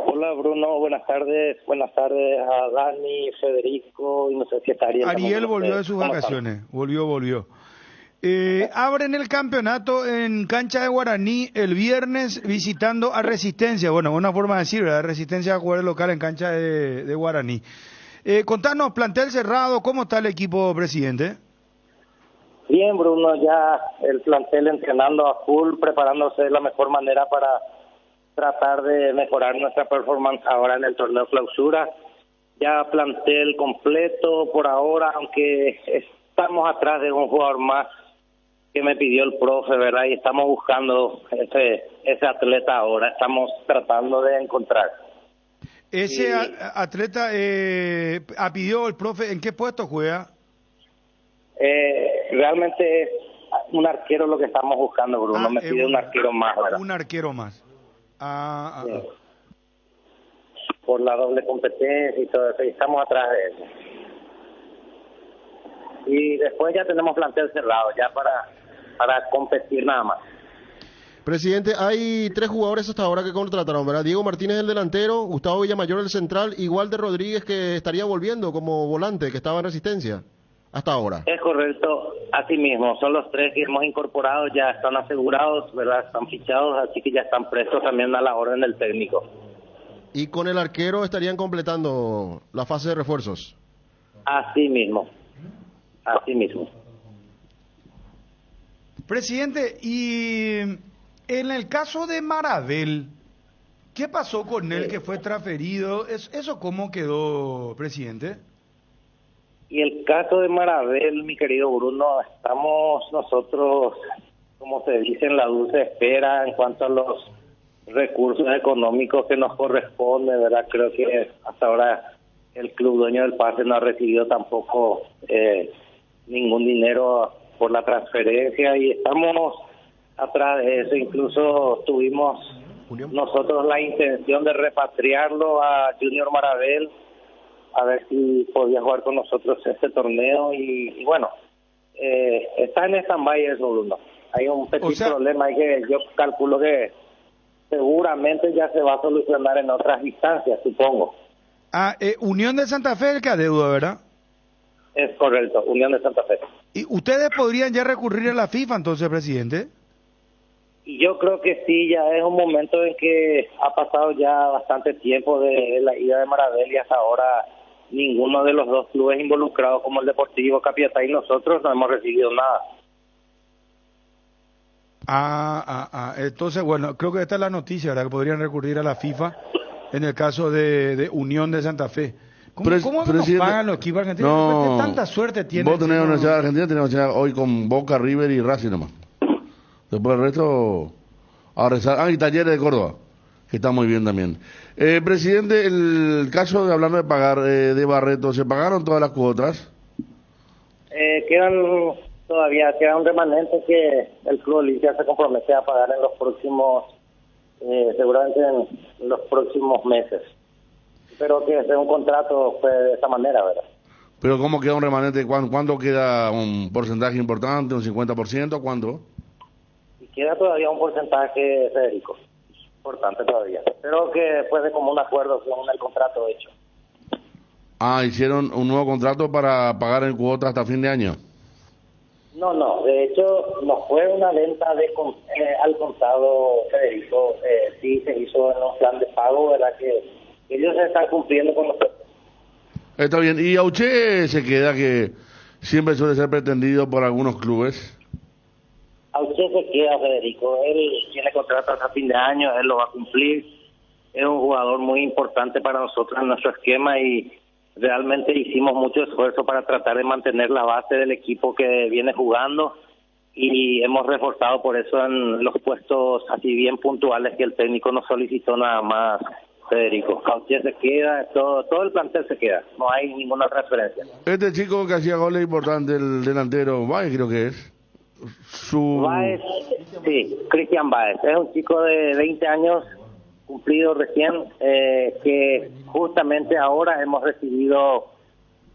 Hola Bruno, buenas tardes. Buenas tardes a Dani, Federico y no sé si está Ariel. Ariel volvió de sus vacaciones. Volvió. Abren el campeonato en cancha de Guaraní el viernes visitando a Resistencia. Bueno, una forma de decir, ¿verdad? Resistencia a jugar local en cancha de Guaraní. Contanos, plantel cerrado, ¿cómo está el equipo, presidente? Bien, Bruno, ya el plantel entrenando a full, preparándose de la mejor manera para tratar de mejorar nuestra performance ahora en el torneo clausura. Ya plantel completo por ahora, aunque estamos atrás de un jugador más que me pidió el profe, ¿verdad? Y estamos buscando ese atleta ahora, estamos tratando de encontrar. Ese atleta pidió el profe, ¿en qué puesto juega? Realmente es un arquero lo que estamos buscando, Bruno. Me pide un arquero más, ¿verdad? Un arquero más. Sí. Por la doble competencia y todo eso, y estamos atrás de eso. Y después ya tenemos plantel cerrado, ya para competir nada más. Presidente, hay 3 jugadores hasta ahora que contrataron, ¿verdad? Diego Martínez el delantero, Gustavo Villamayor el central, y Walter Rodríguez que estaría volviendo como volante, que estaba en Resistencia, hasta ahora. Es correcto, así mismo, son los 3 que hemos incorporado, ya están asegurados, ¿verdad? Están fichados, así que ya están prestos también a la orden del técnico. Y con el arquero estarían completando la fase de refuerzos. Así mismo. Presidente, y en el caso de Marabel, ¿qué pasó con él que fue transferido? ¿Eso cómo quedó, presidente? Y el caso de Marabel, mi querido Bruno, estamos nosotros, como se dice, en la dulce espera en cuanto a los recursos económicos que nos corresponden, ¿verdad? Creo que hasta ahora el club dueño del pase no ha recibido tampoco ningún dinero por la transferencia y estamos atrás de eso. Incluso tuvimos nosotros la intención de repatriarlo a Junior Marabel a ver si podía jugar con nosotros este torneo y bueno, está en stand-by eso, Bruno. Hay un pequeño problema ahí que yo calculo que seguramente ya se va a solucionar en otras instancias, supongo. Unión de Santa Fe el que adeuda, ¿verdad? Es correcto, Unión de Santa Fe. ¿Y ustedes podrían ya recurrir a la FIFA entonces, presidente? Y yo creo que sí, ya es un momento en que ha pasado ya bastante tiempo de la ida de Marabel y hasta ahora ninguno de los 2 clubes involucrados como el Deportivo Capiatá y nosotros no hemos recibido nada. Entonces, bueno, creo que esta es la noticia, ¿verdad? Que podrían recurrir a la FIFA en el caso de Unión de Santa Fe. ¿Cómo nos pagan los equipos argentinos? No, tanta suerte tienen. Vos tenés Universidad Argentina, tenés Universidad hoy con Boca, River y Racing nomás. Después el resto a rezar. Y Talleres de Córdoba, que está muy bien también. Presidente, el caso de hablando de pagar de Barreto, ¿se pagaron todas las cuotas? Quedan un remanente que el Club Olimpia se compromete a pagar en los próximos, seguramente en los próximos meses. Espero que sea un contrato de esa manera, ¿verdad? Pero ¿cómo queda un remanente? ¿Cuándo queda un porcentaje importante? ¿Un 50%? ¿Cuándo? Y queda todavía un porcentaje, Federico, importante todavía. Espero que después de como un acuerdo con el contrato hecho. ¿Hicieron un nuevo contrato para pagar en cuotas hasta fin de año? No, de hecho no fue una venta al contado, Federico, sí se hizo en un plan de pago, ¿verdad? Que ellos están cumpliendo con nosotros. Está bien, y Auche se queda, que siempre suele ser pretendido por algunos clubes. Auche se queda, Federico, él tiene contrato hasta fin de año, él lo va a cumplir, es un jugador muy importante para nosotros en nuestro esquema y realmente hicimos mucho esfuerzo para tratar de mantener la base del equipo que viene jugando y hemos reforzado por eso en los puestos así bien puntuales que el técnico nos solicitó nada más, Federico. Auche se queda, todo el plantel se queda, no hay ninguna transferencia. Este chico que hacía goles importantes, el delantero, Baez creo que es. Baez, sí, Cristian Baez, es un chico de 20 años, cumplido recién, que justamente ahora hemos recibido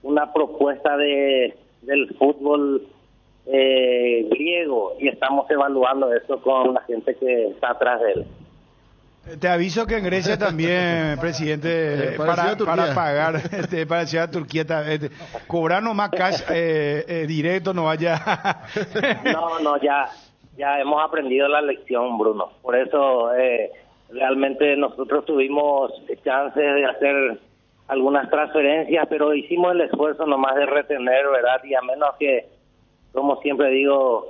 una propuesta del fútbol griego, y estamos evaluando eso con la gente que está atrás de él. Te aviso que en Grecia también, presidente, para pagar, parecido a Turquía, cobrar nomás cash directo, no vaya. No, ya hemos aprendido la lección, Bruno. Por eso realmente nosotros tuvimos chance de hacer algunas transferencias, pero hicimos el esfuerzo nomás de retener, ¿verdad? Y a menos que, como siempre digo,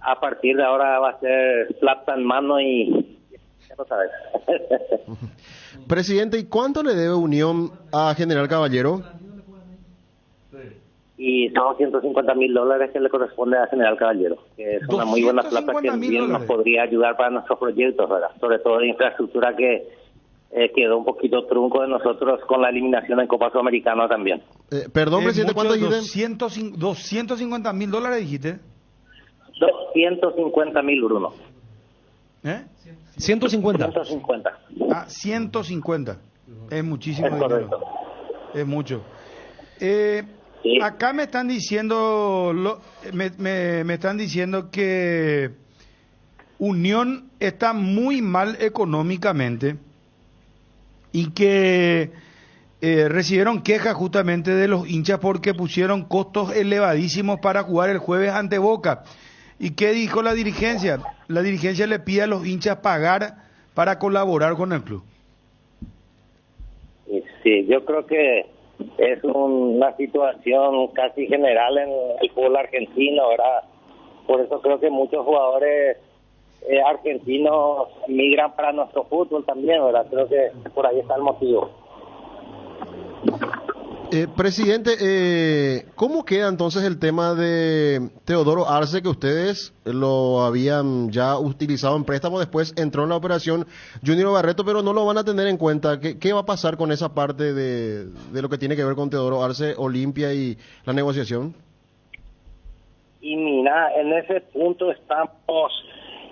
a partir de ahora va a ser plata en mano y ya lo sabes. Presidente, ¿y cuánto le debe Unión a General Caballero? Y son $150,000 que le corresponde a General Caballero, que es una muy buena plata que bien nos podría ayudar para nuestros proyectos, ¿verdad? Sobre todo de infraestructura que quedó un poquito trunco de nosotros con la eliminación en Copa Sudamericana también. Perdón, presidente, ¿cuánto dijiste? $250,000 dijiste. 250,000, Bruno. 150. 150. Ah, 150. Es muchísimo es dinero. Correcto. Es mucho. Sí. Acá me están diciendo, me están diciendo que Unión está muy mal económicamente y que recibieron quejas justamente de los hinchas porque pusieron costos elevadísimos para jugar el jueves ante Boca. ¿Y qué dijo la dirigencia? La dirigencia le pide a los hinchas pagar para colaborar con el club. Sí, yo creo que es una situación casi general en el fútbol argentino, ¿verdad? Por eso creo que muchos jugadores argentinos migran para nuestro fútbol también, ¿verdad? Creo que por ahí está el motivo. Presidente, ¿cómo queda entonces el tema de Teodoro Arce, que ustedes lo habían ya utilizado en préstamo, después entró en la operación Junior Barreto, pero no lo van a tener en cuenta? ¿Qué va a pasar con esa parte de lo que tiene que ver con Teodoro Arce, Olimpia y la negociación? Y mira, en ese punto estamos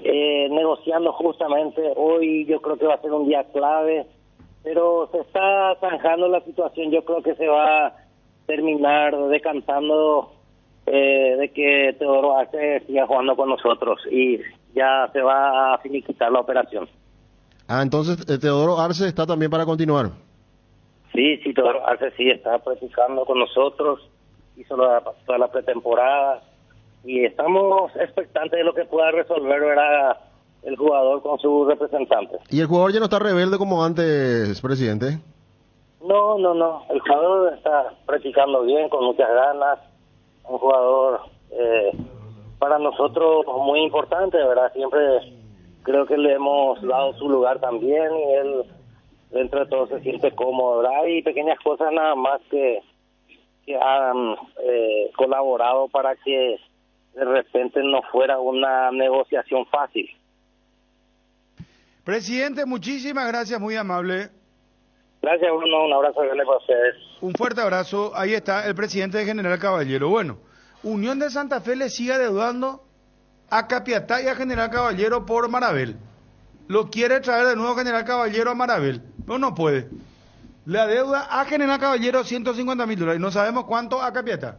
negociando justamente hoy. Yo creo que va a ser un día clave, pero se está zanjando la situación. Yo creo que se va a terminar decantando de que Teodoro Arce siga jugando con nosotros y ya se va a finiquitar la operación. Ah, entonces Teodoro Arce está también para continuar. Sí, Teodoro Arce sí está practicando con nosotros, hizo toda la pretemporada y estamos expectantes de lo que pueda resolver, ¿verdad?, el jugador con su representante. ¿Y el jugador ya no está rebelde como antes, presidente? No, el jugador está practicando bien, con muchas ganas, un jugador para nosotros muy importante, ¿verdad? Siempre creo que le hemos dado su lugar también y él dentro de todo se siente cómodo, ¿verdad? Y pequeñas cosas nada más que han colaborado para que de repente no fuera una negociación fácil. Presidente, muchísimas gracias, muy amable. Gracias, Bruno, un abrazo grande para ustedes. Un fuerte abrazo. Ahí está el presidente de General Caballero. Bueno, Unión de Santa Fe le sigue adeudando a Capiatá y a General Caballero por Marabel. Lo quiere traer de nuevo General Caballero a Marabel, pero no puede. Le adeuda a General Caballero $150,000 y no sabemos cuánto a Capiatá.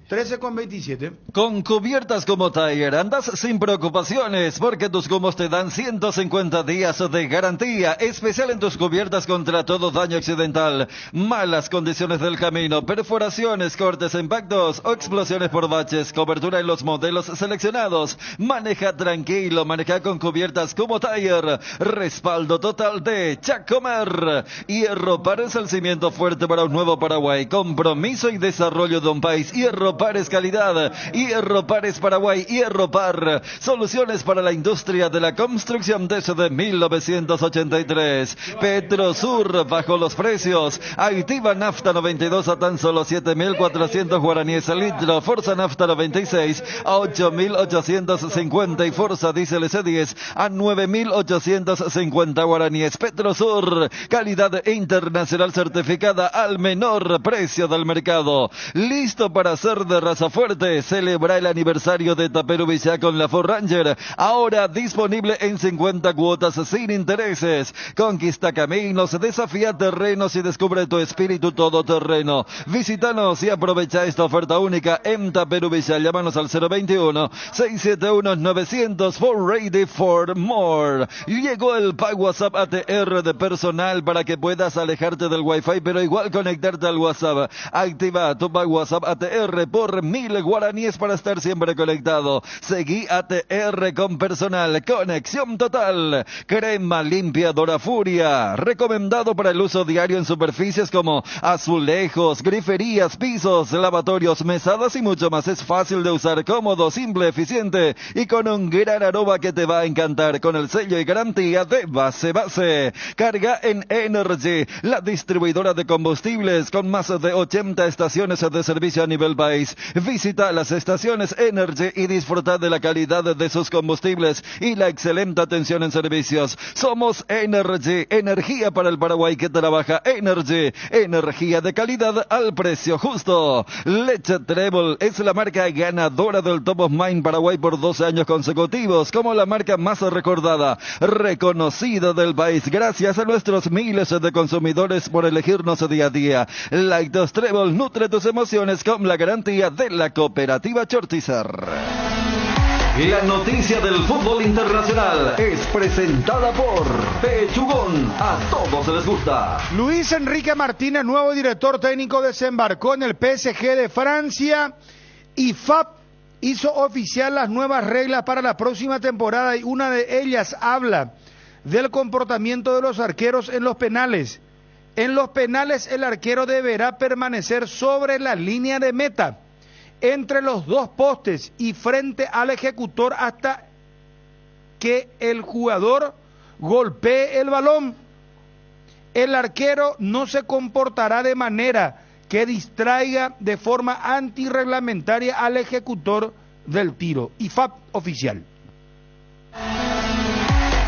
13,27. Con cubiertas como Tiger andas sin preocupaciones porque tus gomos te dan 150 días de garantía, especial en tus cubiertas contra todo daño accidental, malas condiciones del camino, perforaciones, cortes, impactos o explosiones por baches, cobertura en los modelos seleccionados. Maneja tranquilo, maneja con cubiertas como Tiger, respaldo total de Chacomer. Hierro Pares, el cimiento fuerte para un nuevo Paraguay, compromiso y desarrollo de un país. Hierro Pares calidad, Hierro Pares Paraguay, Hierro Par, soluciones para la industria de la construcción desde 1983. Petrosur, bajo los precios. Activa Nafta 92 a tan solo 7.400 guaraníes al litro, Forza Nafta 96 a 8.850 y Forza Diesel S10 a 9.850 guaraníes. Petrosur, calidad internacional certificada al menor precio del mercado. Listo para hacer de raza fuerte. Celebra el aniversario de Tapero Villa con la Ford Ranger. Ahora disponible en 50 cuotas sin intereses. Conquista caminos, desafía terrenos y descubre tu espíritu todoterreno. Visítanos y aprovecha esta oferta única en Tapero Villa. Llámanos al 021-671-900 for Ready for More. Llegó el Pack WhatsApp ATR de personal para que puedas alejarte del Wi-Fi, pero igual conectarte al WhatsApp. Activa tu Pack WhatsApp ATR por 1000 guaraníes para estar siempre conectado. Seguí ATR con personal. Conexión total. Crema limpiadora Furia. Recomendado para el uso diario en superficies como azulejos, griferías, pisos, lavatorios, mesadas y mucho más. Es fácil de usar, cómodo, simple, eficiente y con un gran aroma que te va a encantar, con el sello y garantía de Base. Carga en Energy, la distribuidora de combustibles con más de 80 estaciones de servicio a nivel país. Visita las estaciones Energy y disfruta de la calidad de sus combustibles y la excelente atención en servicios. Somos Energy, energía para el Paraguay que trabaja. Energy, energía de calidad al precio justo. Leche Trébol es la marca ganadora del Top of Mind Paraguay por 12 años consecutivos, como la marca más recordada, reconocida del país, gracias a nuestros miles de consumidores por elegirnos día a día. Lactos Trébol nutre tus emociones con la garantía de la cooperativa Chortizar. La noticia del fútbol internacional es presentada por Pechugón. A todos les gusta. Luis Enrique Martínez, nuevo director técnico, desembarcó en el PSG de Francia y FAP hizo oficial las nuevas reglas para la próxima temporada y una de ellas habla del comportamiento de los arqueros en los penales. En los penales el arquero deberá permanecer sobre la línea de meta, entre los dos postes y frente al ejecutor hasta que el jugador golpee el balón. El arquero no se comportará de manera que distraiga de forma antirreglamentaria al ejecutor del tiro. IFAB oficial.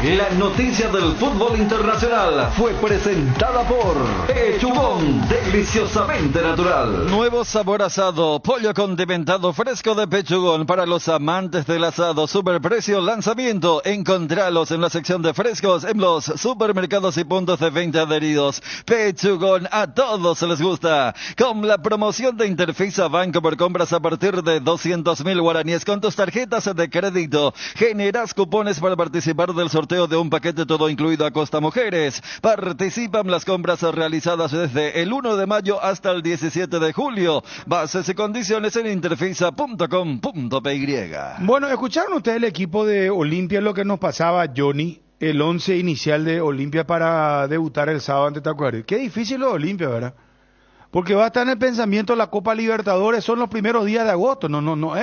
La noticia del fútbol internacional fue presentada por Pechugón, deliciosamente natural. Nuevo sabor asado, pollo condimentado fresco de Pechugón para los amantes del asado. Superprecio lanzamiento. Encontralos en la sección de frescos en los supermercados y puntos de venta adheridos. Pechugón, a todos les gusta. Con la promoción de Interfisa Banco por compras a partir de 200.000 guaraníes con tus tarjetas de crédito, generas cupones para participar del sorteo de un paquete todo incluido a Costa Mujeres. Participan las compras realizadas desde el 1 de mayo hasta el 17 de julio. Bases y condiciones en interfisa.com.py. Bueno, ¿escucharon ustedes el equipo de Olimpia lo que nos pasaba, Johnny? El 11 inicial de Olimpia para debutar el sábado ante Tacuary. Qué difícil lo de Olimpia, ¿verdad? Porque va a estar en el pensamiento la Copa Libertadores, son los primeros días de agosto. No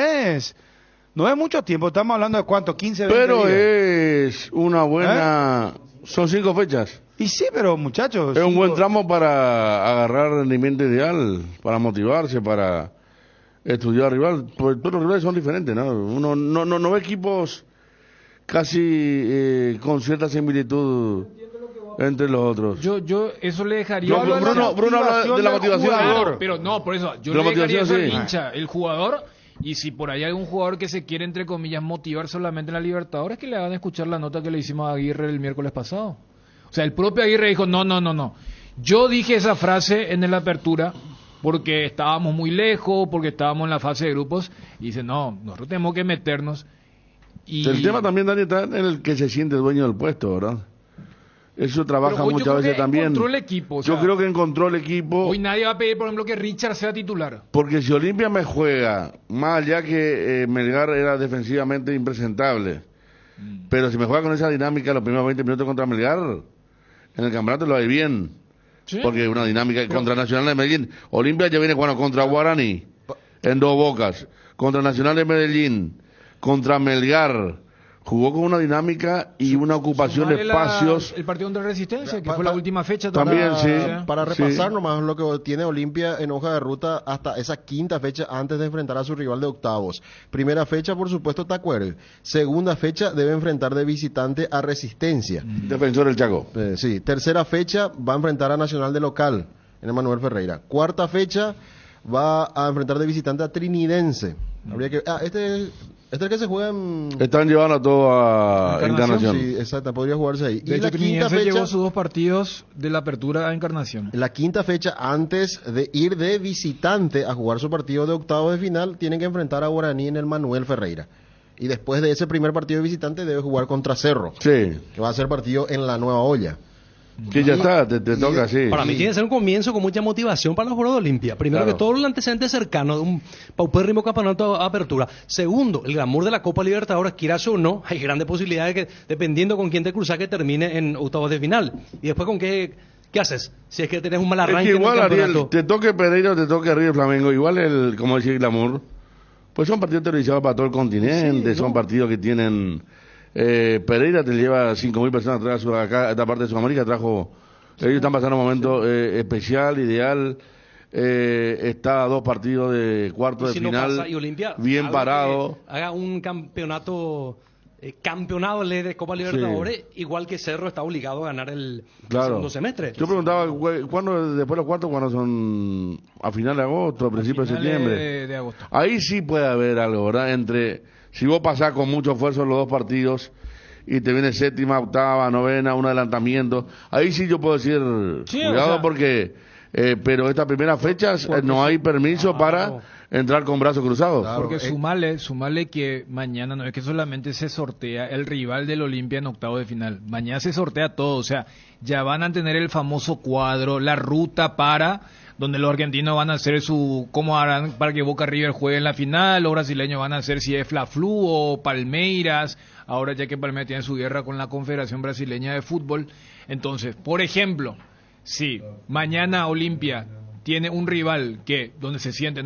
es mucho tiempo, estamos hablando de cuánto, 15, 20 pero días. Es una buena... Son 5 fechas. Y sí, pero muchachos... Es un buen tramo para agarrar rendimiento ideal, para motivarse, para estudiar al rival. Pues todos los rivales son diferentes, ¿no? Uno no ve equipos casi con cierta similitud entre los otros. Yo eso le dejaría... Bruno habla de la motivación. Claro, pero no, por eso, yo le dejaría eso al hincha, el jugador... Y si por ahí hay un jugador que se quiere, entre comillas, motivar solamente en la Libertadores, que le hagan escuchar la nota que le hicimos a Aguirre el miércoles pasado. O sea, el propio Aguirre dijo, no. Yo dije esa frase en la apertura porque estábamos muy lejos, porque estábamos en la fase de grupos. Y dice, no, nosotros tenemos que meternos. Y... El tema también, Dani, está en el que se siente dueño del puesto, ¿verdad? Eso trabaja muchas veces también. Encontró el equipo, o sea, yo creo que encontró el equipo. Hoy nadie va a pedir, por ejemplo, que Richard sea titular. Porque si Olimpia me juega, más allá que Melgar era defensivamente impresentable, pero si me juega con esa dinámica los primeros 20 minutos contra Melgar, en el campeonato lo hay bien. ¿Sí? Porque una dinámica contra Nacional de Medellín. Olimpia ya viene jugando contra Guaraní, en Dos Bocas, contra Nacional de Medellín, contra Melgar. Jugó con una dinámica y una ocupación de espacios. El partido contra Resistencia, que fue la última fecha. También, sí. Para repasar nomás lo que tiene Olimpia en hoja de ruta hasta esa quinta fecha antes de enfrentar a su rival de octavos. Primera fecha, por supuesto, Tacuary. Segunda fecha, debe enfrentar de visitante a Resistencia. Defensor del Chaco. Sí. Tercera fecha, va a enfrentar a Nacional de local, en Emanuel Ferreira. Cuarta fecha, va a enfrentar de visitante a Trinidense. Habría que este es el que se juega en... Están llevando a todo a Encarnación. Sí, exacto, podría jugarse ahí. De hecho, Trinidense llevó sus 2 partidos de la apertura a Encarnación. La quinta fecha, antes de ir de visitante a jugar su partido de octavos de final, tienen que enfrentar a Guaraní en el Manuel Ferreira. Y después de ese primer partido de visitante debe jugar contra Cerro. Sí. Que va a ser partido en la Nueva Olla. Que ya está, te toca así. Para mí tiene que ser un comienzo con mucha motivación para los jugadores de Olimpia. Primero que todo, el antecedente cercano de un paupérrimo campeonato de apertura. Segundo, el glamour de la Copa Libertadores, quieras o no, hay grandes posibilidades de que, dependiendo con quién te cruzas, que termine en octavos de final. Y después con qué haces, si es que tenés un mal arranque. Es que igual, en el campeonato. Ariel, te toque Pereira o te toque River Flamengo, igual como decía el glamour, pues son partidos televisados para todo el continente, son partidos que tienen... Pereira te lleva 5.000 personas atrás, acá, esta parte de Sudamérica trajo... Ellos están pasando un momento especial, ideal. Está a 2 partidos de cuarto de no final, pasa, y Olimpia, bien parado. Haga un campeonato de Copa Libertadores, igual que Cerro está obligado a ganar el segundo semestre. Yo preguntaba, ¿cuándo, después los cuartos, cuándo son? ¿A final de agosto, a principios de septiembre? De agosto. Ahí sí puede haber algo, ¿verdad? Si vos pasás con mucho esfuerzo los 2 partidos y te viene séptima, octava, novena, un adelantamiento, ahí sí yo puedo decir, cuidado porque... pero estas primeras fechas no hay permiso para entrar con brazos cruzados. Porque sumale que mañana no es que solamente se sortea el rival del Olimpia en octavo de final. Mañana se sortea todo, o sea, ya van a tener el famoso cuadro, la ruta para donde los argentinos van a hacer cómo harán para que Boca River juegue en la final, los brasileños van a hacer si es Fla-Flu o Palmeiras, ahora ya que Palmeiras tiene su guerra con la Confederación Brasileña de Fútbol. Entonces, por ejemplo, si mañana Olimpia tiene un rival donde se siente,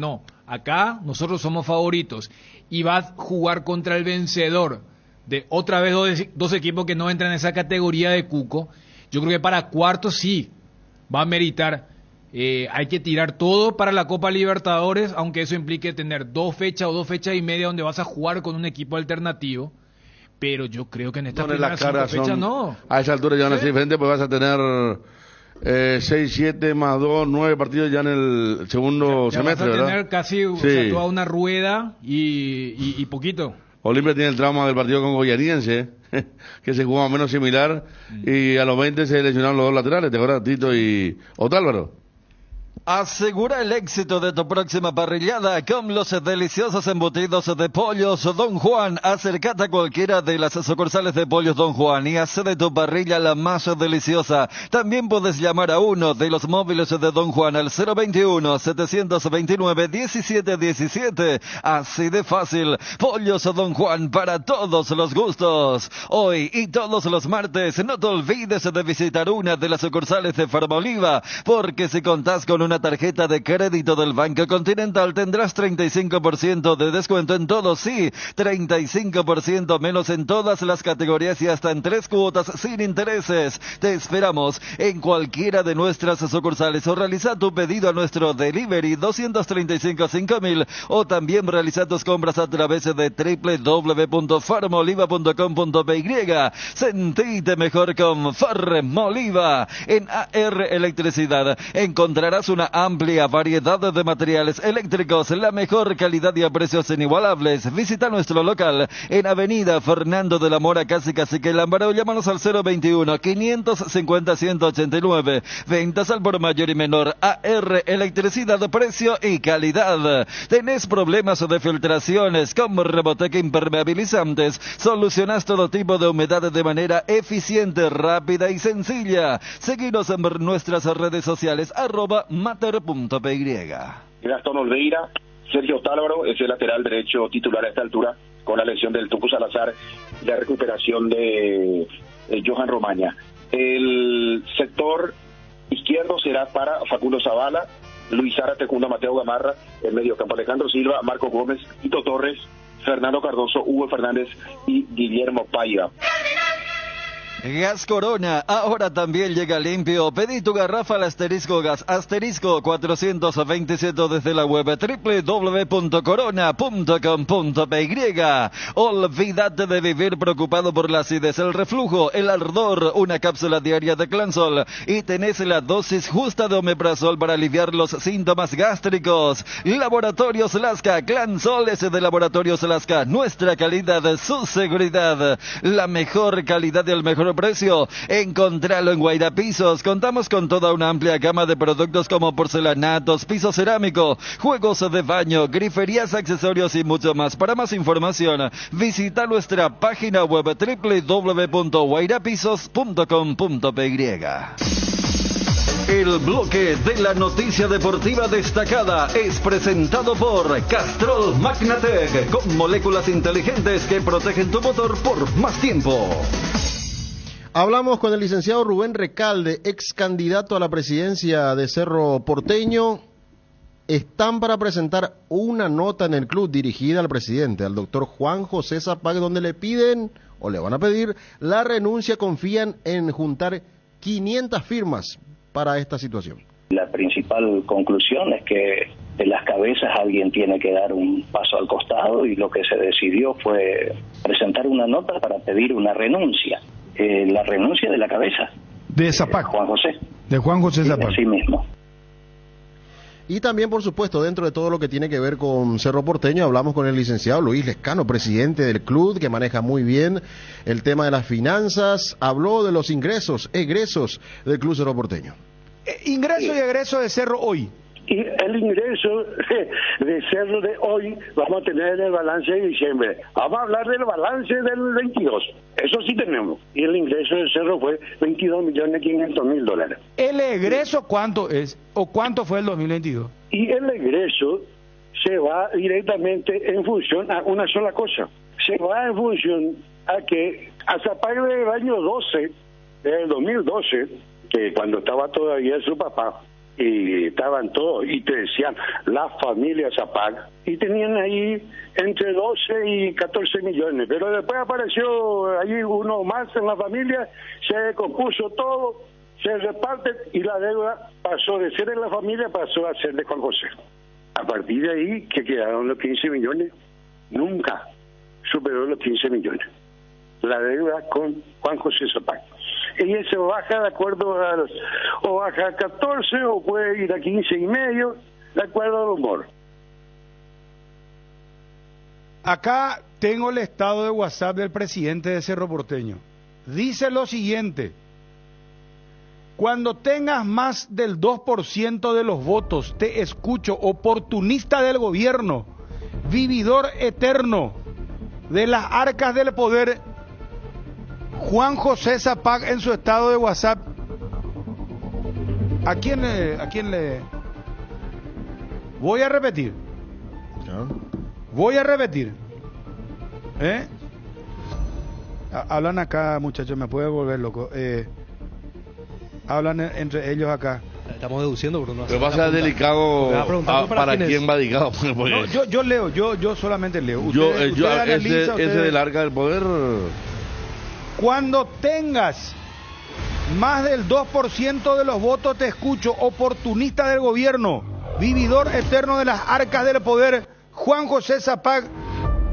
acá nosotros somos favoritos, y va a jugar contra el vencedor de otra vez dos equipos que no entran en esa categoría de cuco, yo creo que para cuartos sí va a meritar. Hay que tirar todo para la Copa Libertadores, aunque eso implique tener 2 fechas o 2 fechas y media donde vas a jugar con un equipo alternativo. Pero yo creo que en esta primera fecha no. A esa altura ya van a ser diferentes, pues vas a tener 6, 7 más 2, 9 partidos ya en el segundo semestre, ¿verdad? Vas a tener casi o sea, toda una rueda y poquito. Olimpia tiene el trauma del partido con Goyaniense, que se jugó más o menos similar, y a los 20 se lesionaron los 2 laterales, ¿te acuerdas? Tito y Otálvaro. Asegura el éxito de tu próxima parrillada con los deliciosos embutidos de pollos Don Juan. Acércate a cualquiera de las sucursales de pollos Don Juan y haz de tu parrilla la más deliciosa. También puedes llamar a uno de los móviles de Don Juan al 021-729-1717. Así de fácil. Pollos Don Juan para todos los gustos. Hoy y todos los martes no te olvides de visitar una de las sucursales de Farmoliva, porque si contás con una tarjeta de crédito del Banco Continental tendrás 35% de descuento en todo, sí, 35% menos en todas las categorías y hasta en 3 cuotas sin intereses. Te esperamos en cualquiera de nuestras sucursales o realiza tu pedido a nuestro delivery 235-5000 o también realiza tus compras a través de www.farmoliva.com.py. Sentite mejor con Farmoliva. En AR Electricidad encontrarás una amplia variedad de materiales eléctricos, la mejor calidad y a precios inigualables. Visita nuestro local en Avenida Fernando de la Mora, casi Cacique Lámbaro. Llámanos al 021-550-189. Ventas al por mayor y menor. AR Electricidad, precio y calidad. ¿Tenés problemas de filtraciones con Reboteca impermeabilizantes? Solucionás todo tipo de humedad de manera eficiente, rápida y sencilla. Seguinos en nuestras redes sociales @mater.py. Gastón Olveira, Sergio Otálvaro es el lateral derecho titular a esta altura, con la lesión del Tucu Salazar y la recuperación de Johan Romaña. El sector izquierdo será para Facundo Zavala, Luis Zárate junto a Mateo Gamarra, el mediocampo Alejandro Silva, Marco Gómez, Tito Torres, Fernando Cardoso, Hugo Fernández y Guillermo Paiva. Gas Corona, ahora también llega limpio. Pedí tu garrafa al asterisco gas, asterisco 427 desde la web www.corona.com.py. Olvídate de vivir preocupado por la acidez, el reflujo, el ardor, una cápsula diaria de Clansol y tenés la dosis justa de omeprazol para aliviar los síntomas gástricos. Laboratorios Lasca, Clansol es de Laboratorios Lasca, nuestra calidad, su seguridad, la mejor calidad y el mejor precio. Encontralo en Guaira Pisos. Contamos con toda una amplia gama de productos como porcelanatos, piso cerámico, juegos de baño, griferías, accesorios y mucho más. Para más información, visita nuestra página web www.guairapisos.com.py. El bloque de la noticia deportiva destacada es presentado por Castrol Magnatec, con moléculas inteligentes que protegen tu motor por más tiempo. Hablamos con el licenciado Rubén Recalde, ex candidato a la presidencia de Cerro Porteño. Están para presentar una nota en el club dirigida al presidente, al doctor Juan José Zapag, donde le piden, o le van a pedir, la renuncia. Confían en juntar 500 firmas para esta situación. La principal conclusión es que de las cabezas alguien tiene que dar un paso al costado, y lo que se decidió fue presentar una nota para pedir una renuncia. La renuncia de la cabeza. De Zapag. Juan José. De Juan José Zapag. Así mismo. Y también, por supuesto, dentro de todo lo que tiene que ver con Cerro Porteño, hablamos con el licenciado Luis Lescano, presidente del club, que maneja muy bien el tema de las finanzas. Habló de los ingresos, egresos del club Cerro Porteño. Ingreso y egreso de Cerro hoy. Y el ingreso de Cerro de hoy vamos a tener en el balance de diciembre. Vamos a hablar del balance del 22. Eso sí tenemos. Y el ingreso de Cerro fue $22.500.000. ¿El egreso cuánto es? ¿O cuánto fue el 2022? Y el egreso se va directamente en función a una sola cosa. Se va en función a que hasta partir del año 12, del 2012, que cuando estaba todavía su papá, y estaban todos, y te decían la familia Zapag, y tenían ahí entre 12 y 14 millones, pero después apareció ahí uno más en la familia, se descompuso todo, se reparte, y la deuda pasó de ser de la familia, pasó a ser de Juan José. A partir de ahí, que quedaron los 15 millones, nunca superó los 15 millones. La deuda con Juan José Zapag. Y eso baja de acuerdo o baja a 14 o puede ir a 15,5, de acuerdo al humor. Acá tengo el estado de WhatsApp del presidente de Cerro Porteño. Dice lo siguiente: cuando tengas más del 2% de los votos, te escucho, oportunista del gobierno, vividor eterno de las arcas del poder, Juan José Zapag, en su estado de WhatsApp. ¿A quién le? Voy a repetir. Voy a repetir. Hablan acá, muchachos, me puede volver loco. Hablan entre ellos acá. Estamos deduciendo, Bruno. Pero va a ser delicado para quién va dedicado. No, yo leo, yo solamente leo. Ese del arca del poder. Cuando tengas más del 2% de los votos, te escucho, oportunista del gobierno, vividor eterno de las arcas del poder, Juan José Zapag,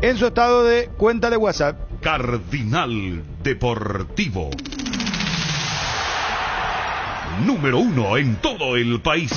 en su estado de cuenta de WhatsApp. Cardinal Deportivo. Número 1 en todo el país.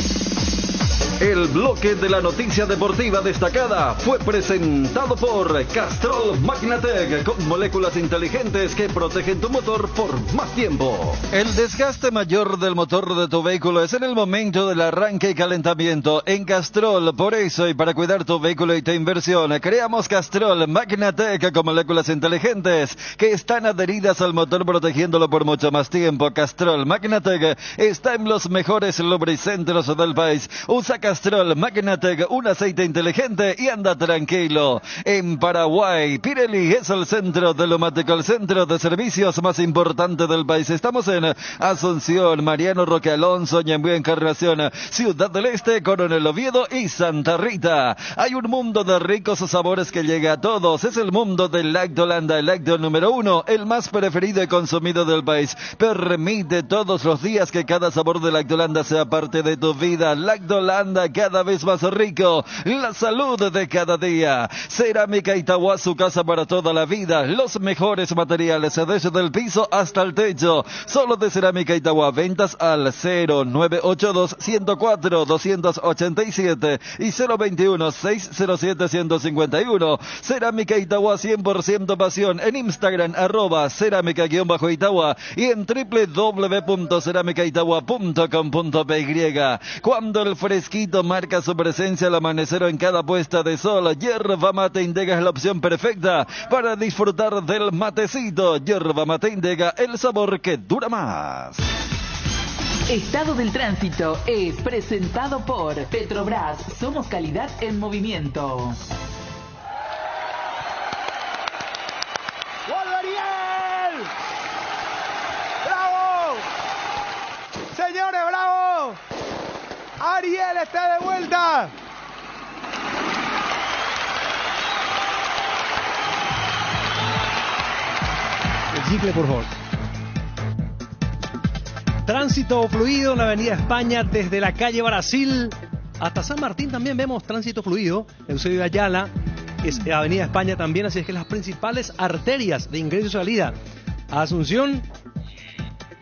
El bloque de la noticia deportiva destacada fue presentado por Castrol Magnatec, con moléculas inteligentes que protegen tu motor por más tiempo. El desgaste mayor del motor de tu vehículo es en el momento del arranque y calentamiento. En Castrol, por eso y para cuidar tu vehículo y tu inversión, creamos Castrol Magnatec con moléculas inteligentes que están adheridas al motor, protegiéndolo por mucho más tiempo. Castrol Magnatec está en los mejores lubricentros del país. Usa Castrol Castrol Magnatec, un aceite inteligente y anda tranquilo. En Paraguay, Pirelli es el centro de Lomateco, el centro de servicios más importante del país. Estamos en Asunción, Mariano Roque Alonso, Ñemby Encarnación, Ciudad del Este, Coronel Oviedo y Santa Rita. Hay un mundo de ricos sabores que llega a todos. Es el mundo del Lactolanda, el lácteo número 1, el más preferido y consumido del país. Permite todos los días que cada sabor de Lactolanda sea parte de tu vida. Lactolanda, cada vez más rico. La salud de cada día. Cerámica Itagua, su casa para toda la vida. Los mejores materiales, desde el piso hasta el techo. Solo de Cerámica Itagua. Ventas al 0982-104-287 y 021-607-151. Cerámica Itagua, 100% pasión. En Instagram, @cerámica_Itagua y en www.ceramicaitagua.com.py. Cuando el fresquito marca su presencia al amanecer o en cada puesta de sol, Yerba Mate Indega es la opción perfecta para disfrutar del matecito. Yerba Mate Indega, el sabor que dura más. Estado del tránsito es presentado por Petrobras. Somos calidad en movimiento. ¡Gol, Ariel! ¡Bravo! ¡Señores, bravo! ¡Ariel está de vuelta! El chicle, por favor. Tránsito fluido en la avenida España desde la calle Brasil hasta San Martín. También vemos tránsito fluido. Eusebio de Ayala es avenida España también, así es que las principales arterias de ingreso y salida a Asunción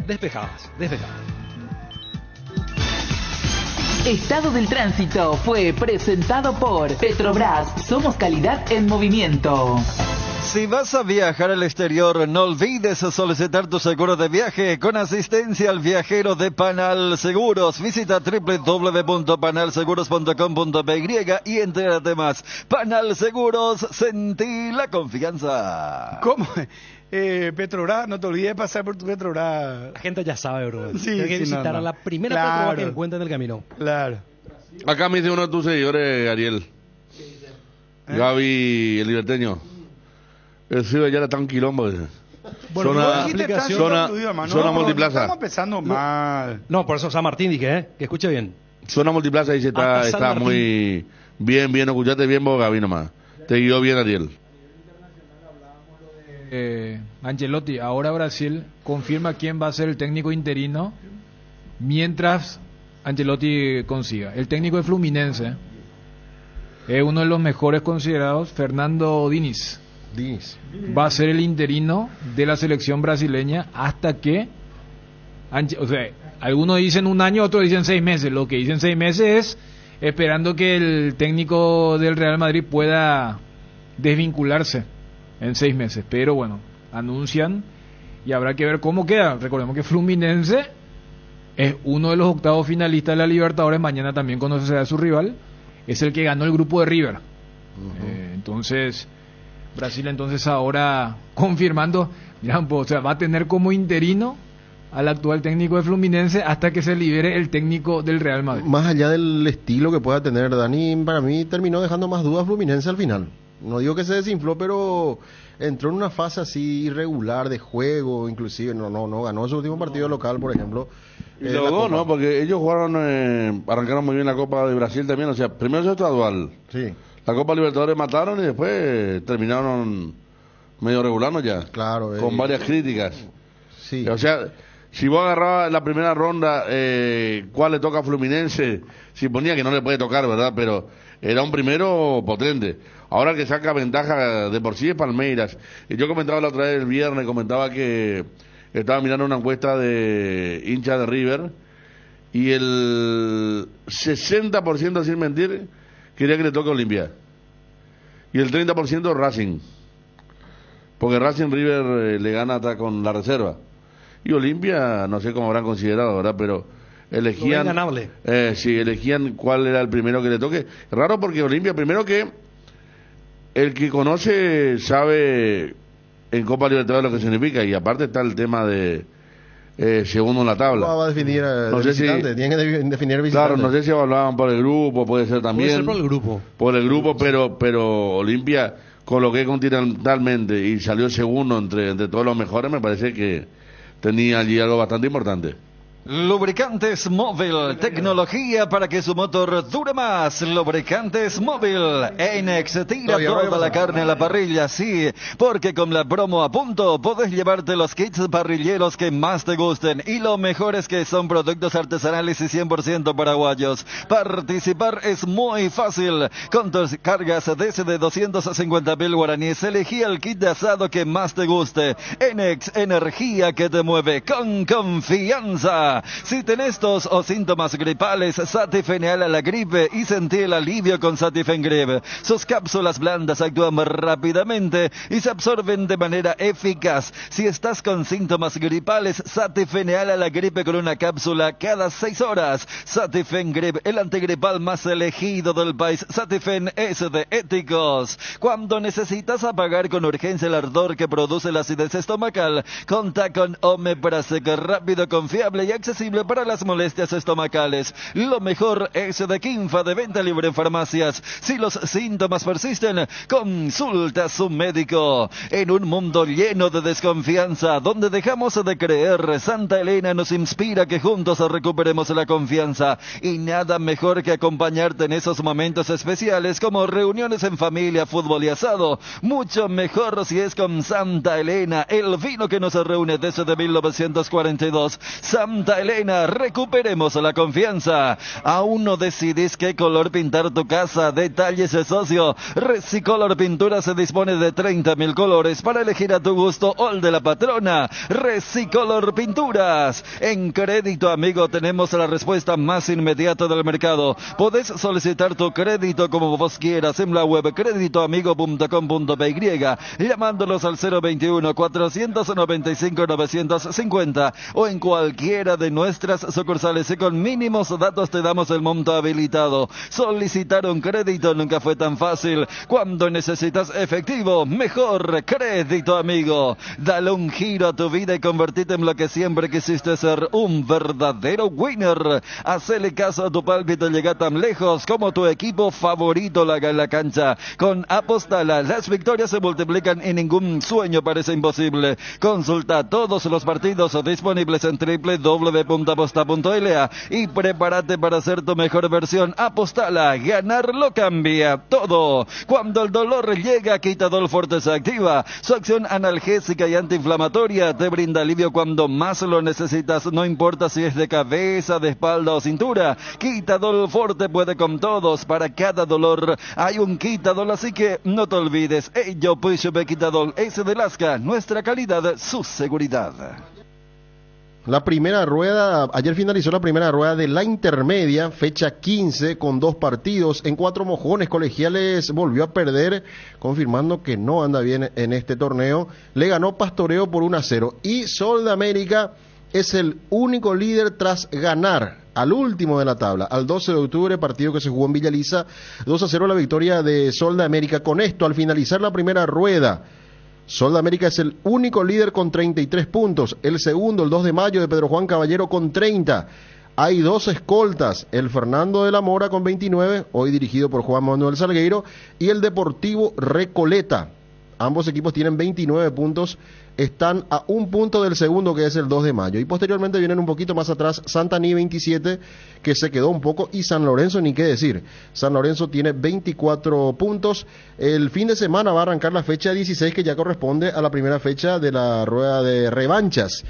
despejadas. Estado del tránsito fue presentado por Petrobras. Somos calidad en movimiento. Si vas a viajar al exterior, no olvides solicitar tu seguro de viaje con asistencia al viajero de Panal Seguros. Visita www.panalseguros.com.py y entérate más. Panal Seguros, sentí la confianza. ¿Cómo? Petrobras, no te olvides de pasar por tu Petrobras. La gente ya sabe, bro. Sí, Tienes que visitar a la primera Petrobras que encuentra en el camino. Claro. Acá me dice uno de tus seguidores, Ariel. Gaby, el liberteño. El ciudad ya era tan quilombo. Bueno, zona multiplaza. Estamos empezando mal. No, por eso San Martín dije, que escuche bien. Zona multiplaza dice, está muy bien, escuchate bien vos, Gaby, nomás. Te guió bien, Ariel. Ancelotti, ahora Brasil confirma quién va a ser el técnico interino mientras Ancelotti consiga. El técnico de Fluminense es uno de los mejores considerados, Fernando Diniz. Va a ser el interino de la selección brasileña hasta que, o sea, algunos dicen un año, otros dicen 6 meses. Lo que dicen 6 meses es esperando que el técnico del Real Madrid pueda desvincularse en 6 meses. Pero bueno, anuncian y habrá que ver cómo queda. Recordemos que Fluminense es uno de los octavos finalistas de la Libertadores. Mañana también conocerá a su rival. Es el que ganó el grupo de River. Entonces Brasil entonces ahora confirmando, o sea, va a tener como interino al actual técnico de Fluminense hasta que se libere el técnico del Real Madrid. Más allá del estilo que pueda tener Dani, para mí terminó dejando más dudas Fluminense al final. No digo que se desinfló, pero entró en una fase así irregular de juego, inclusive no ganó su último partido local, por ejemplo. Y luego, ¿no? Porque ellos jugaron, arrancaron muy bien la Copa de Brasil también, o sea, primero se gradual. Sí. La Copa Libertadores mataron y después terminaron medio regulando ya. Claro. Con varias críticas. Sí. O sea, si vos agarrabas la primera ronda, ¿cuál le toca a Fluminense? Si ponía que no le puede tocar, ¿verdad? Pero era un primero potente. Ahora que saca ventaja de por sí es Palmeiras. Y yo comentaba la otra vez el viernes, comentaba que estaba mirando una encuesta de hincha de River y el 60%, sin mentir, quería que le toque Olimpia. Y el 30% Racing. Porque Racing River le gana hasta con la reserva. Y Olimpia, no sé cómo habrán considerado, ¿verdad? Pero elegían... ganable. Sí, elegían cuál era el primero que le toque. Raro porque Olimpia, primero que el que conoce sabe en Copa Libertadores lo que significa. Y aparte está el tema de segundo en la tabla. ¿Cómo va a definir el No sé si- visitante? Tienen que definir el visitante. Claro, no sé si evaluaban por el grupo, puede ser también. Puede ser por el grupo. Por el grupo, pero Olimpia coloqué continentalmente y salió segundo entre todos los mejores, me parece que tenía allí algo bastante importante. Lubricantes Móvil, tecnología para que su motor dure más. Lubricantes Móvil, Enex tira toda la carne a la parrilla, sí, porque con la promo a punto podés llevarte los kits parrilleros que más te gusten y lo mejor es que son productos artesanales y 100% paraguayos. Participar es muy fácil. Con tus cargas desde 250.000 guaraníes, elegí el kit de asado que más te guste. Enex, energía que te mueve con confianza. Si tenés tos o síntomas gripales, Satifeneal a la gripe y sentí el alivio con Satifengrip. Sus cápsulas blandas actúan rápidamente y se absorben de manera eficaz. Si estás con síntomas gripales, Satifeneal a la gripe con una cápsula cada 6 horas. Satifengrip, el antigripal más elegido del país. Satifen es de éticos. Cuando necesitas apagar con urgencia el ardor que produce la acidez estomacal, conta con Omeprazec, rápido, confiable y accesible para las molestias estomacales. Lo mejor es de Quinfa, de venta libre en farmacias. Si los síntomas persisten, consulta a su médico. En un mundo lleno de desconfianza, donde dejamos de creer, Santa Elena nos inspira que juntos recuperemos la confianza. Y nada mejor que acompañarte en esos momentos especiales como reuniones en familia, fútbol y asado. Mucho mejor si es con Santa Elena, el vino que nos reúne desde 1942. Santa Elena, recuperemos la confianza. ¿Aún no decidís qué color pintar tu casa? Detalles de socio. Recicolor Pintura se dispone de 30.000 colores para elegir a tu gusto o el de la patrona. Recicolor Pinturas. En Crédito Amigo tenemos la respuesta más inmediata del mercado. Podés solicitar tu crédito como vos quieras en la web creditoamigo.com.py, llamándolos al 021 495 950 o en cualquiera de nuestras sucursales y con mínimos datos te damos el monto habilitado. Solicitar un crédito nunca fue tan fácil. Cuando necesitas efectivo, mejor Crédito Amigo. Dale un giro a tu vida y convertite en lo que siempre quisiste ser, un verdadero winner. Hacele caso a tu pálpito y llega tan lejos como tu equipo favorito lo haga en la cancha. Con Apostala, las victorias se multiplican y ningún sueño parece imposible. Consulta todos los partidos disponibles en www.aposta.la y prepárate para hacer tu mejor versión. Apostala, ganar lo cambia todo. Cuando el dolor llega, Quitadol Forte se activa. Su acción analgésica y antiinflamatoria te brinda alivio cuando más lo necesitas, no importa si es de cabeza, de espalda o cintura. Quitadol Forte puede con todos. Para cada dolor hay un Quitadol, así que no te olvides. Yo Puishupe Quitadol es de Lasca, nuestra calidad, su seguridad. La primera rueda, ayer finalizó la primera rueda de la intermedia, fecha 15, con 2 partidos. En 4 mojones, Colegiales volvió a perder, confirmando que no anda bien en este torneo. Le ganó Pastoreo por 1-0. Y Sol de América es el único líder tras ganar al último de la tabla, al 12 de octubre, partido que se jugó en Villa Lisa. 2-0 la victoria de Sol de América. Con esto, al finalizar la primera rueda, Sol de América es el único líder con 33 puntos. El segundo, el 2 de mayo, de Pedro Juan Caballero con 30. Hay 2 escoltas, el Fernando de la Mora con 29, hoy dirigido por Juan Manuel Salgueiro, y el Deportivo Recoleta. Ambos equipos tienen 29 puntos, están a un punto del segundo, que es el 2 de mayo. Y posteriormente vienen un poquito más atrás Santaní 27, que se quedó un poco, y San Lorenzo, ni qué decir. San Lorenzo tiene 24 puntos. El fin de semana va a arrancar la fecha 16, que ya corresponde a la primera fecha de la rueda de revanchas.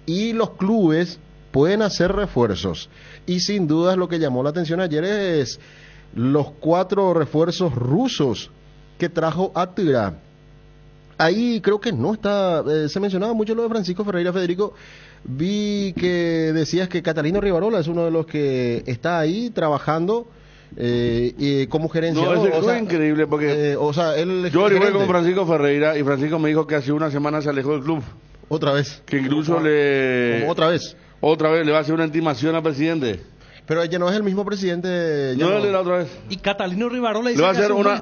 Y los clubes pueden hacer refuerzos. Y sin dudas lo que llamó la atención ayer es los 4 refuerzos rusos que trajo Atura. Ahí creo que no está, se mencionaba mucho lo de Francisco Ferreira. Federico, vi que decías que Catalino Rivarola es uno de los que está ahí trabajando como gerenciador. No, eso es increíble porque yo hablé con Francisco Ferreira y Francisco me dijo que hace una semana se alejó del club. ¿Otra vez? Que incluso ¿Cómo otra vez? Otra vez le va a hacer una intimación al presidente. Pero ella no es el mismo presidente. No, él era otra vez. Y Catalino Rivarola le va a hacer una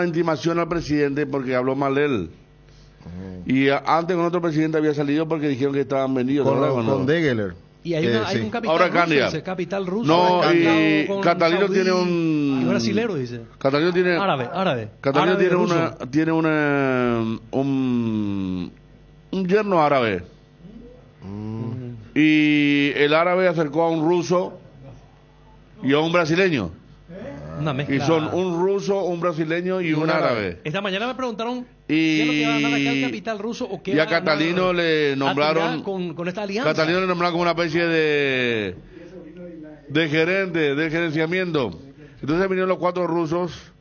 intimación al presidente porque habló mal él. Y antes con otro presidente había salido porque dijeron que estaban vendidos. Con Degeler. Y hay un capital ahora ruso, cambia. ese capital ruso. No, y Catalino tiene Y brasilero, dice. Catalino tiene... Árabe. Catalino Árabe tiene un yerno árabe. Y el árabe acercó a un ruso y a un brasileño. Una mezcla. Y son un ruso, un brasileño y un árabe. Esta mañana me preguntaron qué es lo que va a ganar acá el capital ruso o qué y va a Catalino le nombraron con esta alianza. Catalino le nombraron como una especie de gerente, de gerenciamiento. Entonces vinieron los 4 rusos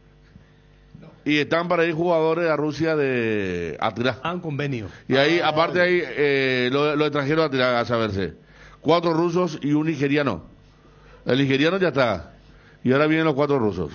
y están para ir jugadores a Rusia a tirar. Un convenio. Y ahí, aparte ahí, los extranjeros a tirar, a saberse. 4 rusos y un nigeriano. El nigeriano ya está. Y ahora vienen los 4 rusos.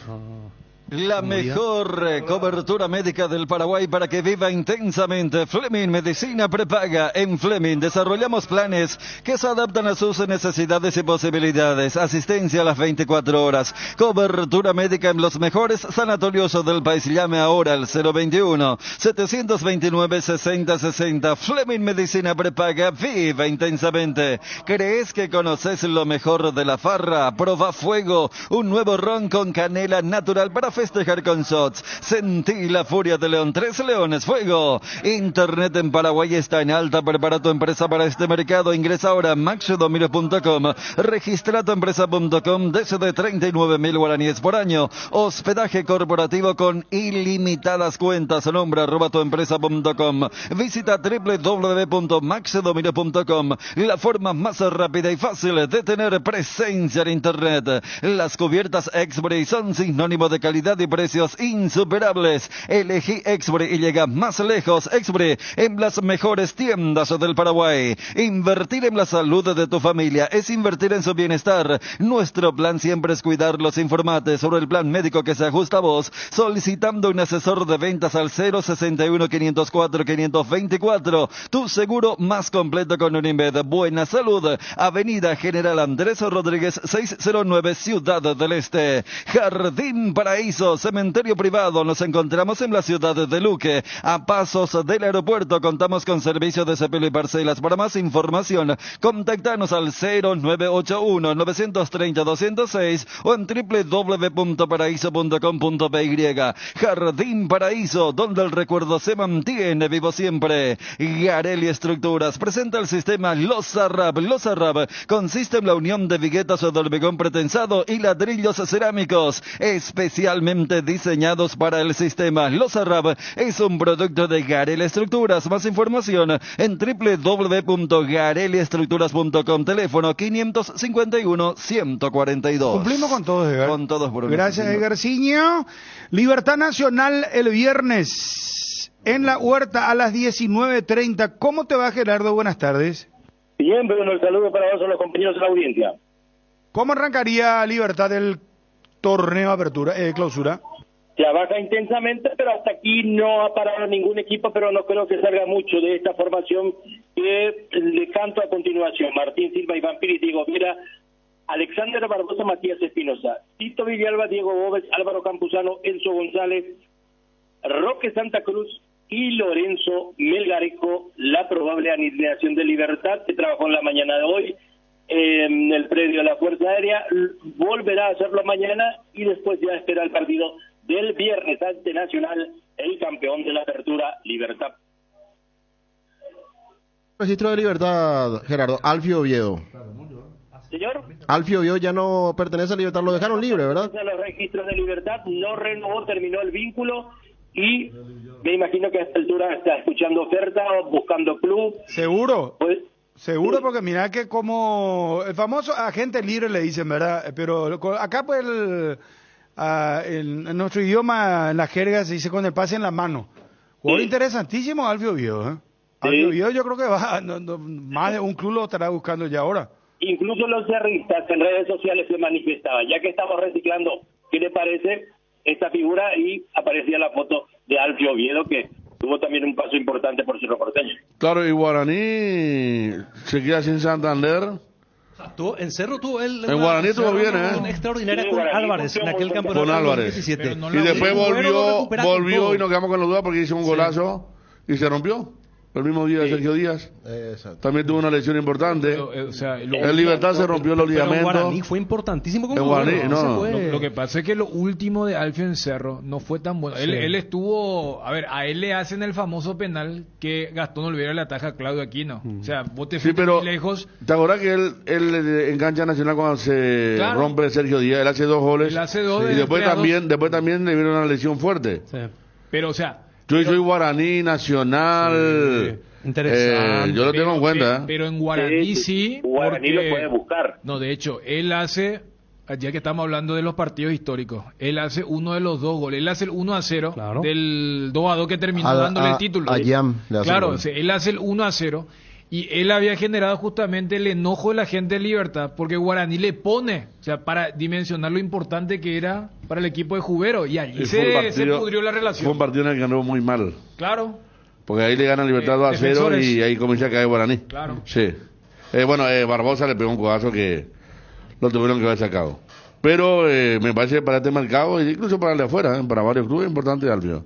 La mejor cobertura médica del Paraguay para que viva intensamente. Fleming Medicina Prepaga. En Fleming desarrollamos planes que se adaptan a sus necesidades y posibilidades. Asistencia a las 24 horas. Cobertura médica en los mejores sanatorios del país. Llame ahora al 021-729-6060. Fleming Medicina Prepaga. Viva intensamente. ¿Crees que conoces lo mejor de la farra? Proba Fuego. Un nuevo ron con canela natural para festejar con shots. Sentí la furia de León. 3 Leones Fuego. Internet en Paraguay está en alta. Prepara tu empresa para este mercado. Ingresa ahora a maxdomiro.com. Registra tu empresa.com desde 39.000 guaraníes por año. Hospedaje corporativo con ilimitadas cuentas. Nombre @tuempresa.com. Visita www.maxdomiro.com. La forma más rápida y fácil de tener presencia en Internet. Las cubiertas Exbury son sinónimo de calidad y precios insuperables. Elegí Exbury y llega más lejos. Exbury en las mejores tiendas del Paraguay. Invertir en la salud de tu familia es invertir en su bienestar. Nuestro plan siempre es cuidarlos. Informate sobre el plan médico que se ajusta a vos solicitando un asesor de ventas al 061-504-524. Tu seguro más completo con Unimed. Buena Salud. Avenida General Andrés Rodríguez 609, Ciudad del Este. Jardín Paraíso, cementerio privado. Nos encontramos en la ciudad de Luque, a pasos del aeropuerto. Contamos con servicio de sepelio y parcelas. Para más información, contactanos al 0981-930-206 o en www.paraíso.com.py. Jardín Paraíso, donde el recuerdo se mantiene vivo siempre. Garelli Estructuras presenta el sistema Los Arrab. Los Arrab consiste en la unión de viguetas de hormigón pretensado y ladrillos cerámicos especialmente diseñados para el sistema. Los Arrab es un producto de Garelli Estructuras. Más información en www.garelliestructuras.com. Teléfono 551-142. Cumplimos con todos, Edgar. Con todos, Bruno. Gracias, Edgarciño. Libertad Nacional el viernes en la Huerta a las 19:30. ¿Cómo te va, Gerardo? Buenas tardes. Bien, Bruno, el saludo para vos, los compañeros de la audiencia. ¿Cómo arrancaría Libertad el torneo clausura? Trabaja intensamente, pero hasta aquí no ha parado ningún equipo, pero no creo que salga mucho de esta formación que le canto a continuación. Martín Silva, Iván Piri, Diego Vera, Alexander Barbosa, Matías Espinosa, Tito Villalba, Diego Gómez, Álvaro Campuzano, Enzo González, Roque Santa Cruz y Lorenzo Melgarejo. La probable alineación de Libertad, que trabajó en la mañana de hoy en el predio de la Fuerza Aérea, volverá a hacerlo mañana y después ya espera el partido del viernes ante Nacional, el campeón de la apertura, Libertad. Registro de Libertad, Gerardo, Alfio Oviedo. Señor. Alfio Oviedo ya no pertenece a Libertad, lo dejaron libre, ¿verdad? Los registros de Libertad, no renovó, terminó el vínculo y me imagino que a esta altura está escuchando oferta, buscando club. ¿Seguro? Pues, seguro, porque mira que como el famoso agente libre le dicen, ¿verdad? Pero acá pues en nuestro idioma, en la jerga se dice con el pase en la mano. Jugador interesantísimo, Alfio Oviedo, ¿eh? Sí. Alfio Oviedo yo creo que más de un club lo estará buscando ya ahora. Incluso los cerristas en redes sociales se manifestaban, ya que estamos reciclando, ¿qué le parece esta figura? Y aparecía la foto de Alfio Oviedo, que tuvo también un paso importante por Cerro Porteño. Claro, y Guaraní se queda sin Santander. En Cerro tuvo él. En Guaraní estuvo bien, Una extraordinaria con Álvarez en aquel campeonato. Con Álvarez. 2017. Y después volvió y nos quedamos con la duda porque hizo un golazo. y se rompió. El mismo día de Sergio Díaz. También tuvo una lesión importante. El Libertad se rompió los ligamentos. En Guaraní fue importantísimo con Guaraní, no. Lo que pasa es que lo último de Alfio Cerro no fue tan bueno. Él estuvo, a ver, a él le hacen el famoso penal que Gastón Olvera le ataja a Claudio Aquino. O sea, vos te fuiste muy lejos. ¿Te acordás que él engancha a Nacional cuando se rompe Sergio Díaz? Él hace 2 goles. Él hace 2 y después también le vino una lesión fuerte. Sí. Pero, o sea, yo soy Guaraní, Nacional. Interesante. Yo lo tengo en cuenta. Pero en Guaraní sí. Guaraní lo puede buscar. No, de hecho, él hace, ya que estamos hablando de los partidos históricos, él hace uno de los 2 goles. Él hace el 1-0 del 2-2 que terminó dándole el título. Claro, él hace el 1-0 y él había generado justamente el enojo de la gente de Libertad porque Guaraní le pone, o sea, para dimensionar lo importante que era para el equipo de Jubero, y allí se pudrió la relación. Fue un partido en el que ganó muy mal. Claro. Porque ahí le gana Libertad 2-0 y ahí comienza a caer Guaraní. Claro. Sí. Barbosa le pegó un codazo que lo tuvieron que haber sacado. Pero me parece que para este mercado, incluso para el de afuera, para varios clubes, es importante Alfio.